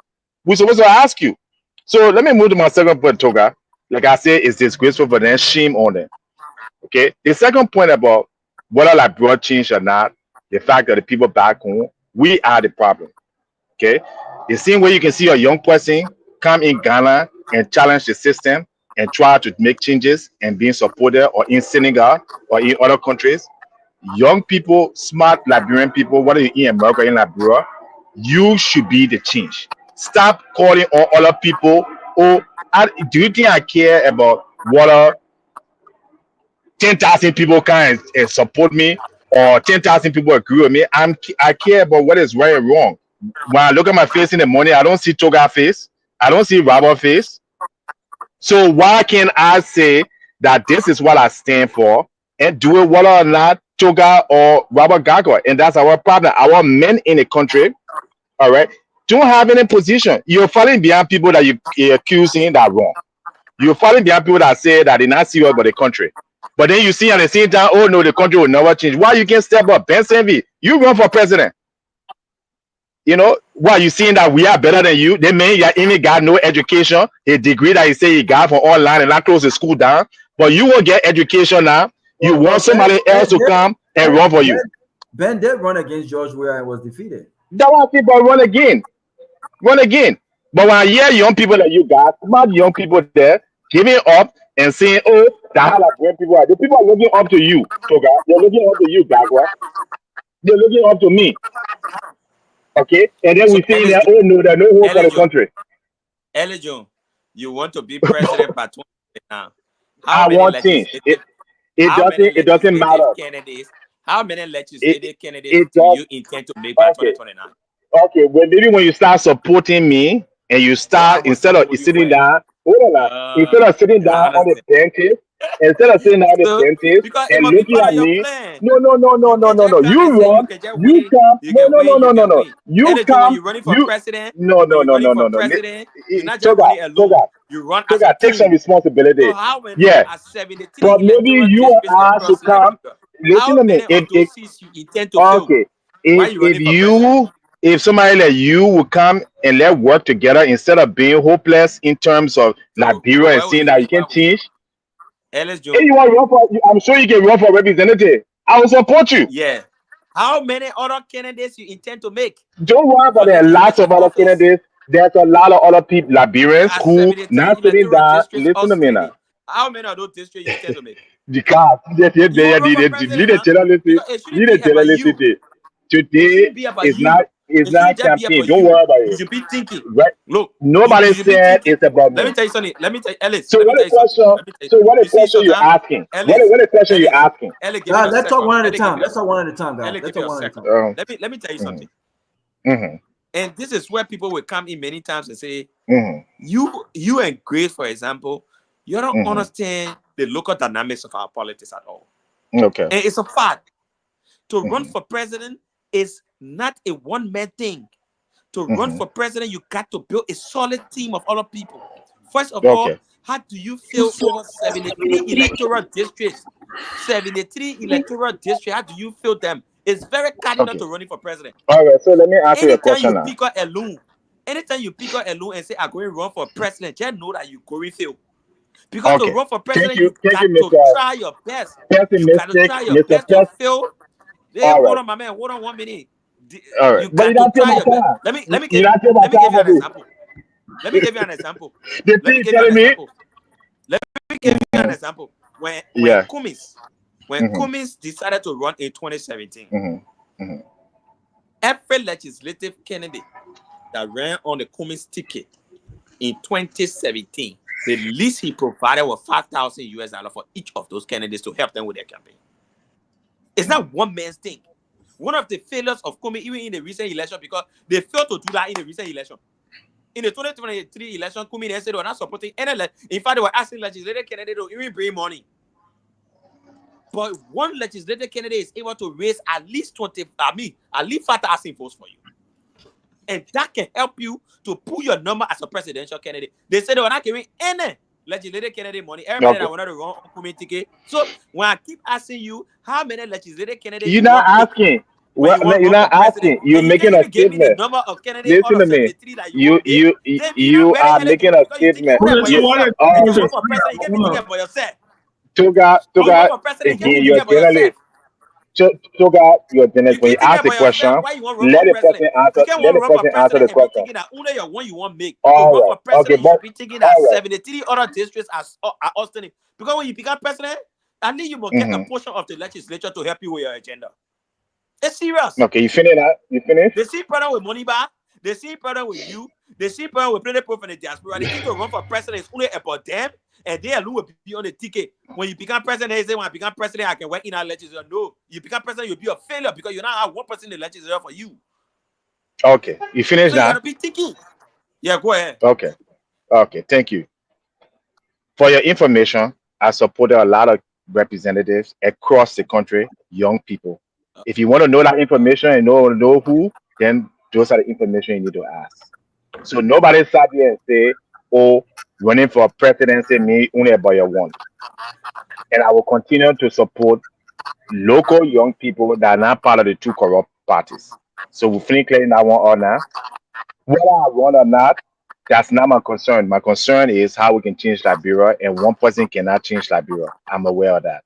Speaker 7: we're supposed to ask you. So let me move to my second point, Togar. Like I said, it's disgraceful, but then shame on them. Okay. The second point about whether like broad change or not, the fact that the people back home, we are the problem. Okay. The same way you can see a young person come in Ghana and challenge the system and try to make changes and being supported, or in Senegal or in other countries, young people, smart Liberian people, whether you're in America or in Liberia, you should be the change. Stop calling on other people. Oh, do you think I care about what 10,000 people come and support me, or 10,000 people agree with me? I care about what is right and wrong. When I look at my face in the morning, I don't see Togar face. I don't see Robert face. So why can't I say that this is what I stand for and do it whether or not Togar or Robert Garguah? And that's our problem. Our men in the country, all right, don't have any position. You're falling behind people that you're accusing that wrong. You're falling behind people that say that they're not serious about the country. But then you see at the same time, oh no, the country will never change. Why you can't step up? Ben Sanvee, you run for president. You know, why you seeing that we are better than you? They mean you even got no education, a degree that you say you got from online and not close the school down. But you will get education now. You want somebody else to come and run for you.
Speaker 8: Ben did run against George Weah and was defeated.
Speaker 7: That was people run again. Run again. But when I hear young people that you got, smart young people there, giving up, and saying, "Oh, that's how Liberian people are." The people are looking up to you, Togar. They're looking up to you, Garguah. They're looking up to me. Okay, and then
Speaker 5: So
Speaker 7: we saying that, "Oh no, there's no hope for the country."
Speaker 5: Elijah, you want to be president by 2029. How
Speaker 7: I
Speaker 5: many
Speaker 7: want change.
Speaker 5: legislative?
Speaker 7: It doesn't matter.
Speaker 5: Candidates? How many
Speaker 7: It
Speaker 5: legislative candidates
Speaker 7: it
Speaker 5: do
Speaker 7: does.
Speaker 5: you intend to make by
Speaker 7: Okay.
Speaker 5: 2029?
Speaker 7: Okay, well, maybe when you start supporting me and you
Speaker 5: I
Speaker 7: start,
Speaker 5: will
Speaker 7: instead of
Speaker 5: support you
Speaker 7: sitting
Speaker 5: forever.
Speaker 7: down, hold on now, instead of sitting down
Speaker 5: I
Speaker 7: on the
Speaker 5: understand.
Speaker 7: benches, instead of sitting down on the
Speaker 5: So,
Speaker 7: benches
Speaker 5: because it
Speaker 7: and
Speaker 5: must be
Speaker 7: looking
Speaker 5: part
Speaker 7: at
Speaker 5: of your
Speaker 7: me,
Speaker 5: plan.
Speaker 7: no,
Speaker 5: You can just come
Speaker 7: you
Speaker 5: and say you
Speaker 7: run,
Speaker 5: can just
Speaker 7: you
Speaker 5: win.
Speaker 7: come,
Speaker 5: You can win.
Speaker 7: you
Speaker 5: Elijah, when
Speaker 7: come,
Speaker 5: you're running for
Speaker 7: you,
Speaker 5: president,
Speaker 7: no,
Speaker 5: when you're running for president, you're not just running alone. You run as a
Speaker 7: take some
Speaker 5: team.
Speaker 7: responsibility.
Speaker 5: So how many
Speaker 7: Yeah,
Speaker 5: are 73
Speaker 7: but maybe
Speaker 5: electoral
Speaker 7: you
Speaker 5: districts
Speaker 7: are asked to
Speaker 5: across
Speaker 7: come.
Speaker 5: Liberia?
Speaker 7: Listen
Speaker 5: How
Speaker 7: to me.
Speaker 5: many of those seats you intend to fill?
Speaker 7: Okay,
Speaker 5: Why are you running for president?
Speaker 7: if somebody like you would come and let's work together instead of being hopeless in terms of Liberia and
Speaker 5: why would
Speaker 7: seeing
Speaker 5: you
Speaker 7: that
Speaker 5: be?
Speaker 7: you can change.
Speaker 5: Ellis
Speaker 7: If
Speaker 5: Jones.
Speaker 7: you want to run for, I'm sure you can run for representative. I will support you.
Speaker 5: Yeah. How many other candidates you intend to make?
Speaker 7: Don't worry about there are lots of other candidates. There's a lot of other people, Liberians,
Speaker 5: There are
Speaker 7: who
Speaker 5: 73
Speaker 7: not sitting
Speaker 5: electoral
Speaker 7: down.
Speaker 5: districts
Speaker 7: Listen to me now.
Speaker 5: outstanding. How many of those districts you intend to make?
Speaker 7: Because
Speaker 5: You won't run for president now because it shouldn't be about you. It
Speaker 7: today
Speaker 5: shouldn't be about
Speaker 7: is
Speaker 5: you.
Speaker 7: not
Speaker 5: It shouldn't just be
Speaker 7: campaign.
Speaker 5: about
Speaker 7: Don't
Speaker 5: you.
Speaker 7: worry about
Speaker 5: You
Speaker 7: it.
Speaker 5: should be thinking.
Speaker 7: Right?
Speaker 5: Look,
Speaker 7: Nobody
Speaker 5: you should be
Speaker 7: said
Speaker 5: thinking.
Speaker 7: it's about
Speaker 5: Let
Speaker 7: me.
Speaker 5: me tell you something. Ellis,
Speaker 7: So
Speaker 5: let me
Speaker 7: what
Speaker 5: tell
Speaker 7: a
Speaker 5: you something.
Speaker 7: question?
Speaker 5: Let me tell you.
Speaker 7: So what a
Speaker 5: You see,
Speaker 7: question you're
Speaker 5: Sultan?
Speaker 7: asking?
Speaker 5: Ellis,
Speaker 7: What a question you're asking?
Speaker 5: Ellis, give me a
Speaker 8: Let's talk
Speaker 5: second.
Speaker 8: one at a
Speaker 5: Ellis, give
Speaker 8: time.
Speaker 5: me
Speaker 8: Let's talk one at a time, guys.
Speaker 5: Ellis,
Speaker 8: Let's
Speaker 5: give me
Speaker 8: talk
Speaker 5: a
Speaker 8: one at a
Speaker 5: second.
Speaker 8: time.
Speaker 5: Let me tell you something.
Speaker 7: Mm-hmm.
Speaker 5: And this is where people will come in many times and say,
Speaker 7: Mm-hmm.
Speaker 5: you and Grace, for example, you don't
Speaker 7: Mm-hmm.
Speaker 5: understand the local dynamics of our politics at all.
Speaker 7: Okay.
Speaker 5: And it's a fact. To run
Speaker 7: Mm-hmm.
Speaker 5: for president is not a one-man thing. To run
Speaker 7: Mm-hmm.
Speaker 5: for president, you got to build a solid team of other people. First of all, how do you feel over 73 electoral districts? 73 electoral districts, how do you feel them? It's very cardinal to running for president.
Speaker 7: All right, so let me ask you a
Speaker 5: Anytime
Speaker 7: question
Speaker 5: you
Speaker 7: now.
Speaker 5: pick up alone, and say, I'm going to run for president, just know that you're going to fail. Because to run for president, you got to try your best. You got to try your best to fail. Hey, hold on, my man. Hold on 1 minute.
Speaker 7: All right,
Speaker 5: You got to try your best. Let me give you an example. Let me give you an example. When Cummins decided to run in 2017, every legislative candidate that ran on the Cummins ticket in 2017, the least he provided was $5,000 for each of those candidates to help them with their campaign. It's not one man's thing. One of the failures of Cummins, even in the recent election, because they failed to do that in the recent election. In the 2023 election, Cummins said they were not supporting any. In fact, they were asking legislative candidates to even bring money. But one legislative candidate is able to raise at least 5,000 votes for you. And that can help you to pull your number as a presidential candidate. They said they were not giving any legislative candidate money. Everybody that wanted to run on Cummins ticket. So when I keep asking you how many legislative candidates
Speaker 7: you're not asking.
Speaker 5: Well,
Speaker 7: you're not asking. You're making a
Speaker 5: give me the
Speaker 7: statement.
Speaker 5: number of candidates
Speaker 7: Listen to me.
Speaker 5: that
Speaker 7: You are making a statement. Togar, again, you're a journalist. Togar, you're a journalist. When you ask the question, let the person answer. Let the person answer the question.
Speaker 5: Only your one you want make
Speaker 7: All
Speaker 5: to run
Speaker 7: right.
Speaker 5: for president.
Speaker 7: Okay,
Speaker 5: You should be thinking that 73 other districts are outstanding. Because when you become president, at least you will get a portion of the legislature to help you with your agenda. It's serious.
Speaker 7: Okay, you finish that? You finish?
Speaker 5: They see problem with money bar. They see problem with you. They see problem with plenty people from the diaspora. They think to run for president is only about them, and they alone will be on the ticket. When you become president, they say, when I become president, I can work in our legislature. No, you become president, you'll be a failure because you now have one person in the legislature for you.
Speaker 7: Okay, you finish
Speaker 5: so
Speaker 7: that?
Speaker 5: You gotta be thinking. Yeah, go ahead.
Speaker 7: Okay, thank you. For your information, I supported a lot of representatives across the country, young people. If you want to know that information and know who, then those are the information you need to ask. So nobody sat here and say, "Oh, running for presidency me only about your one." And I will continue to support local young people that are not part of the two corrupt parties. So we finish clearing that one or not. Whether I run or not, that's not my concern. My concern is how we can change Liberia, and one person cannot change Liberia. I'm aware of that.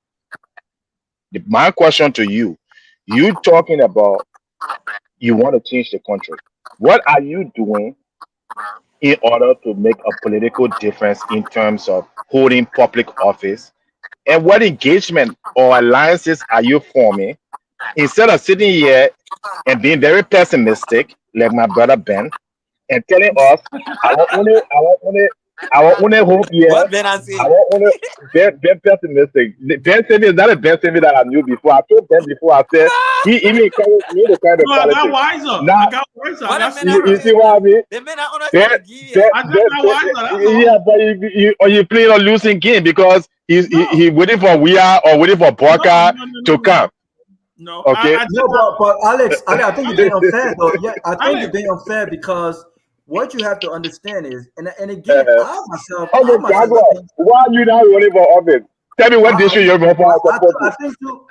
Speaker 7: My question to you, you talking about you want to change the country. What are you doing in order to make a political difference in terms of holding public office? And what engagement or alliances are you forming? Instead of sitting here and being very pessimistic, like my brother Ben, and telling us our only hope here,
Speaker 5: What Ben I say?
Speaker 7: our only Ben pessimistic. Ben Sanvee is not a Ben Sanvee that I knew before. I told Ben before, I said he even encouraged me to kind of
Speaker 6: No, I got
Speaker 7: politics.
Speaker 6: wiser.
Speaker 7: Now
Speaker 6: I got wiser. I
Speaker 5: What
Speaker 6: got
Speaker 5: a man
Speaker 7: you see what I mean?
Speaker 5: The men are honest
Speaker 7: Ben,
Speaker 5: to give
Speaker 7: Ben,
Speaker 5: you.
Speaker 6: I just
Speaker 7: Ben,
Speaker 6: got wiser. That's all.
Speaker 7: yeah, but you playing a losing game because he waiting for Weah or waiting for Borka to come.
Speaker 6: No,
Speaker 7: Okay.
Speaker 6: I just
Speaker 8: No, but Alex, I think you're being unfair though. Yeah, I think
Speaker 6: Alex.
Speaker 8: you're being unfair because what you have to understand is, and again, I myself,
Speaker 7: Okay, Garguah, why are you not running for office? Tell me what district you're running for.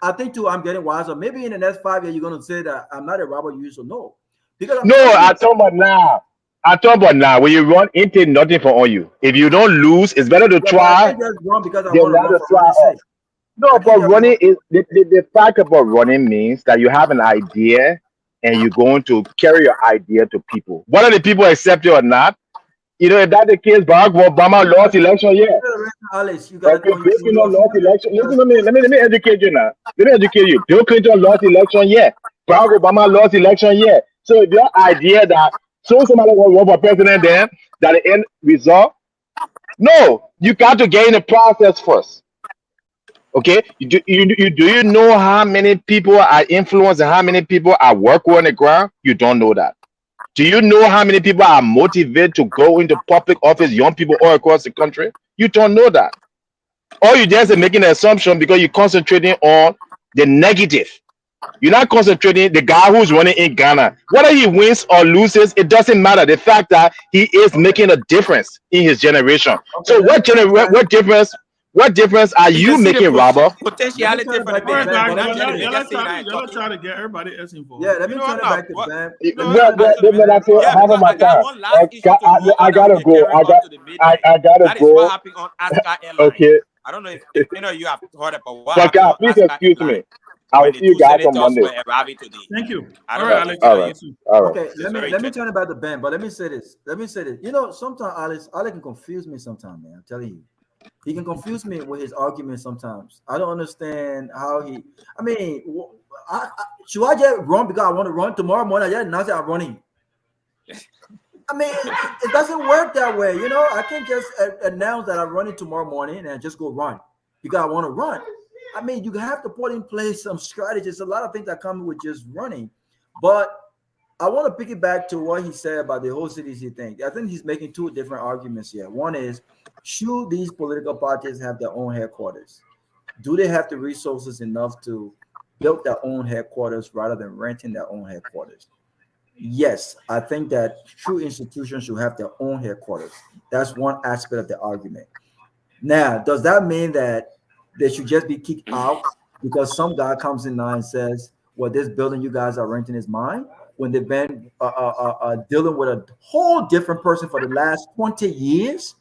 Speaker 8: I think too, I'm getting wiser. Maybe in the next 5 years, you're going to say that I'm not a robber user. No, because
Speaker 7: I talk about now. I talk about now. When you run, it take nothing for on you. If you don't lose, it's better to try.
Speaker 8: I can't just run because I
Speaker 7: than
Speaker 8: want to
Speaker 7: not
Speaker 8: run
Speaker 7: to
Speaker 8: for
Speaker 7: try
Speaker 8: running sake.
Speaker 7: No, but running is the fact about running means that you have an idea and you're going to carry your idea to people. Whether the people accept it or not, you know, if that's the case, Barack Obama lost election, yeah.
Speaker 8: Alex, you got to
Speaker 7: Bill Clinton lost election. Listen to me. Let me educate you now. Let me educate you. Bill Clinton lost election, yeah. Barack Obama lost election, yeah. So if your idea that somebody will run for president, then that the end result, no, you got to get in the process first. Okay, do you know how many people are influenced and how many people are working on the ground? You don't know that. Do you know how many people are motivated to go into public office, young people all across the country? You don't know that. All you just are making an assumption because you're concentrating on the negative. You're not concentrating the guy who's running in Ghana. Whether he wins or loses, it doesn't matter. The fact that he is making a difference in his generation. So what difference are you making, Robert?
Speaker 5: Potentiality for the
Speaker 6: All right,
Speaker 5: man.
Speaker 6: guys, y'all try to get everybody else involved.
Speaker 8: Yeah, let me turn it back to Ben.
Speaker 7: I gotta go. I gotta
Speaker 5: That is
Speaker 7: go.
Speaker 5: what happened on Aska Airline.
Speaker 7: Okay.
Speaker 5: I don't know if any of you have heard about what
Speaker 7: But
Speaker 5: happened on
Speaker 7: please
Speaker 5: Aska
Speaker 7: excuse
Speaker 5: Airline
Speaker 7: me. I will
Speaker 5: when the
Speaker 7: see you
Speaker 5: two
Speaker 7: guys on
Speaker 5: senators
Speaker 7: Monday.
Speaker 5: were arriving today.
Speaker 6: Thank you.
Speaker 5: I
Speaker 6: All
Speaker 5: don't
Speaker 6: right,
Speaker 5: know.
Speaker 6: Alex.
Speaker 7: All right. All right.
Speaker 8: Okay, let me turn it back to Ben, but let me say this. You know, sometimes Alex can confuse me sometimes, man. I'm telling you. He can confuse me with his arguments sometimes. I don't understand how he. I mean, should I just run because I want to run tomorrow morning? I just announce that I'm running. I mean, it doesn't work that way. You know, I can't just announce that I'm running tomorrow morning and just go run because I want to run. I mean, you have to put in place some strategies. A lot of things that come with just running. But I want to piggyback to what he said about the whole CDC thing. I think he's making two different arguments here. One is, should these political parties have their own headquarters? Do they have the resources enough to build their own headquarters rather than renting their own headquarters? Yes, I think that true institutions should have their own headquarters. That's one aspect of the argument. Now, does that mean that they should just be kicked out because some guy comes in now and says, well, this building you guys are renting is mine, when they've been dealing with a whole different person for the last 20 years?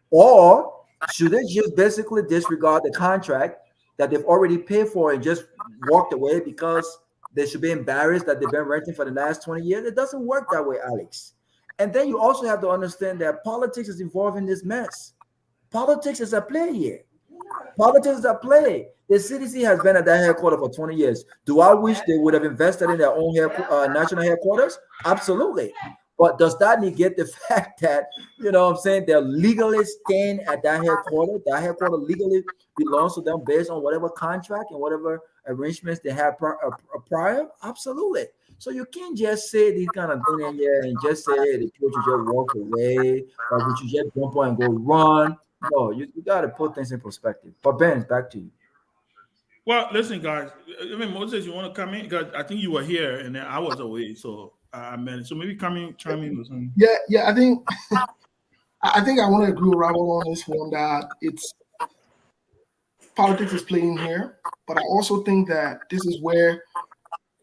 Speaker 8: Or should they just basically disregard the contract that they've already paid for and just walked away because they should be embarrassed that they've been renting for the last 20 years? It doesn't work that way, Alex. And then you also have to understand that politics is involved in this mess. Politics is at play here. Politics is at play. The CDC has been at that headquarters for 20 years. Do I wish they would have invested in their own national headquarters? Absolutely. But does that negate the fact that, you know what I'm saying, they're legally staying at that headquarters? That headquarters legally belongs to them based on whatever contract and whatever arrangements they have prior? Absolutely. So you can't just say these kind of things in here and just say, hey, the people should just walk away or we should just jump on and go run. No, you got to put things in perspective. But Ben, back to you.
Speaker 6: Well, listen, guys. I mean, Moses, you want to come in? Because I think you were here and then I was away, so I meant so maybe chime in with something.
Speaker 4: Yeah. I think I want to agree with Robert on this one that it's politics is playing here, but I also think that this is where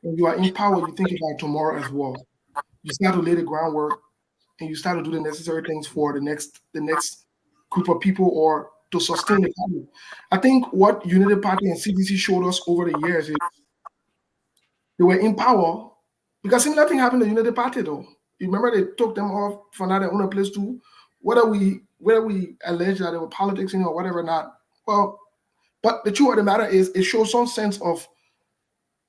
Speaker 4: when you are in power, you think about tomorrow as well. You start to lay the groundwork and you start to do the necessary things for the next group of people or to sustain the party. I think what Unity Party and CDC showed us over the years is they were in power because similar thing happened to Unity Party though. You remember they took them off for now they own a place too. Whether we whether we allege that there were politics in it or whatever, not well. But the truth of the matter is, it shows some sense of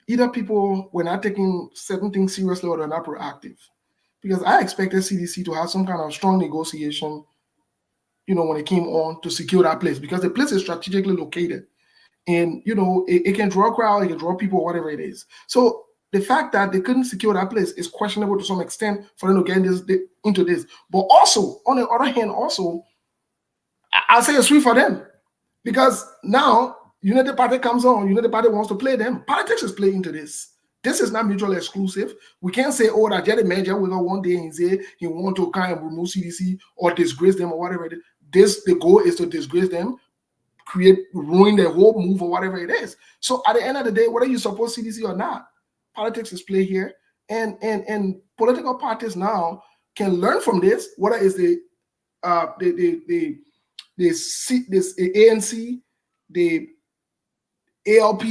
Speaker 4: either people were not taking certain things seriously or they're not proactive. Because I expected CDC to have some kind of strong negotiation, when it came on to secure that place, because the place is strategically located. And, it can draw a crowd, it can draw people, whatever it is. So the fact that they couldn't secure that place is questionable to some extent for them to get into this. But also, on the other hand, I'll say it's sweet for them. Because now, United Party comes on, United Party wants to play them. Politics is playing into this. This is not mutually exclusive. We can't say, that Jerry Major will go one day and say he want to kind of remove CDC or disgrace them or whatever it is. The goal is to disgrace them, ruin their whole move or whatever it is. So at the end of the day, whether you support CDC or not, politics is play here. And political parties now can learn from this, whether it's the ANC, the ALP,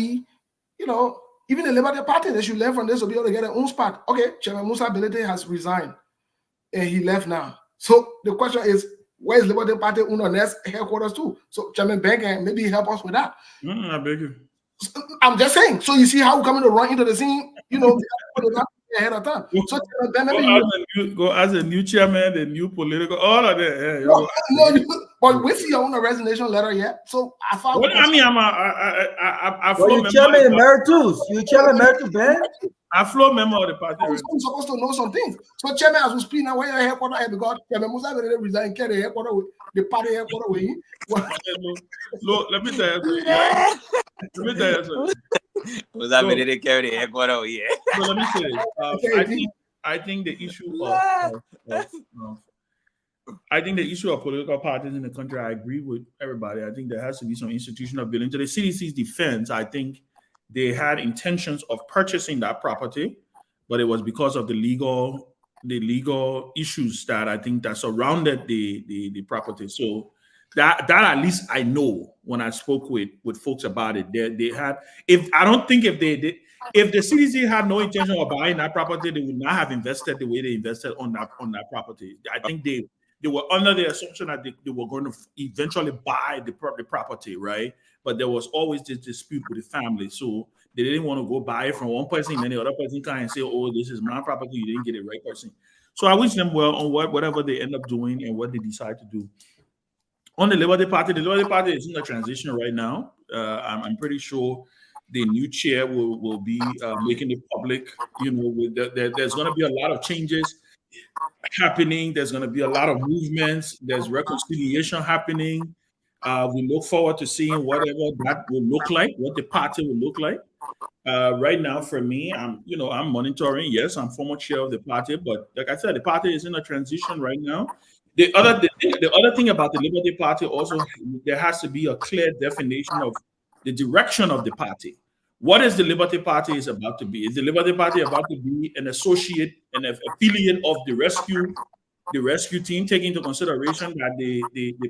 Speaker 4: even the Liberty Party, they should learn from this to be able to get their own spot. Okay, Chairman Musa Bealded has resigned and he left now. So the question is, where is Liberty Party UNONES headquarters too? So Chairman Ben can maybe help us with that.
Speaker 6: I beg you.
Speaker 4: I'm just saying. So you see how we're coming to run into the scene, ahead of time. So Ben,
Speaker 6: go as a new chairman, the new political, all of that.
Speaker 4: But we see your own resignation letter yet. So I found.
Speaker 6: Well, I mean,
Speaker 8: you chairman emeritus. You chairman emeritus, Ben.
Speaker 6: I flow memo of the party.
Speaker 4: I'm supposed to know some things. So chairman, as we speak now, where your headquarters at, because Chairman Musa Bealded resign, carry the headquarters with the party headquarters with him.
Speaker 6: Look, let me tell you.
Speaker 5: Musa Bealded carry the headquarters with him.
Speaker 6: So let me say, I think the issue of political parties in the country, I agree with everybody. I think there has to be some institutional building. To the CDC's defense, I think they had intentions of purchasing that property, but it was because of the legal issues that I think that surrounded the property. So that at least I know when I spoke with folks about it. They had, if the CDC had no intention of buying that property, they would not have invested the way they invested on that property. I think they were under the assumption that they were going to eventually buy the property, right? But there was always this dispute with the family. So they didn't want to go buy it from one person, and then the other person come and say, oh, this is my property, you didn't get it right person. So I wish them well on whatever they end up doing and what they decide to do. On the Liberty Party is in a transition right now. I'm pretty sure the new chair will be making it public. There's going to be a lot of changes happening. There's going to be a lot of movements. There's reconciliation happening. We look forward to seeing whatever that will look like, what the party will look like. Right now, for me, I'm monitoring. Yes, I'm former chair of the party, but like I said, the party is in a transition right now. The other thing about the Liberty Party also, there has to be a clear definition of the direction of the party. What is the Liberty Party is about to be? Is the Liberty Party about to be an associate, an affiliate of the rescue team, taking into consideration that the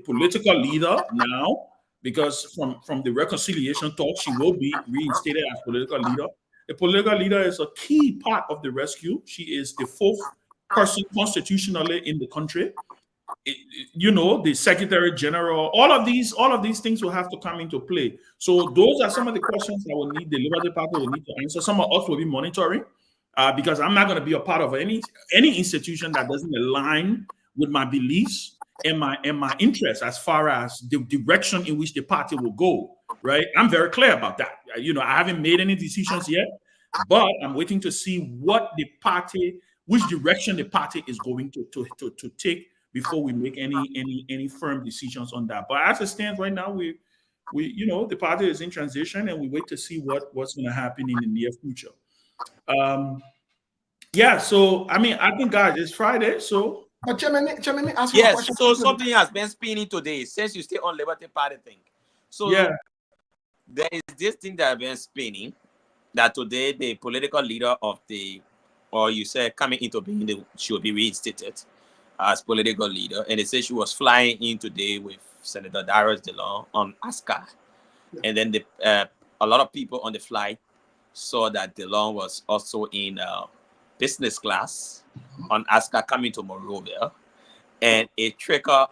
Speaker 6: political leader now, because from the reconciliation talk, she will be reinstated as political leader. The political leader is a key part of the rescue. She is the fourth person constitutionally in the country. The Secretary General, all of these things will have to come into play. So those are some of the questions that will need the Liberty Party will need to answer. Some of us will be monitoring, because I'm not going to be a part of any institution that doesn't align with my beliefs and my interests as far as the direction in which the party will go. Right? I'm very clear about that. I haven't made any decisions yet, but I'm waiting to see which direction the party is going to take before we make any firm decisions on that. But as it stands right now, we the party is in transition, and we wait to see what's going to happen in the near future. So I think, guys, it's Friday, so.
Speaker 4: But Chairman, let me ask you a question.
Speaker 5: So something has been spinning today since you stay on Liberty Party thing. So there is this thing that has been spinning, that today the political leader of coming into being, she will be reinstated as political leader, and they say she was flying in today with Senator Darius DeLong on ASCA, and then a lot of people on the flight saw that DeLong was also in business class on ASCA coming to Monrovia, and a trickle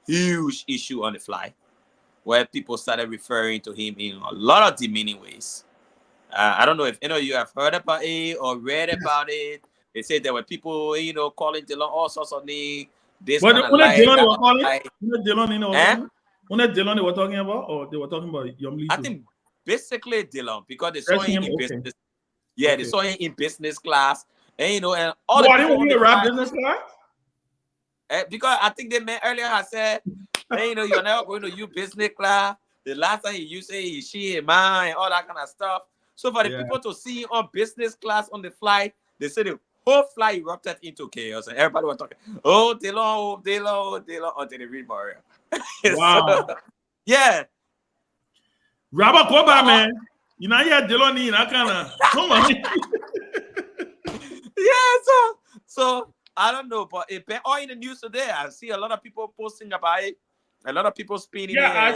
Speaker 5: huge issue on the fly, where people started referring to him in a lot of demeaning ways. I don't know if any of you have heard about it or read about it. They said there were people, calling Dylan all sorts of names. This
Speaker 6: What
Speaker 5: kind of
Speaker 6: when
Speaker 5: life,
Speaker 6: Dylan
Speaker 5: that
Speaker 6: was
Speaker 5: kind of
Speaker 6: calling?
Speaker 5: life.
Speaker 6: When Dylan they were talking about, or they were talking about Yumli
Speaker 5: I
Speaker 6: too?
Speaker 5: think basically Dylan, because they saw
Speaker 6: That's
Speaker 5: him
Speaker 6: him,
Speaker 5: in
Speaker 6: okay.
Speaker 5: business. Yeah, they
Speaker 6: Okay.
Speaker 5: saw him in business class, and and all
Speaker 6: Boy,
Speaker 5: the
Speaker 6: I
Speaker 5: people
Speaker 6: didn't
Speaker 5: on
Speaker 6: hear
Speaker 5: the
Speaker 6: rap
Speaker 5: flight.
Speaker 6: business class.
Speaker 5: Because I think they met earlier. I said, hey, you're never going to use business class. The last time you say he, she, and mine, all that kind of stuff. So for the people to see him on business class on the flight, they said the whole flight erupted into chaos, and everybody was talking, oh, Dylan, until they read Mario.
Speaker 6: Wow.
Speaker 5: So, yeah.
Speaker 6: Rabba Koba, man. You know, yeah, Dylan, kind of, come on.
Speaker 5: Yeah, so I don't know, but it been all in the news today. I see a lot of people posting about it, a lot of people spinning it.
Speaker 6: Yeah,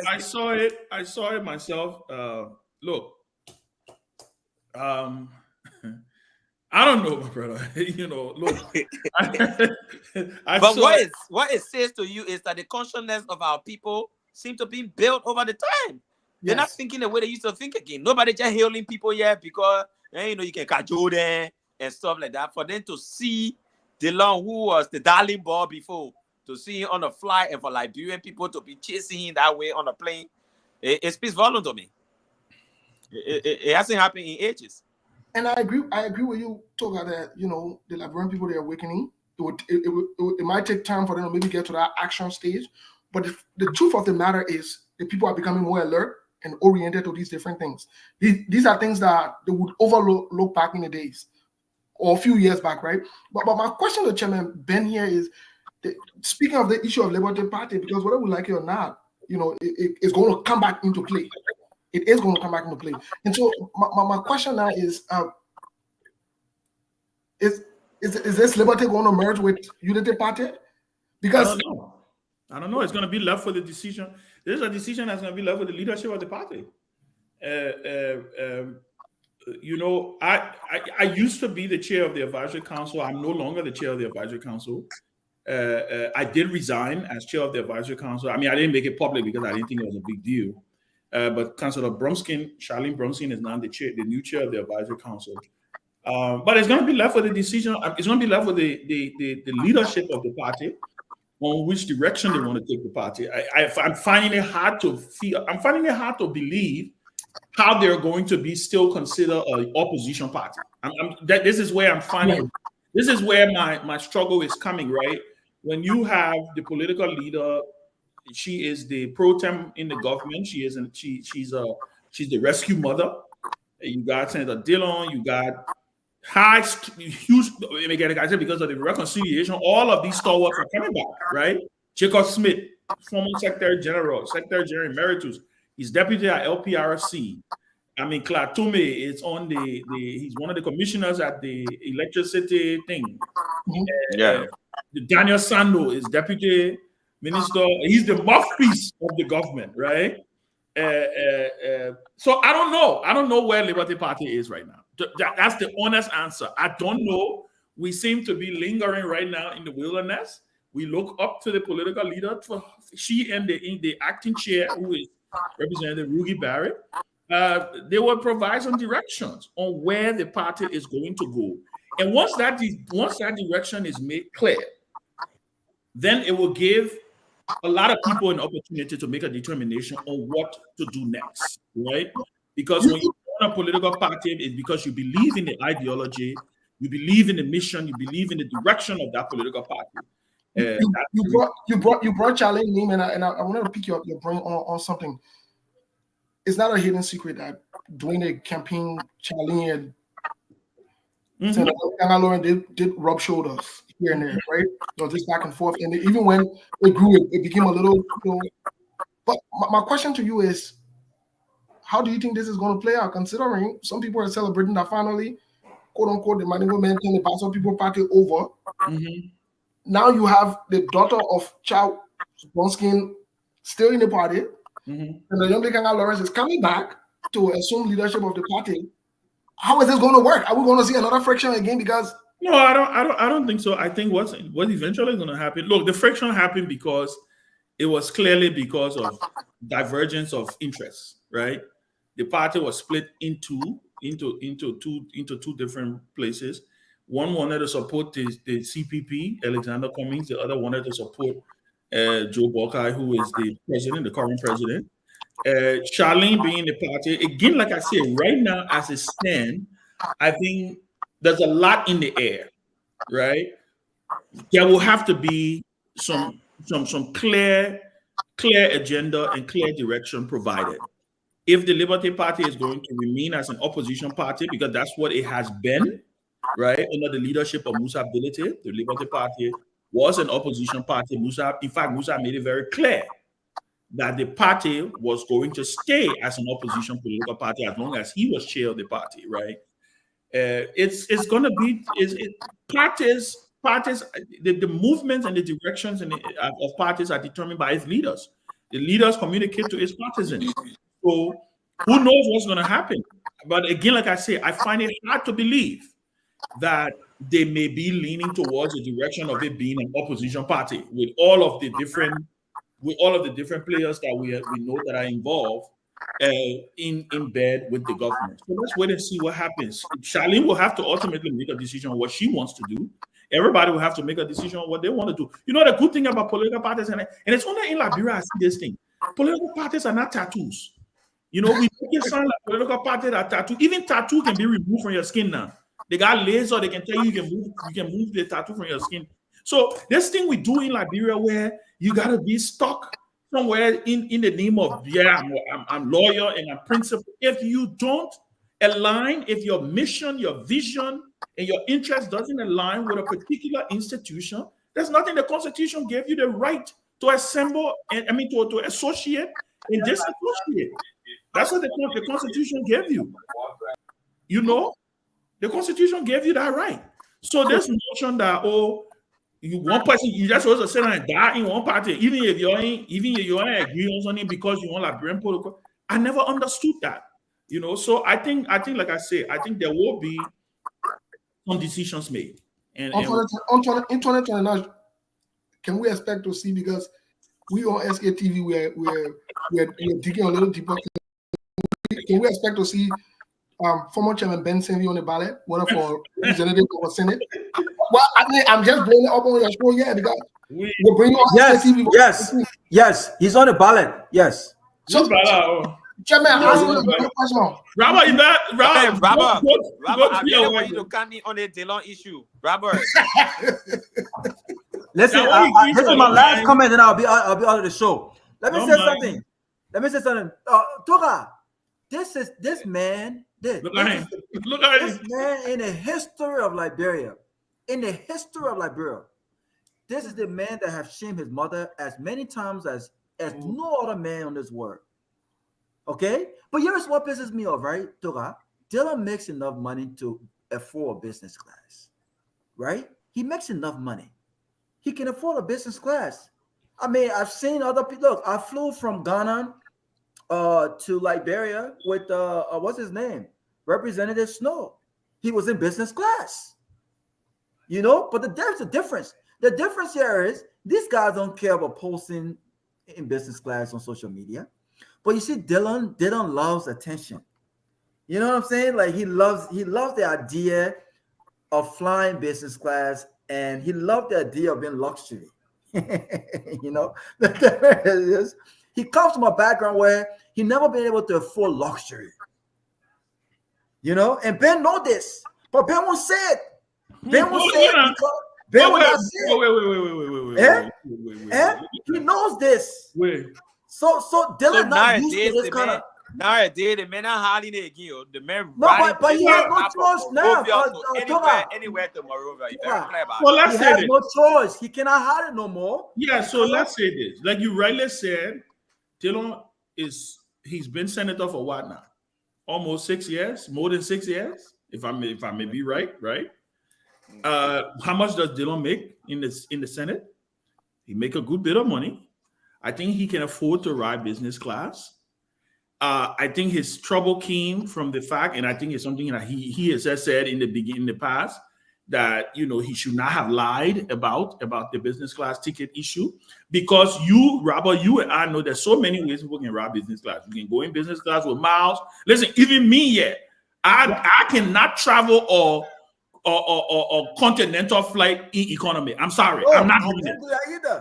Speaker 6: I saw it myself. Look, I don't know, my brother. Look.
Speaker 5: But what it says to you is that the consciousness of our people seem to be built over the time. They're not thinking the way they used to think again. Nobody just hailing people yet because you can cajole them and stuff like that. For them to see Dylan, who was the darling boy before, to see him on a flight, and for Liberian people to be chasing him that way on a plane, it speaks volume to me. It hasn't happened in ages.
Speaker 4: And I agree with you, Togar, that the Liberian people, they're awakening. It might take time for them to maybe get to that action stage, but the truth of the matter is the people are becoming more alert and oriented to these different things. These are things that they would overlook back in the days or a few years back, right? But my question to Chairman Ben here is, speaking of the issue of Liberty Party, because whether we like it or not, it's going to come back into play. It is going to come back into play. And so my question now is this Liberty going to merge with Unity Party? Because
Speaker 6: I don't know. It's going to be left for the decision. There's a decision that's going to be left with the leadership of the party. I used to be the chair of the advisory council. I'm no longer the chair of the advisory council. I did resign as chair of the advisory council. I mean, I didn't make it public because I didn't think it was a big deal. But Councillor Charlene Bromskin is now the new chair of the advisory council. But it's going to be left with the decision. It's going to be left with the leadership of the party on which direction they want to take the party. I'm finding it hard to believe how they're going to be still considered an opposition party. This is where I'm finding. This is where my struggle is coming. Right, when you have the political leader, she is the pro tem in the government. She's the rescue mother. You got Senator Dillon. You got huge. Because of the reconciliation, all of these stalwarts are coming back. Right, Jacob Smith, former Secretary General Emeritus. He's deputy at LPRC. I mean, Clark Tome is on he's one of the commissioners at the electricity thing. Daniel Sando is deputy minister. He's the mouthpiece of the government, right? So I don't know. I don't know where Liberty Party is right now. That's the honest answer. I don't know. We seem to be lingering right now in the wilderness. We look up to the political leader. She and the acting chair, who is Representative Rugi Barrett, they will provide some directions on where the party is going to go. And once that direction is made clear, then it will give a lot of people an opportunity to make a determination on what to do next, right? Because when you run a political party, it's because you believe in the ideology, you believe in the mission, you believe in the direction of that political party.
Speaker 4: You brought Charlene name, and I wanted to pick your brain on something. It's not a hidden secret that during the campaign, Charlene and Senator Lauren did rub shoulders here and there, right? Just back and forth. And even when it grew, it became a little. But my question to you is, how do you think this is going to play out? Considering some people are celebrating that finally, quote unquote, the Mandingo men can pass some people party over. Now you have the daughter of Charles Bronskin still in the party, and the young Kanga Lawrence is coming back to assume leadership of the party. How is this going to work? Are we going to see another friction again? Because
Speaker 6: no, I don't think so. I think what's eventually going to happen. Look, the friction happened because it was clearly because of divergence of interests, right? The party was split into two different places. One wanted to support the CPP, Alexander Cummings. The other wanted to support Joe Boakai, who is the current president. Charlene being the party. Again, like I said, right now as it stands, I think there's a lot in the air, right? There will have to be some clear agenda and clear direction provided. If the Liberty Party is going to remain as an opposition party, because that's what it has been, right? Under the leadership of Musa Bealded, the Liberty Party was an opposition party. Musa made it very clear that the party was going to stay as an opposition political party as long as he was chair of the party, right? It's going to be parties. The movements and the directions of parties are determined by its leaders. The leaders communicate to its partisans. So who knows what's going to happen? But again, like I say, I find it hard to believe that they may be leaning towards the direction of it being an opposition party with all of the different players that we know that are involved in bed with the government. So let's wait and see what happens. Charlene will have to ultimately make a decision on what she wants to do. Everybody will have to make a decision on what they want to do. You know, the good thing about political parties, and it's only in Liberia I see this thing. Political parties are not tattoos. You know, we make it sound like political parties are tattoo. Even tattoo can be removed from your skin now. They got laser, they can tell you can move the tattoo from your skin. So this thing we do in Liberia where you gotta be stuck somewhere in the name of, yeah, I'm lawyer and I'm principal. If you don't align, if your mission, your vision, and your interest doesn't align with a particular institution, there's nothing the Constitution gave you the right to assemble and to associate and disassociate. That's what the Constitution gave you. You know, the Constitution gave you that right. So this notion that one person you just supposed to sit and die in one party, even if you ain't agree on something because you want Liberian protocol. I never understood that. You know, so I think like I say, I think there will be some decisions made. And in
Speaker 4: 2029, can we expect to see, because we on SKTV we're digging a little deeper. Can we expect to see former Chairman Ben Sanvee on the ballot, whether for representative or Senate? Well, I'm just bringing it up on your show, yeah, because we're bringing on
Speaker 8: Yes, he's on the ballot. Yes.
Speaker 4: So, Chairman,
Speaker 6: Robert, is that
Speaker 5: Robert, I'm really want you to come in on the Dillon issue. Robert.
Speaker 8: Listen, this is my last comment, and I'll be out of the show. Let me say something. Togar, this man in the history of Liberia. In the history of Liberia, this is the man that have shamed his mother as many times as no other man on this world. Okay? But here's what pisses me off, right, Togar? Dylan makes enough money to afford a business class, right? He makes enough money. He can afford a business class. I mean, I've seen other people. Look, I flew from Ghana to Liberia with, what's his name? Representative Snow. He was in business class. You know, but there's a difference. The difference here is these guys don't care about posting in business class on social media. But you see, Dylan loves attention. You know what I'm saying? Like he loves the idea of flying business class, and he loved the idea of being luxury. You know, he comes from a background where he never been able to afford luxury. You know, and Ben know this, but Ben won't say it. Ben will say it because Ben will not say it. Wait. He knows this. So Dylan not used to this kind of.
Speaker 5: Nowadays, the men are hiding again. The men
Speaker 8: but he has no choice now.
Speaker 5: Anywhere tomorrow.
Speaker 6: Well,
Speaker 8: he has no choice. He cannot hide it no more.
Speaker 6: Yeah, so let's say this. Like you rightly said, Dylan he's been senator for what now? Almost 6 years, more than 6 years, if I may be right? How much does Dylan make in the Senate? He make a good bit of money. I think he can afford to ride business class. I think his trouble came from the fact, and I think it's something that he has said in the past, that he should not have lied about the business class ticket issue, because you, Robert, you and I know there's so many ways people can rob business class. You can go in business class with miles. Listen, even me, I cannot travel or continental flight in economy. I'm sorry, I'm not doing it.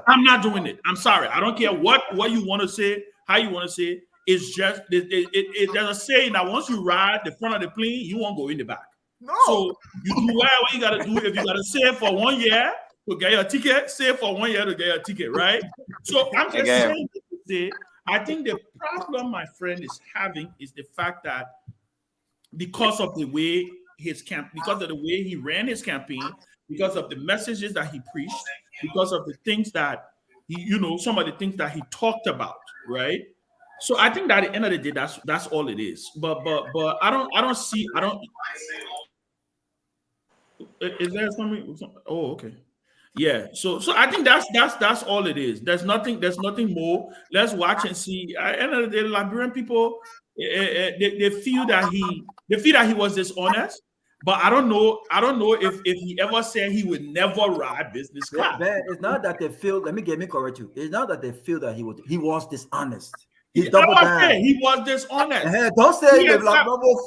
Speaker 6: I'm not doing it. I'm sorry. I don't care what you want to say, how you want to say it. It's just there's a saying that once you ride the front of the plane, you won't go in the back.
Speaker 4: No.
Speaker 6: So you do whatever you gotta do. If you gotta save for 1 year to get your ticket, save for 1 year to get your ticket, right? So I'm just saying to say, I think the problem my friend is having is the fact that because of the way because of the way he ran his campaign, because of the messages that he preached, because of the things that he, some of the things that he talked about, right? So I think that at the end of the day, that's all it is. But I don't see. Is there something? Oh, okay. Yeah. So I think that's all it is. There's nothing more. Let's watch and see. At the end of the day, Liberian people, they feel that he was dishonest. But I don't know if he ever said he would never ride business class.
Speaker 8: Ben, it's not that they feel. Let me correct you. It's not that they feel that he was dishonest. He doubled down.
Speaker 6: He was dishonest.
Speaker 8: Don't say that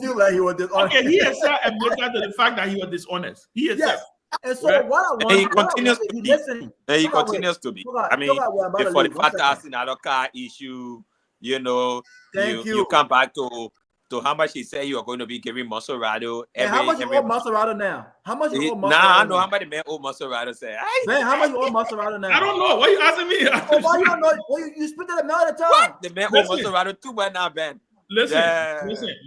Speaker 8: feel like he was dishonest.
Speaker 6: Okay, he has admitted to the fact that he was dishonest. He is.
Speaker 8: Yes. And so what I want,
Speaker 5: he continues to be. He continues to be. I mean, the 45,000 car issue. You come back to how much he said you are going to be giving Maserado.
Speaker 8: How much you owe Maserado now? How much you owe Maserado?
Speaker 5: Nah, I know how much the man owe Maserado. Say,
Speaker 8: man, how much you owe Maserado now?
Speaker 6: I don't know. Why are you asking me?
Speaker 8: Why you don't know? Well, you split it a million at a time.
Speaker 5: What? The man owe Maserado too much now, Ben.
Speaker 6: Listen.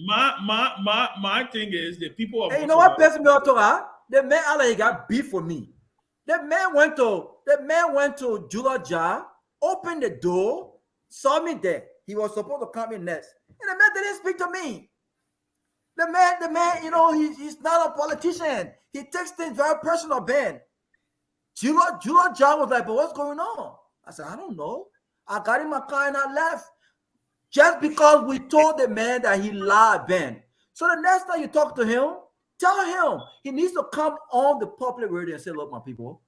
Speaker 6: My thing is the people of.
Speaker 8: Hey, you know what pisses me off, Togar? The man he got beef for me. The man went to Jula Jar, opened the door, saw me there. He was supposed to come in next. And the man didn't speak to me. The man, he's not a politician. He takes things very personal, Ben. Jula John was like, but what's going on? I said, I don't know. I got in my car and I left. Just because we told the man that he lied, Ben. So the next time you talk to him, tell him he needs to come on the public radio and say, look, my people,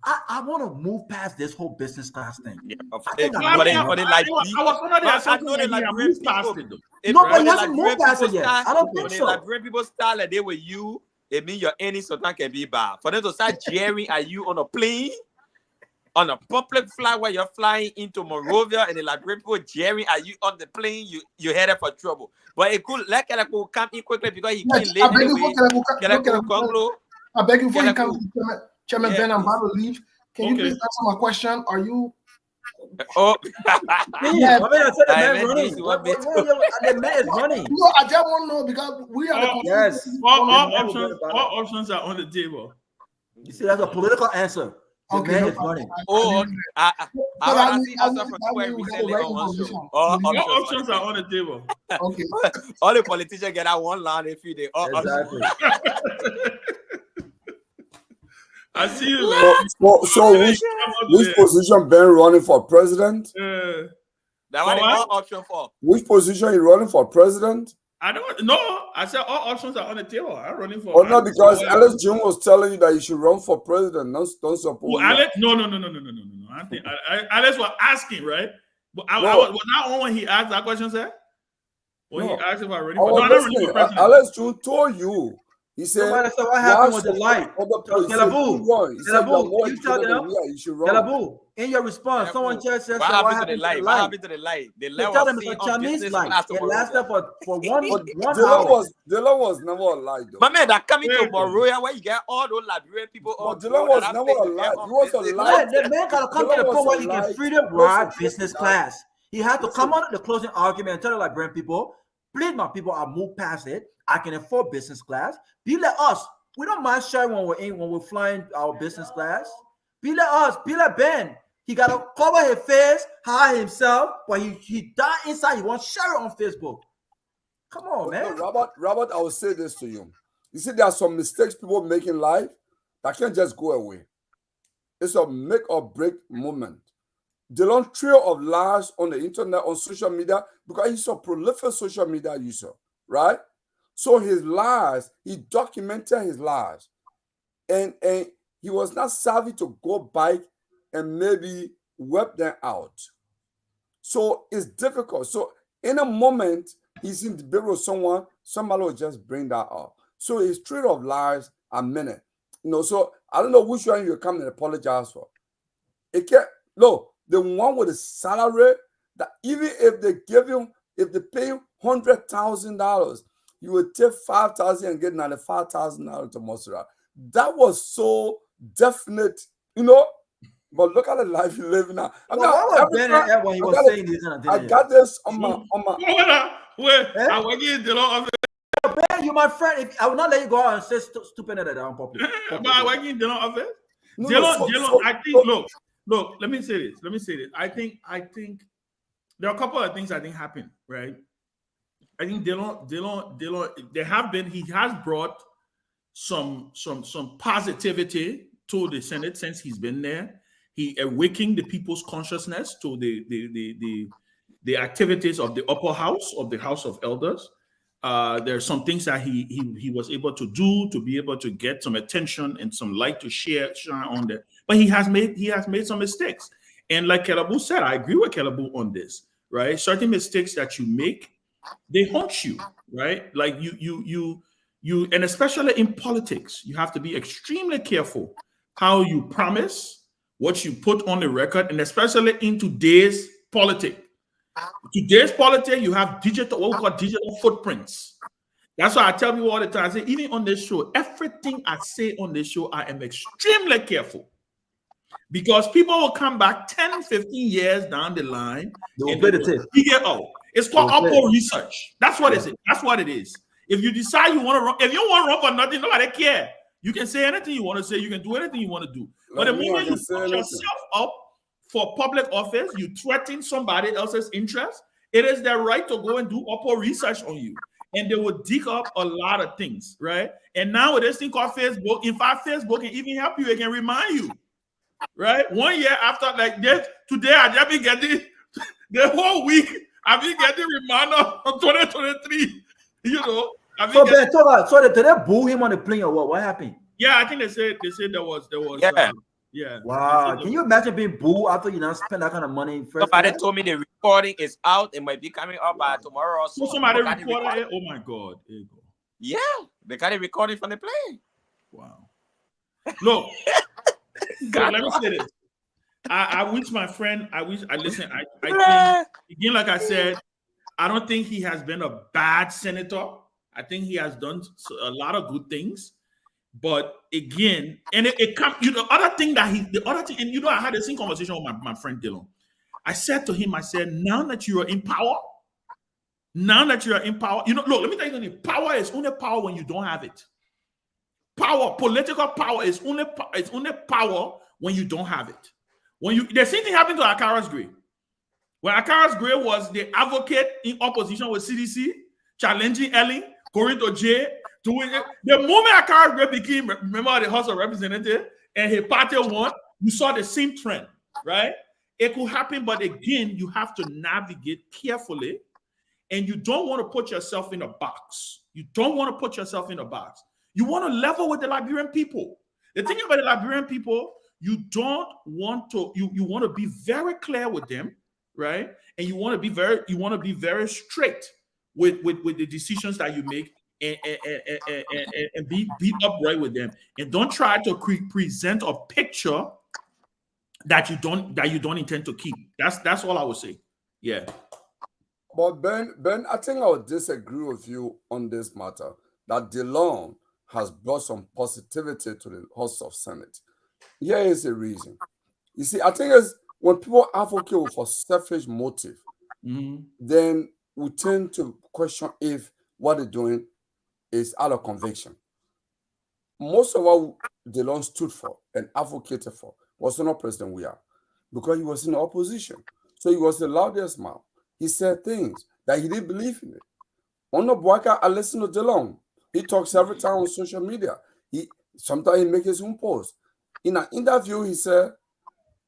Speaker 8: I want to move past this whole business class thing.
Speaker 5: Yeah,
Speaker 8: but he hasn't moved past it yet. I don't think so.
Speaker 5: Liberian people start like they were you, it means your any sometimes can be bad. For them to start jeering at you on a plane, on a public flight where you're flying into Monrovia, and the Liberian people jeering at you on the plane, you headed for trouble. But it could let Kehleboe come in quickly because he can't late anyway. Kehleboe Gongloe.
Speaker 4: I beg you before you come, Chairman Ben, I'm about to leave. Can you please answer my question? Are you?
Speaker 5: Oh,
Speaker 8: yeah. I mean, I said the man running. The man is running.
Speaker 4: No, I just want to know because we are the
Speaker 8: yes.
Speaker 6: All options are on the table.
Speaker 8: You see, that's a political answer. The man is running.
Speaker 5: Oh, I see answer from Square recently on one show. All
Speaker 6: options are on the table.
Speaker 4: Okay.
Speaker 5: All the politicians get out one line if they all
Speaker 8: exactly.
Speaker 6: I see you.
Speaker 11: So which position Ben running for president?
Speaker 5: That one is all option for.
Speaker 11: Which position he running for president?
Speaker 6: I don't know. I said all options are on the table. I'm running for.
Speaker 11: Oh no, because Alex June was telling you that you should run for president. Don't support.
Speaker 6: Well, Alex, no. I think Alex was asking, right? But I was not on when he asked that question, sir. When he asked if I running for. No, I'm not running for president.
Speaker 11: Alex June told you. He said,
Speaker 8: what happened with the light? Kehleboe, you tell them. Kehleboe, in your response, someone just said,
Speaker 5: what happened to the light? What happened to the light? The light was
Speaker 8: seen on Chinese light. It lasted for one hour.
Speaker 11: Dylan was never a light, though.
Speaker 5: My man, that coming to Monrovia where you get all those Liberian people.
Speaker 11: But Dylan was never a light. He was a light.
Speaker 8: The man got to come to the point where he can freedom ride business class. He had to come out of the closing argument and tell the Liberian people, please, my people, I moved past it. I can afford business class. Be like us. We don't mind sharing when we're flying our business class. Be like us. Be like Ben. He got to cover his face, hide himself, but he died inside. He won't share it on Facebook. Come on, man.
Speaker 11: Robert, I will say this to you. You see, there are some mistakes people make in life that can't just go away. It's a make or break moment. The long trail of lies on the internet, on social media, because he's a prolific social media user, right? So his lies, he documented his lies. and he was not savvy to go bike and maybe whip them out. So it's difficult. So in a moment, he's in debate with someone, somebody will just bring that up. So his trade of lives are many. So I don't know which one you come and apologize for. It can't, no, the one with the salary that even if they pay you $100,000, you would take $5,000 and get $95,000 to Mosera. That was so definite, But look at the life you live now. I got this on my.
Speaker 8: Ben, you my friend. I will not let you go out and say stupid at that public.
Speaker 6: But I think, look. Let me say this. I think there are a couple of things I think happen, right? I think he has brought some positivity to the Senate since he's been there. He awakened the people's consciousness to the activities of the upper house, of the House of Elders. There are some things that he was able to do to be able to get some attention and some light to shine on there. But he has made some mistakes. And like Kehleboe said, I agree with Kehleboe on this, right? Certain mistakes that you make, they haunt you, right? Like you, and especially in politics, you have to be extremely careful how you promise, what you put on the record, and especially in today's politics. Today's politics, you have what we call digital footprints. That's why I tell people all the time, I say, even on this show, everything I say on this show, I am extremely careful. Because people will come back 10, 15 years down the line and they will figure out. It's called upper research. That's what it is. That's what it is. If you decide you want to run, if you want to run for nothing, nobody care. You can say anything you want to say. You can do anything you want to do. But the moment you put yourself up for public office, you threaten somebody else's interest, it is their right to go and do upper research on you. And they will dig up a lot of things, right? And now with this thing called Facebook, in fact, Facebook can even help you. It can remind you, right? 1 year after, like this, today I just been getting, the whole week, I've been getting reminder of 2023,
Speaker 8: So did they boo him on the plane or what? What happened?
Speaker 6: Yeah, I think they said there was yeah.
Speaker 8: Wow. Can you imagine being booed after you not spend that kind of money?
Speaker 5: Somebody told me the recording is out. It might be coming up by tomorrow.
Speaker 6: So somebody recorded it? Oh my God.
Speaker 5: Yeah, they got it recording from the plane.
Speaker 6: Wow. Look, so let me say this. I wish my friend, I think, again, like I said, I don't think he has been a bad senator. I think he has done a lot of good things. But again, and it comes, the other thing, and I had the same conversation with my friend Dylan. I said to him, now that you are in power, look, let me tell you something. Power is only power when you don't have it. Political power is only power when you don't have it. The same thing happened to Akaras Gray. When Akaras Gray was the advocate in opposition with CDC, challenging Ellie, going to jail, doing it. The moment Akaras Gray became member of the House of Representatives and his party won, you saw the same trend, right? It could happen, but again, you have to navigate carefully, and you don't want to put yourself in a box. You want to level with the Liberian people. The thing about the Liberian people, you want to be very clear with them, right? And you want to be very straight with the decisions that you make, and be upright with them, and don't try to present a picture that you don't intend to keep. That's all I would say. Yeah.
Speaker 11: But Ben, I think I would disagree with you on this matter, that DeLong has brought some positivity to the House of Senate. Here is a reason. You see, I think it's when people advocate for selfish motive, then we tend to question if what they're doing is out of conviction. Most of what DeLong stood for and advocated for was not President Weah, because he was in the opposition. So he was the loudest mouth. He said things that he didn't believe in it. On the Boyka, I listened to DeLong. He talks every time on social media. Sometimes he makes his own post. In an interview, he said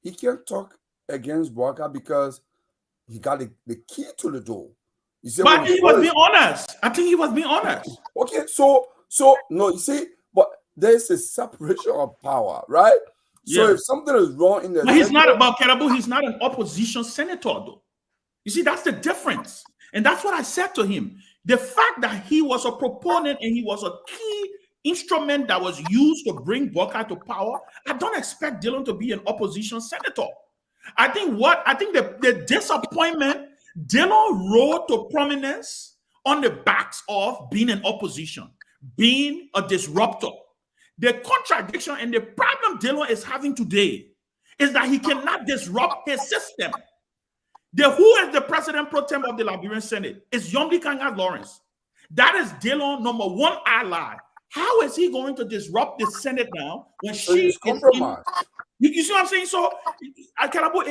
Speaker 11: he can't talk against Boyka because he got the key to the door. He said,
Speaker 6: but he was being honest. I think he was being honest.
Speaker 11: Okay, so no, you see, but there's a separation of power, right? So
Speaker 6: Yeah.
Speaker 11: if something is wrong in the
Speaker 6: But he's not about Kehleboe. He's not an opposition senator, though. You see, that's the difference. And that's what I said to him. The fact that he was a proponent and he was a key instrument that was used to bring Bokar to power, I don't expect Dillon to be an opposition senator. I think the disappointment, Dillon rose to prominence on the backs of being an opposition, being a disruptor. The contradiction and the problem Dillon is having today is that he cannot disrupt his system. Who is the president pro tem of the Liberian Senate? It's Yomdi Kangas Lawrence. That is Dillon number one ally. How is he going to disrupt the Senate now when she is
Speaker 11: compromised?
Speaker 6: You see what I'm saying? So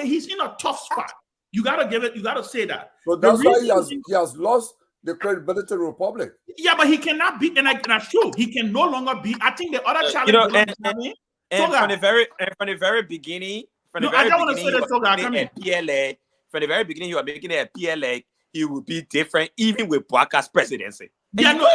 Speaker 6: he's in a tough spot. You gotta give it, you gotta say that.
Speaker 11: So that's why he has lost the credibility of the Republic.
Speaker 6: Yeah, but he cannot be, and that's true. He can no longer be. I think the other challenge,
Speaker 5: from the very beginning, from the very beginning, he was making it a PLA. He would be different, even with Boakar's presidency.
Speaker 6: Yeah, no,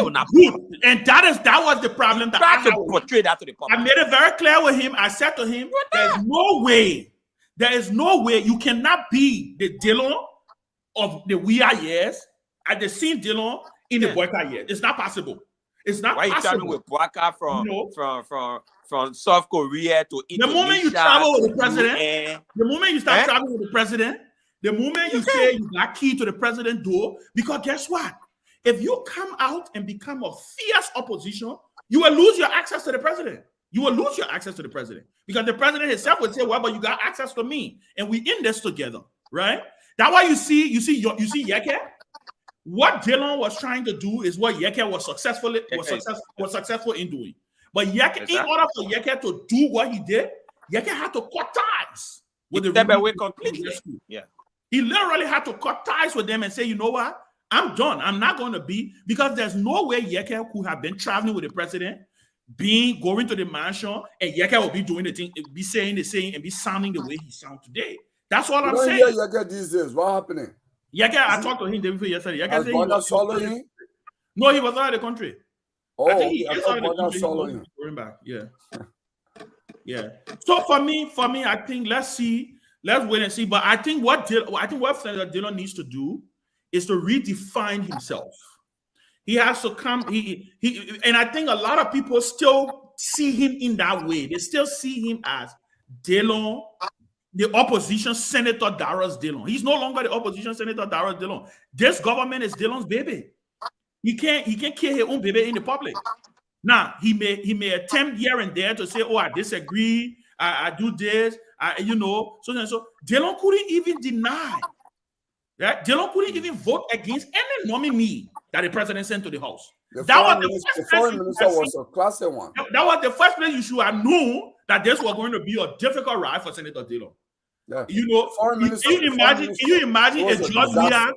Speaker 6: and that was the problem that I had to portray that to the public. I made it very clear with him. I said to him, "There is no way you cannot be the Dillon of the Weah years at the same Dillon in the Boacar years. It's not possible. It's not possible."
Speaker 5: Why you traveling with Boacar from South Korea to Indonesia?
Speaker 6: The moment you travel with the president, the moment you start traveling with the president, the moment you say you got key to the president door, because guess what? If you come out and become a fierce opposition, you will lose your access to the president. You will lose your access to the president because the president himself would say, "Well, but you got access to me, and we in this together, right?" That's why you see Yeke. What Dillon was trying to do is what Yeke was successful in doing. But Yeke, in order for Yeke to do what he did, Yeke had to cut ties with the
Speaker 5: step away completely. Yeah,
Speaker 6: he literally had to cut ties with them and say, "You know what? I'm done. I'm not going to be," because there's no way Yeke could have been traveling with the president, going to the mansion, and Yeke will be doing the thing, be saying the same, and be sounding the way he sounds today. That's all I'm saying.
Speaker 11: Yeke these days, what happening?
Speaker 6: Yeke, I talked to him the day before yesterday. Yeke said
Speaker 11: no,
Speaker 6: he was out of the country.
Speaker 11: Oh,
Speaker 6: I think he is out of the country. Going back, yeah. So for me, I think let's wait and see. But I think what Senator Dillon needs to do is to redefine himself. He has to come. And I think a lot of people still see him in that way. They still see him as Dillon, the opposition Senator Darius Dillon. He's no longer the opposition Senator Darius Dillon. This government is Dillon's baby. He can't kill his own baby in the public. Now he may attempt here and there to say, "Oh, I disagree. I do this. So." Dillon couldn't even deny. Right? Dillon couldn't even vote against any nominee that the president sent to the House.
Speaker 11: The foreign minister was a classic one.
Speaker 6: That was the first place you should have known that this was going to be a difficult ride for Senator Dillon.
Speaker 11: Yeah.
Speaker 6: Can you imagine if George Weah,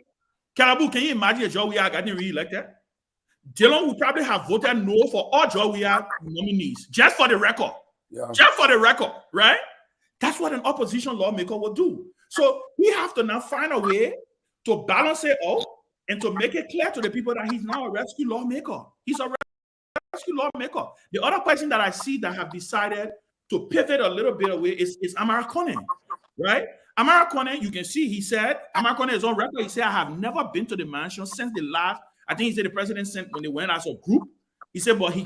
Speaker 6: Kehleboe, can you imagine if George Weah got reelected? Dillon would probably have voted no for all George Weah nominees, just for the record.
Speaker 11: Yeah.
Speaker 6: Just for the record, right? That's what an opposition lawmaker would do. So we have to now find a way to balance it out and to make it clear to the people that he's now a rescue lawmaker. He's a rescue lawmaker. The other person that I see that have decided to pivot a little bit away is Amarikone, right? Amarikone, you can see he said, Amarikone is on record, he said, "I have never been to the mansion since the last," I think he said the president sent when they went as a group. He said, but he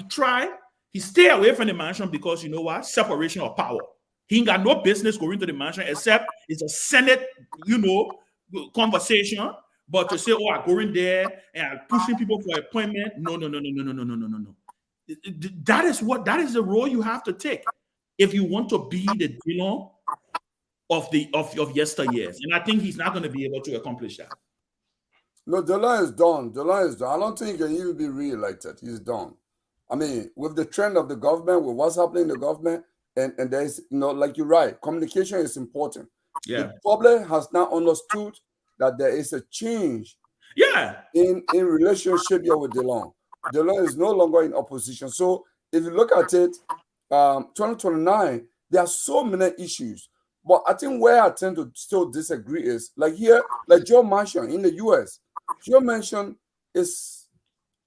Speaker 6: stayed away from the mansion because, you know what, separation of power. He ain't got no business going to the mansion except it's a Senate, conversation. But to say, "Oh, I'm going there and I'm pushing people for appointment," no. That is the role you have to take if you want to be the Dillon of yesteryears. And I think he's not going to be able to accomplish that.
Speaker 11: No, Dillon is done. I don't think he can even be re-elected. He's done. I mean, with the trend of the government, with what's happening in the government, and there's, like you're right, communication is important.
Speaker 6: Yeah.
Speaker 11: The public has now understood that there is a change in relationship here with Dillon. Dillon is no longer in opposition. So if you look at it, 2029, there are so many issues. But I think where I tend to still disagree is, like here, like Joe Manchin in the US. Joe Manchin is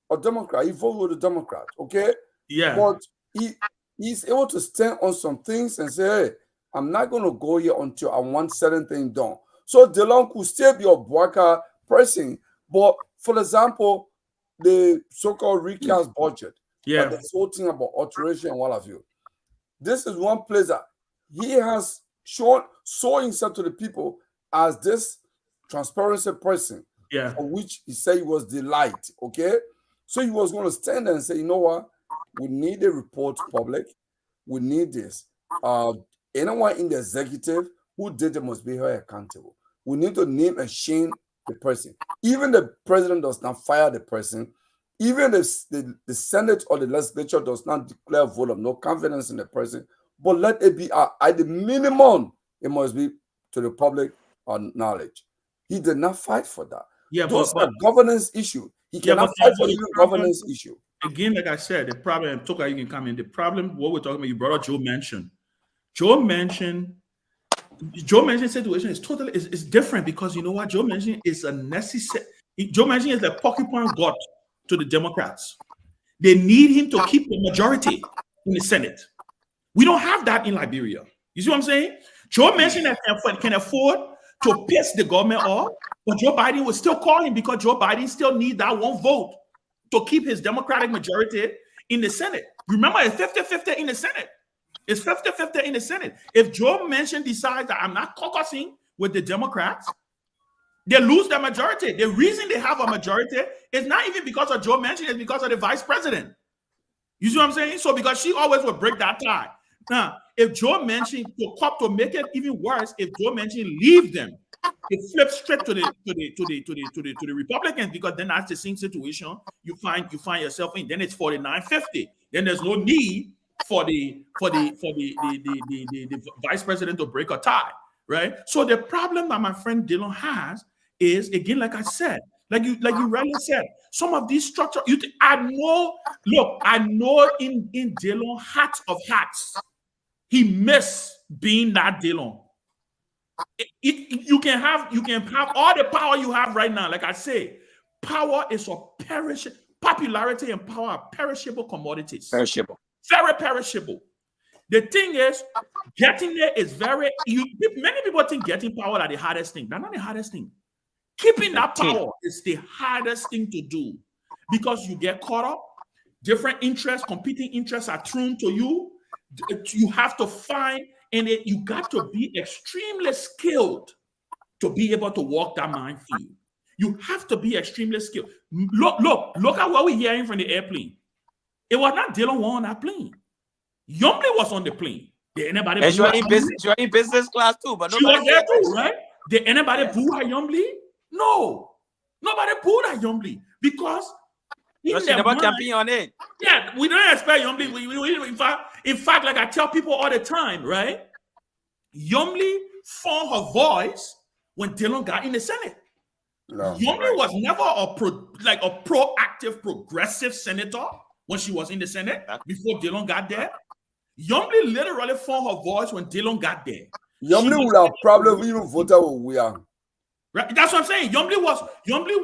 Speaker 11: a Democrat. He voted with a Democrat, okay?
Speaker 6: Yeah.
Speaker 11: But he's able to stand on some things and say, hey, I'm not going to go here until I want certain things done. So DeLong could still be a Boyka person, but for example, the so-called recast budget, this whole thing about alteration and what have you. This is one place that he has shown himself to the people as this transparency person, for which he said he was the light. Okay, so he was going to stand there and say, you know what, we need a report public. We need this. Anyone in the executive who did it must be held accountable. We need to name and shame the person. Even the president does not fire the person. Even if the Senate or the legislature does not declare a vote of no confidence in the person, but let it be at the minimum, it must be to the public knowledge. He did not fight for that. Those are governance issue. He cannot fight for any governance issue.
Speaker 6: Again, like I said, the problem, Togar, you can come in. The problem, what we're talking about, you brought up Joe Manchin. Joe Manchin situation is different because you know what? Joe Manchin is a necessary. Joe Manchin is the porcupine god to the Democrats. They need him to keep the majority in the Senate. We don't have that in Liberia. You see what I'm saying? Joe Manchin can afford to piss the government off, but Joe Biden will still call him because Joe Biden still needs that one vote to keep his Democratic majority in the Senate. Remember, it's 50-50 in the Senate. It's 50-50 in the Senate. If Joe Manchin decides that I'm not caucusing with the Democrats, they lose their majority. The reason they have a majority is not even because of Joe Manchin, it's because of the vice president. You see what I'm saying? So because she always will break that tie. Now, if Joe Manchin to make it even worse, if Joe Manchin leaves them, it flips straight to the Republicans because then that's the same situation you find yourself in. Then it's 49-50. Then there's no need for the vice president to break a tie, right? So the problem that my friend Dillon has is, again, like I said, like you rightly said, some of these structure. I know in Dillon, hat of hats, he missed being that Dillon. You can have all the power you have right now. Like I say, power is popularity and power are perishable commodities. Very perishable. The thing is, getting there is many people think getting power is the hardest thing. That's not the hardest thing. Keeping that power is the hardest thing to do because you get caught up. Different interests, competing interests are thrown to you. You have to find, and you got to be extremely skilled to be able to walk that minefield. You have to be extremely skilled. Look at what we're hearing from the airplane. It was not Dillon on that plane. Yombly was on the plane. Did anybody?
Speaker 5: And she was in business class too, but
Speaker 6: she was there too, right? Did anybody boo her Yombly? No, nobody booed her Yombly because
Speaker 5: she never campaigned on it.
Speaker 6: Yeah, we don't expect Yombly. In fact, like I tell people all the time, right? Yombly found her voice when Dillon got in the Senate. Yombly was never a proactive, progressive senator when she was in the Senate before Dillon got there. Yombly literally found her voice when Dillon got there.
Speaker 11: Yombly would have probably even voted with Myean.
Speaker 6: Right? That's what I'm saying. Yombly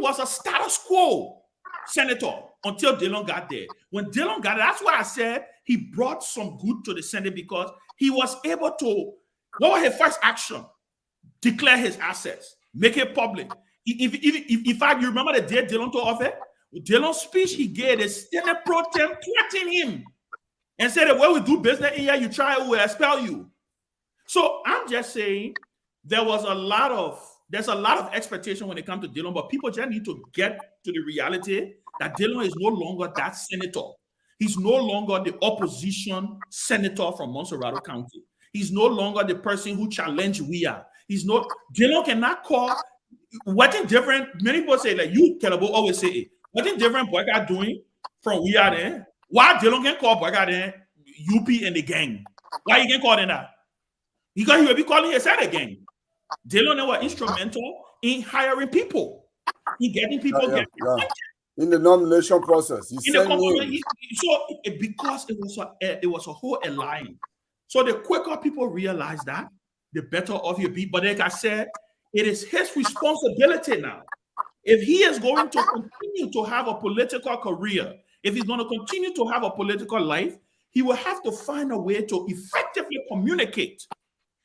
Speaker 6: was a status quo senator until Dillon got there. When Dillon got there, that's why I said he brought some good to the Senate because he was able to, what was his first action? Declare his assets, make it public. In fact, you remember the day Dillon took office? Dillon's speech he gave, the Senate pro tem threatened him and said that when we do business here, you try, we will expel you. So I'm just saying there's a lot of expectation when it comes to Dillon, but people just need to get to the reality that Dillon is no longer that senator. He's no longer the opposition senator from Montserrat County. He's no longer the person who challenged Weah. Dillon cannot call. What is different? Many people say, like you, Kehleboe, always say it. What is different Boyka doing from Weah there? Why Dillon can call Boyka there, UP and the gang? Why he can call them that? Because he will be calling his head again. Dillon was instrumental in hiring people, in getting people
Speaker 11: in the nomination process.
Speaker 6: Because it was a whole alliance. So the quicker people realize that, the better off you'll be. But like I said, it is his responsibility now. If he is going to continue to have a political career, if he's going to continue to have a political life, he will have to find a way to effectively communicate.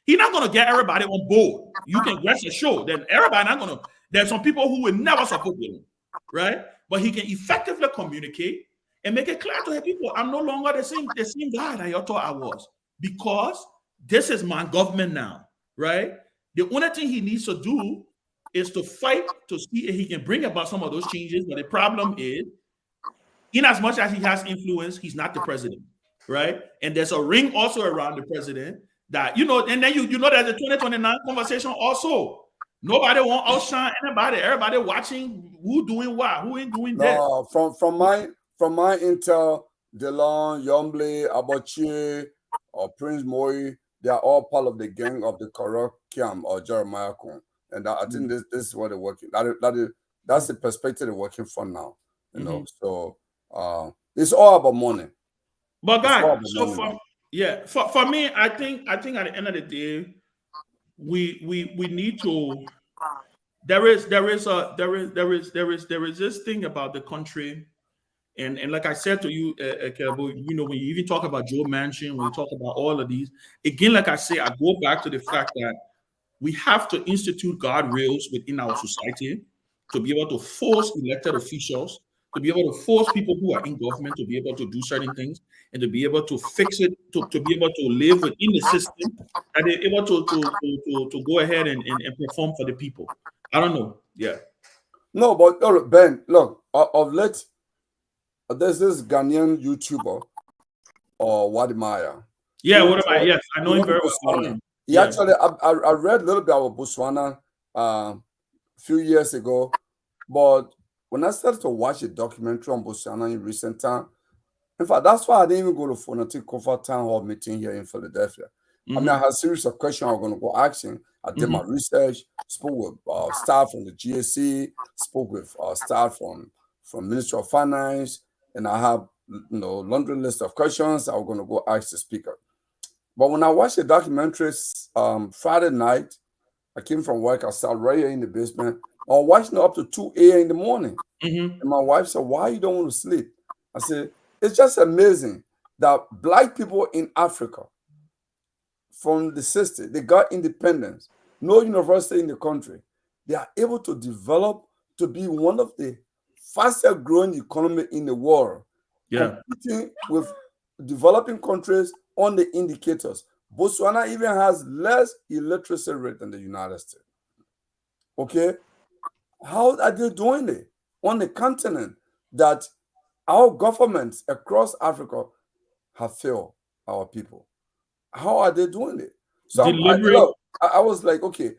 Speaker 6: He's not going to get everybody on board. You can rest assured that everybody not going to. There's some people who will never support him, right? But he can effectively communicate and make it clear to the people, I'm no longer the same guy that you thought I was, because this is my government now, right? The only thing he needs to do is to fight to see if he can bring about some of those changes. But the problem is, in as much as he has influence, he's not the president, right? And there's a ring also around the president that, and then you know there's a 2029 conversation also. Nobody want to outshine anybody. Everybody watching who doing what, who ain't doing this.
Speaker 11: No, from my intel, Delon, Yomble, Abachi, or Prince Moi, they are all part of the gang of the corrupt Kiam or Jeremiah Kun. And I think this is what they're working. That's the perspective they're working for now. You know, so it's all about money.
Speaker 6: But guys, so for me, I think at the end of the day, we need to. There is this thing about the country, and like I said to you, Kehleboe, when you even talk about Joe Manchin, when you talk about all of these, again, like I say, I go back to the fact that we have to institute guardrails within our society to be able to force elected officials, to be able to force people who are in government to be able to do certain things, and to be able to fix it, to be able to live within the system, and they're able to go ahead and perform for the people. I don't know. Yeah.
Speaker 11: No, but Ben, look, of late, there's this Ghanaian YouTuber, or Wadimaya.
Speaker 6: Yeah, Wadimaya. Yes, I know him very well.
Speaker 11: Actually, I read a little bit about Botswana a few years ago, but when I started to watch a documentary on Botswana in recent time, in fact, that's why I didn't even go to Phonetic Kofa Town Hall meeting here in Philadelphia. I mean, I had a series of questions I was going to go asking. I did my research, spoke with staff from the GSC, spoke with staff from Ministry of Finance, and I have laundry list of questions I was going to go ask the speaker. But when I watched the documentary Friday night, I came from work, I sat right here in the basement. I was watching it up to 2 a.m. in the morning. And my wife said, why you don't want to sleep? I said, it's just amazing that Black people in Africa, from the 60s, they got independence, no university in the country. They are able to develop to be one of the fastest growing economy in the world. Competing with developing countries on the indicators. Botswana even has less illiteracy rate than the United States. Okay? How are they doing it on the continent that our governments across Africa have failed our people? How are they doing it? So I was like, okay,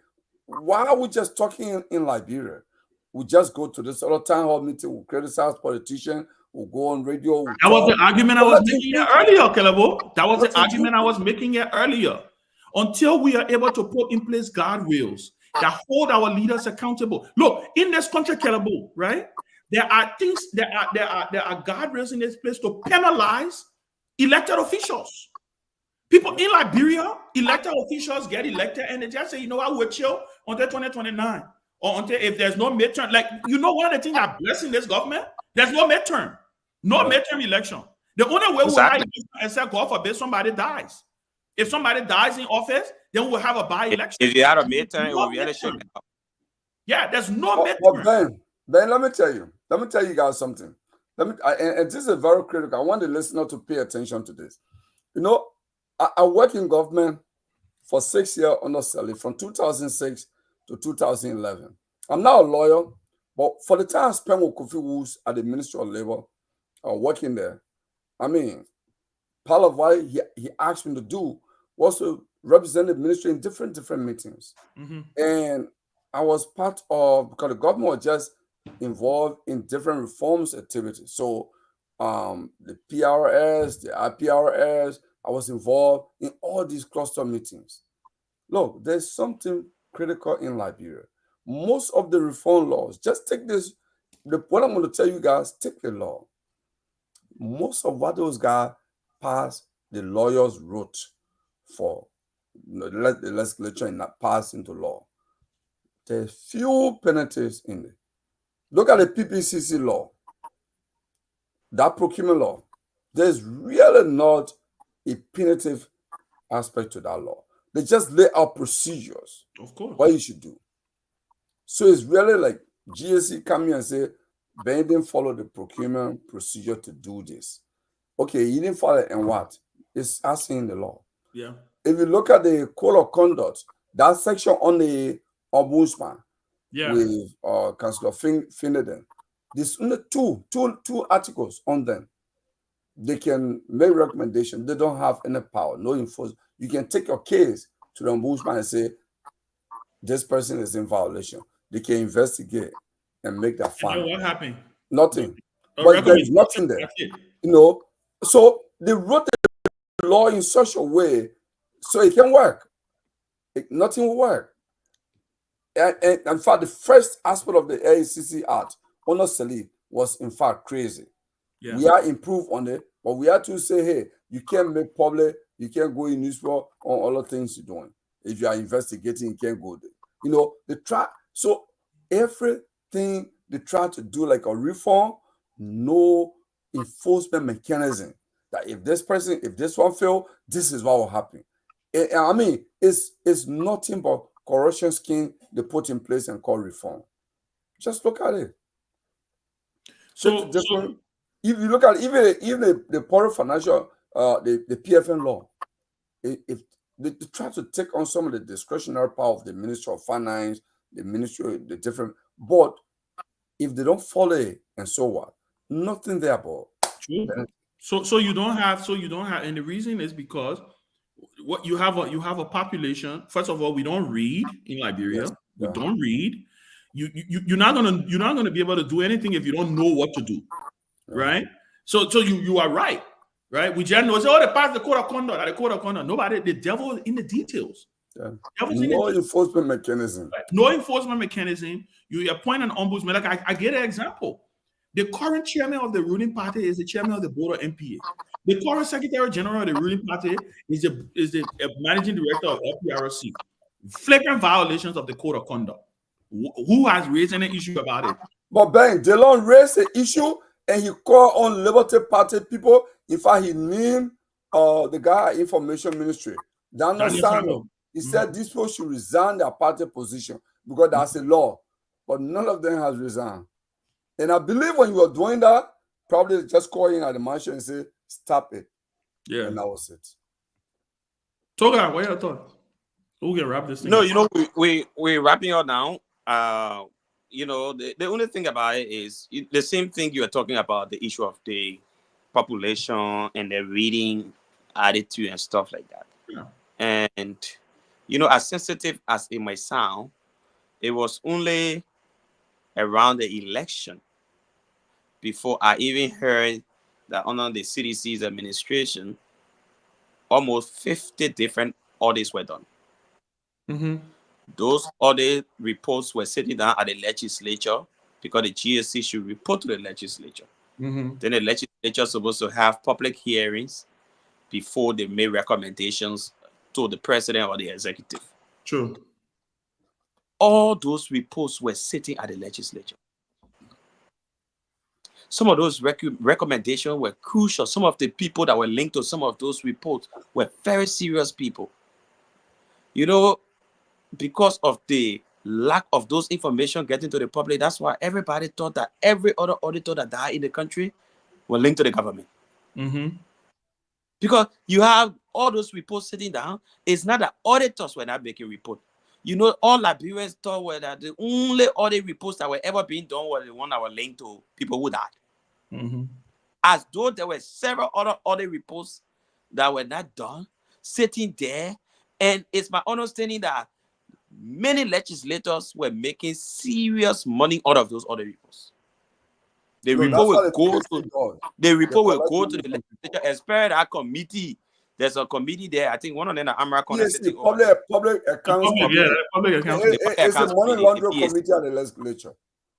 Speaker 11: why are we just talking in Liberia? We just go to this other town hall meeting, we'll criticize politicians, we'll go on radio.
Speaker 6: That was the argument I was making earlier, Kehleboe. That was the argument I was making earlier. Until we are able to put in place guardrails that hold our leaders accountable. Look, in this country, Kehleboe, right? There are things, there are guardrails in this place to penalize elected officials. People in Liberia, elected officials get elected and they just say, you know what, we'll chill until 2029. Or until if there's no midterm. Like, one of the things that blessing this government, there's no midterm. No midterm election. The only way we'll have except God forbid somebody dies. If somebody dies in office, then we'll have a by-election.
Speaker 5: If you had a midterm, it will really shake out.
Speaker 6: Yeah, there's no midterm.
Speaker 11: But Ben, let me tell you guys something. And this is very critical. I want the listener to pay attention to this. I work in government for 6 years under Sally, from 2006 to 2011. I'm not a lawyer, but for the time I spent with Kofi Woods at the Ministry of Labor, working there, I mean, part of what he asked me to do was to represent the ministry in different meetings. And I was part of, because the government was just involved in different reforms activities. So the PRS, the IPRS, I was involved in all these cluster meetings. Look, there's something critical in Liberia. Most of the reform laws, just take this, what I'm going to tell you guys, take the law. Most of what those guys passed, the lawyers wrote for the legislature and not passed into law. There's few penalties in it. Look at the PPCC law, that procurement law. There's really not a punitive aspect to that law. They just lay out procedures,
Speaker 6: Of course.
Speaker 11: what you should do. So it's really like GSC coming and say, Ben didn't follow the procurement procedure to do this. Okay, you didn't follow it, and what? It's asking in the law.
Speaker 6: Yeah.
Speaker 11: If you look at the code of conduct, that section on the ombudsman with Councillor Finnegan, there's only two articles on them. They can make recommendations. They don't have any power, no enforcement. You can take your case to the ombudsman and say, this person is in violation. They can investigate and make that fine.
Speaker 6: What happened?
Speaker 11: Nothing. But there's nothing there. You know, so they wrote the law in such a way so it can work. Nothing will work. And in fact, the first aspect of the AICC Act, honestly, was in fact crazy. Yeah. We are improved on it, but we have to say, hey, you can't make public, you can't go in newspaper on all the things you're doing. If you are investigating, you can't go there. You know, so everything they try to do like a reform, no enforcement mechanism. That if this one fail, this is what will happen. I mean, it's nothing but corruption scheme they put in place and call reform. Just look at it. So if you look at even the public financial, the PFN law, if they try to take on some of the discretionary power of the Ministry of Finance, the Ministry, the different, but if they don't follow it, and so what? Nothing there about.
Speaker 6: So you don't have, and the reason is because what you have a population. First of all, we don't read in Liberia. Yes. We don't read. You're not gonna be able to do anything if you don't know what to do, right? So you are right. We just know, they passed the code of conduct. The code of conduct. Nobody, the devil is in the details.
Speaker 11: Yeah. No enforcement mechanism.
Speaker 6: Right? No enforcement mechanism. You appoint an ombudsman. Like I get an example. The current chairman of the ruling party is the chairman of the board of MPA. The current secretary general of the ruling party is the managing director of LPRC. Flagrant violations of the code of conduct. Who has raised any issue about it?
Speaker 11: But Ben, Delon raised the issue and he called on Liberty Party people. In fact, he named the guy at Information Ministry, Daniel Sano. He said these people should resign their party position because that's a law. But none of them has resigned. And I believe when you were doing that, probably just call in at the mansion and say, stop it.
Speaker 6: Yeah.
Speaker 11: And that was it.
Speaker 6: Togar, what are your thoughts? We'll get wrap this thing
Speaker 5: up.
Speaker 6: You know,
Speaker 5: we're wrapping up now. You know, the only thing about it is the same thing you were talking about, the issue of the population and the reading attitude and stuff like that. Yeah. And, you know, as sensitive as it might sound, it was only around the election before I even heard that under the CDC's administration, almost 50 different audits were done.
Speaker 6: Mm-hmm.
Speaker 5: Those audit reports were sitting down at the legislature because the GSC should report to the legislature.
Speaker 6: Mm-hmm.
Speaker 5: Then the legislature is supposed to have public hearings before they make recommendations to the president or the executive.
Speaker 6: True.
Speaker 5: All those reports were sitting at the legislature. Some of those recommendations were crucial. Some of the people that were linked to some of those reports were very serious people. You know, because of the lack of those information getting to the public, that's why everybody thought that every other auditor that died in the country were linked to the government.
Speaker 6: Mm-hmm.
Speaker 5: Because you have all those reports sitting down. It's not that auditors were not making reports. You know, all Liberians thought were that the only audit reports that were ever being done were the one that were linked to people who died.
Speaker 6: Mm-hmm.
Speaker 5: As though there were several other audit reports that were not done, sitting there. And it's my understanding that many legislators were making serious money out of those audit reports. The report will go to the legislature, especially that committee. There's a committee there. I think one of them, the American
Speaker 11: public accounts. It's a money laundering committee at the legislature.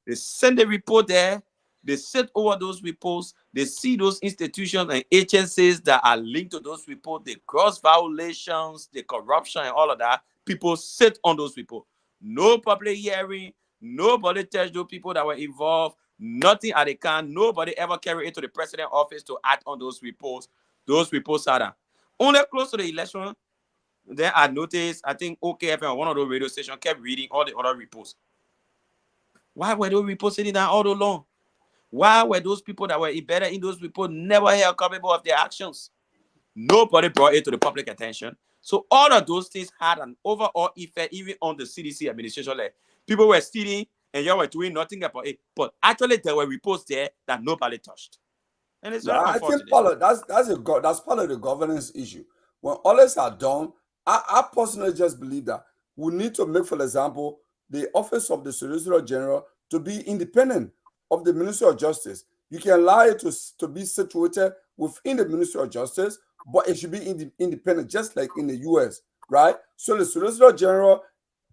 Speaker 5: They send the report there. They sit over those reports. They see those institutions and agencies that are linked to those reports, the gross violations, the corruption, and all of that. People sit on those reports. No public hearing. Nobody tells those people that were involved. Nothing at the can. Nobody ever carried it to the president's office to act on those reports. Those reports are done. Only close to the election, then I noticed, I think OKFM, one of those radio stations, kept reading all the other reports. Why were those reports sitting down all along? Why were those people that were embedded in those reports never held accountable of their actions? Nobody brought it to the public attention. So all of those things had an overall effect even on the CDC administration. Like people were stealing and y'all were doing nothing about it. But actually there were reports there that nobody touched. And it's very
Speaker 11: I
Speaker 5: unfortunate.
Speaker 11: think that's part of the governance issue. When all this are done, I personally just believe that we need to make, for example, the office of the Solicitor General to be independent of the Ministry of Justice. You can allow it to be situated within the Ministry of Justice, but it should be independent, just like in the US, right? So the Solicitor General,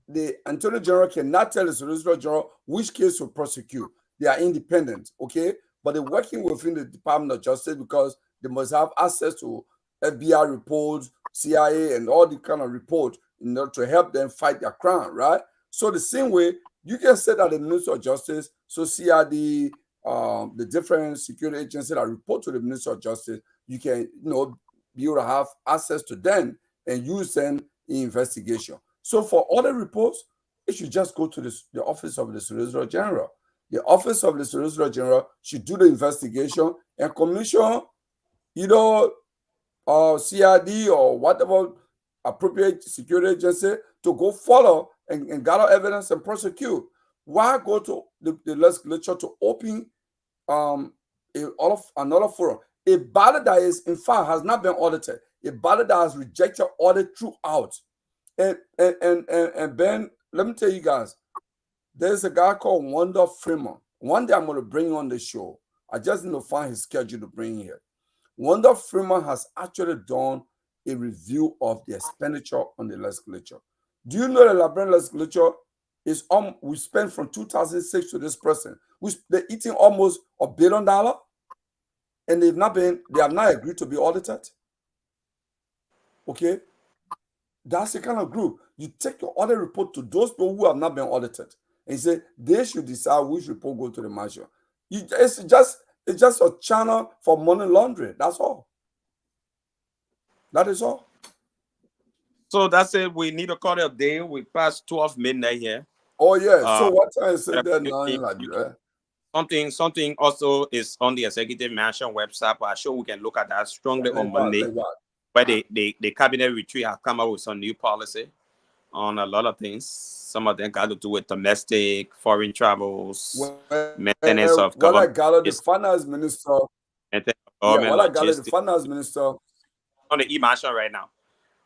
Speaker 11: the Attorney General cannot tell the Solicitor General which case to prosecute. They are independent, okay? But they're working within the Department of Justice because they must have access to FBI reports, CIA, and all the kind of reports in order to help them fight their crime, right? So the same way, you can say that the Ministry of Justice, so CID, the different security agencies that report to the Ministry of Justice, you can, be able to have access to them and use them in investigation. So for other reports, it should just go to the Office of the Solicitor General. The Office of the Solicitor General should do the investigation and commission, CID or whatever appropriate security agency to go follow and gather evidence and prosecute. Why go to the legislature to open another forum? A ballot that is, in fact, has not been audited. A ballot that has rejected audit throughout. And Ben, let me tell you guys, there's a guy called Wanda Freeman. One day I'm going to bring on the show. I just need to find his schedule to bring here. Wanda Freeman has actually done a review of the expenditure on the legislature. Do you know the Liberian legislature is we spent from 2006 to this present, they're eating almost $1 billion, and they have not agreed to be audited. Okay, that's the kind of group. You take your audit report to those people who have not been audited, and you say they should decide which report go to the marshal. It's just a channel for money laundering. That's all. That is all.
Speaker 5: So that's it. We need to call it a day. We passed 12 midnight here.
Speaker 11: Oh yeah. So what time is it there now in Liberia?
Speaker 5: Something also is on the executive mansion website, but I'm sure we can look at that strongly on Monday, where the cabinet retreat has come up with some new policy on a lot of things. Some of them got to do with domestic, foreign travels, maintenance of government.
Speaker 11: What I got the finance minister. What I got the finance minister
Speaker 5: on the e-mansion right now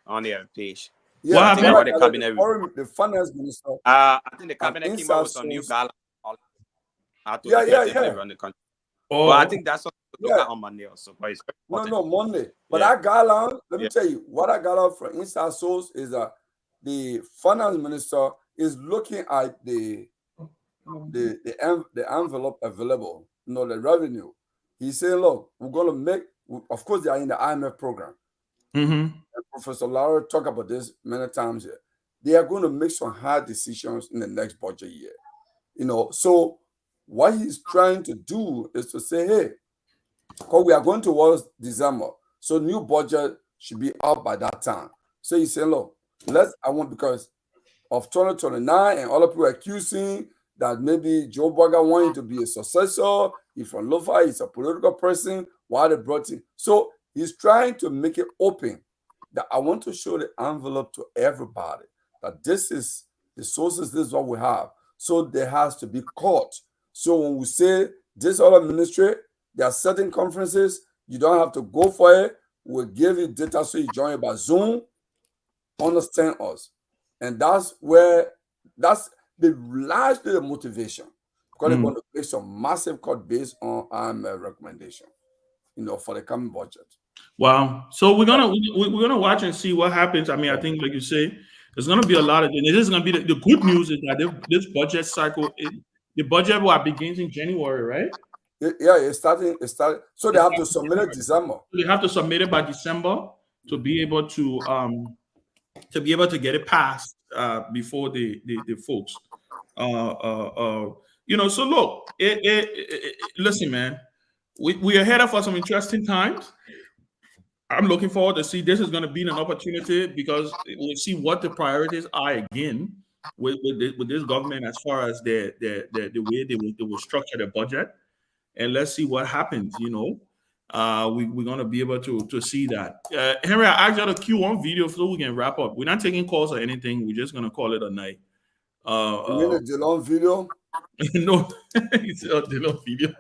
Speaker 5: on their page.
Speaker 11: Yeah,
Speaker 5: the
Speaker 11: finance minister.
Speaker 5: I think the cabinet came out with some new gala.
Speaker 11: Yeah.
Speaker 5: Run the country. But I think that's what we look at on Monday also. But it's
Speaker 11: no, Monday. But I got out, let me tell you, what I got out from inside source is that the finance minister is looking at the envelope available, the revenue. He's saying, look, we're going to make, of course, they are in the IMF program.
Speaker 6: Mm-hmm.
Speaker 11: And Professor Lara talked about this many times here. They are going to make some hard decisions in the next budget year. So what he's trying to do is to say, hey, because we are going towards December, so new budget should be out by that time. So he said, look, because of 2029 and other people accusing that maybe Joe Biden wanted to be a successor. He's from Lofa, he's a political person. Why they brought him? So he's trying to make it open that I want to show the envelope to everybody that this is the sources, this is what we have. So there has to be court. So when we say this other ministry, there are certain conferences, you don't have to go for it. We'll give you data so you join it by Zoom. Understand us. And that's largely the motivation. Because they're going to make some massive cut based on IMF recommendation, for the coming budget.
Speaker 6: Wow. So we're gonna watch and see what happens. I mean, I think, like you say, there's gonna be a lot of things. It is gonna be the good news is that this budget cycle, the budget begins in January, right?
Speaker 11: It started. So they have to submit it December.
Speaker 6: They have to submit it by December to be able to get it passed before the folks. So look, listen, man, we are headed for some interesting times. I'm looking forward to see. This is going to be an opportunity because we'll see what the priorities are again with this government as far as the way they will structure the budget, and let's see what happens. We're going to be able to see that. Henry, I asked you to cue one video so we can wrap up. We're not taking calls or anything. We're just going to call it a night.
Speaker 11: You mean the Delon video?
Speaker 6: No, it's a Delon video.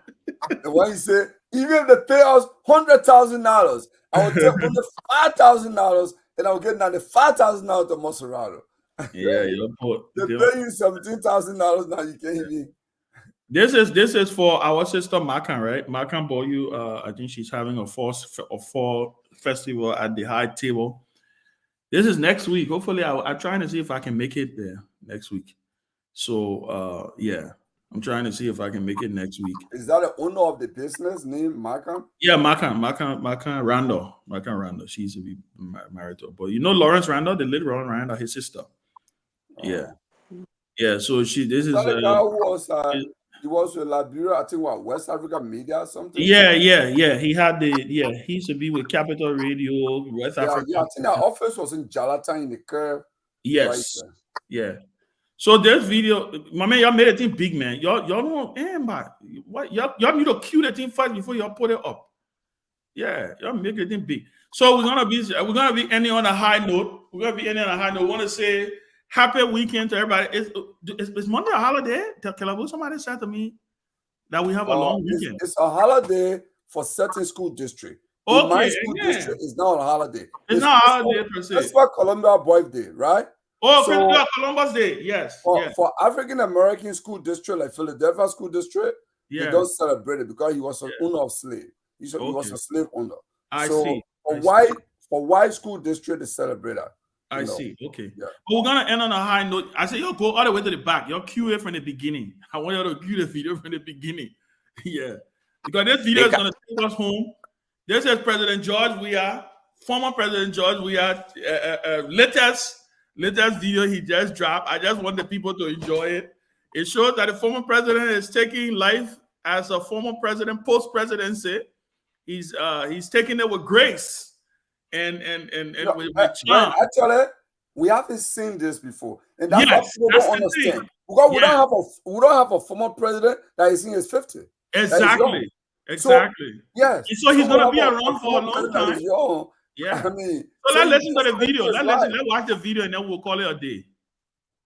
Speaker 11: The one you say, even if they pay us $100,000, I will take only $5,000 and I will get $95,000 to Monserrato.
Speaker 6: Yeah,
Speaker 11: they pay you $17,000 now. You can't even.
Speaker 6: This is for our sister Myean, right? Myean bought you. I think she's having a fall festival at the High Table. This is next week. Hopefully, I'm trying to see if I can make it there next week. So yeah. I'm trying to see if I can make it next week.
Speaker 11: Is that the owner of the business named Myean?
Speaker 6: Yeah, Myean Randall. Myean Randall. She used to be married to her. But Lawrence Randall, the little Lawrence Randall, his sister. Yeah. Yeah, so this is
Speaker 11: the guy who was he was with Liberia, I think West Africa Media or something.
Speaker 6: Yeah. He had he used to be with Capital Radio, West Africa.
Speaker 11: Yeah, I think that office was in Jalata in the curve.
Speaker 6: Yes. Right, yeah. So this video, my man, y'all made a thing big, man. Y'all don't, what? Y'all need to cue the thing first before y'all put it up. Yeah, y'all make it thing big. So we're gonna be ending on a high note. We want to say happy weekend to everybody. Is Monday a holiday? Kehleboe, somebody said to me that we have a long weekend.
Speaker 11: It's a holiday for certain school district.
Speaker 6: Okay,
Speaker 11: my school district is not a holiday.
Speaker 6: It's not a holiday per se.
Speaker 11: It's for Columbia Boys Day, right?
Speaker 6: Oh, so, Columbus Day, yes.
Speaker 11: For African American school district like Philadelphia School District, they don't celebrate it because he was an owner of slave. He was a slave owner.
Speaker 6: I see.
Speaker 11: For white school district, they celebrate that.
Speaker 6: I see. Okay. Yeah. But we're gonna end on a high note. I say, yo, go all the way to the back. Y'all cue it from the beginning. I want you to cue the video from the beginning. Yeah, because this video is gonna take us home. This is President George Weah, former President George Weah, latest video he just dropped. I just want the people to enjoy it. It shows that the former president is taking life as a former president, post-presidency. He's taking it with grace and with charm.
Speaker 11: Actually, we haven't seen this before, and that's what people don't understand. Because we don't have a former president that is in his 50s.
Speaker 6: Exactly.
Speaker 11: So, yes.
Speaker 6: And so he's gonna be around for a long time. Yeah.
Speaker 11: I mean,
Speaker 6: so let's listen to the video. Let's watch the video and then we'll call it a day.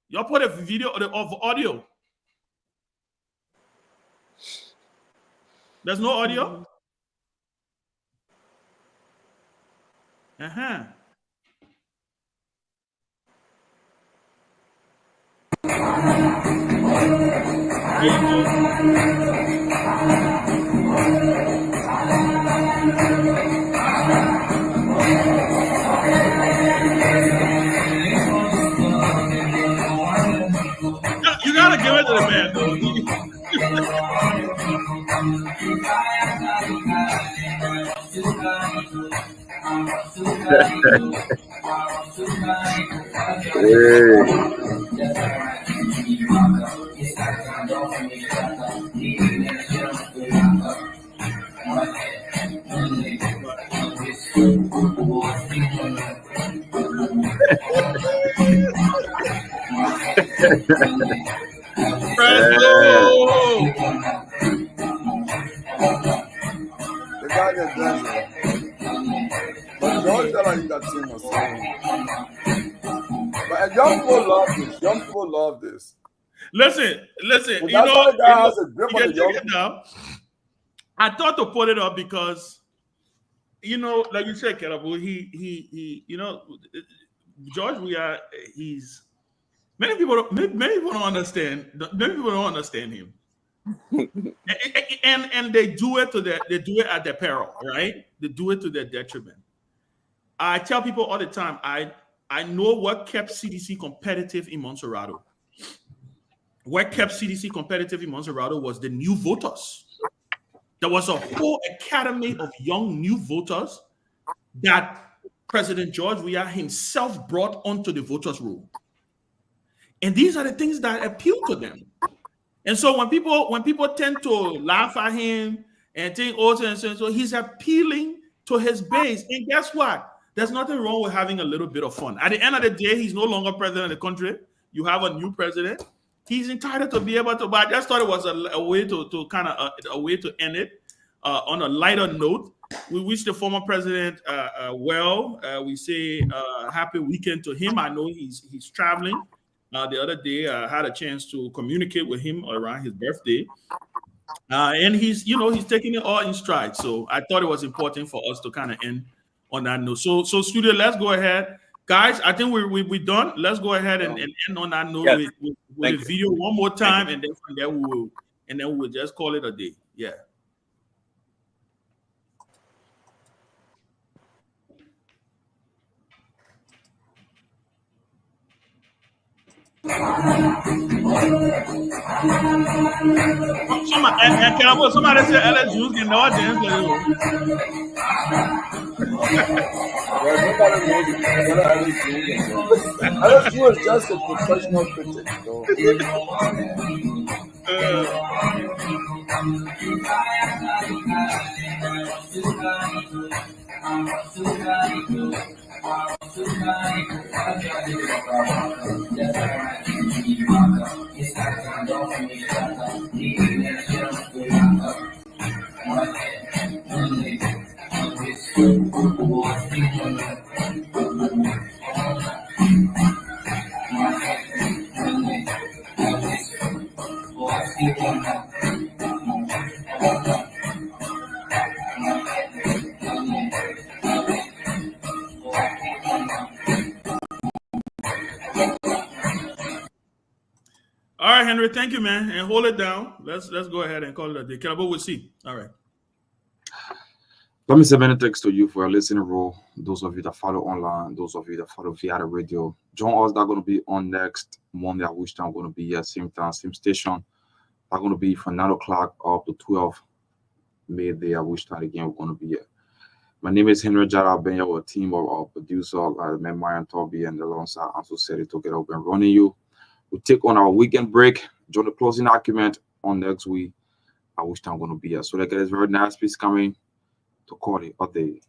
Speaker 6: Y'all put a video of audio. There's no audio? Uh-huh. You gotta give it to the man, though.
Speaker 11: The guy that does it. But don't tell him that thing was But young people love this.
Speaker 6: Listen.
Speaker 11: Well, you know, the guy has a grip on the young
Speaker 6: people. I thought to put it up because, you know, like you said, Kehleboe, he you know, George Weah, he's many people don't understand. Many people don't understand him. and they do it at their peril, right? They do it to their detriment. I tell people all the time, I know what kept CDC competitive in Monserrato. What kept CDC competitive in Monserrato was the new voters. There was a whole academy of young new voters that President George Weah himself brought onto the voters' roll. And these are the things that appeal to them. And so when people tend to laugh at him and think, oh, so he's appealing to his base. And guess what? There's nothing wrong with having a little bit of fun. At the end of the day, he's no longer president of the country. You have a new president. He's entitled to be able to, but I just thought it was a way to kind of a way to end it on a lighter note. We wish the former president well. We say happy weekend to him. I know he's traveling. The other day, I had a chance to communicate with him around his birthday. And he's taking it all in stride. So I thought it was important for us to kind of end on that note. So studio, let's go ahead. Guys, I think we're done. Let's go ahead and end on that note with the video one more time, and then from there we will just call it a day. Yeah. Somebody said LSU in the audience.
Speaker 11: LSU is just a professional critic.
Speaker 6: All right, Henry, thank you, man. And hold it down. Let's go ahead and call it a day. Kehleboe, we'll see. All right.
Speaker 12: Let me say many thanks to you for your listening role. Those of you that follow online, those of you that follow via the radio. Join us. They're going to be on next Monday, at which time we're going to be at same time, same station. They're going to be from 9 o'clock up to 12 midday, at which time again we're going to be here. My name is Henry Jara. I've been here with a team of our producer, Myean, Torgbean, and alongside Ansel Seri to get up and running you. We take on our weekend break, join the closing argument on next week, at which time I'm going to be here. So, like, there's very nice piece coming to call it a day.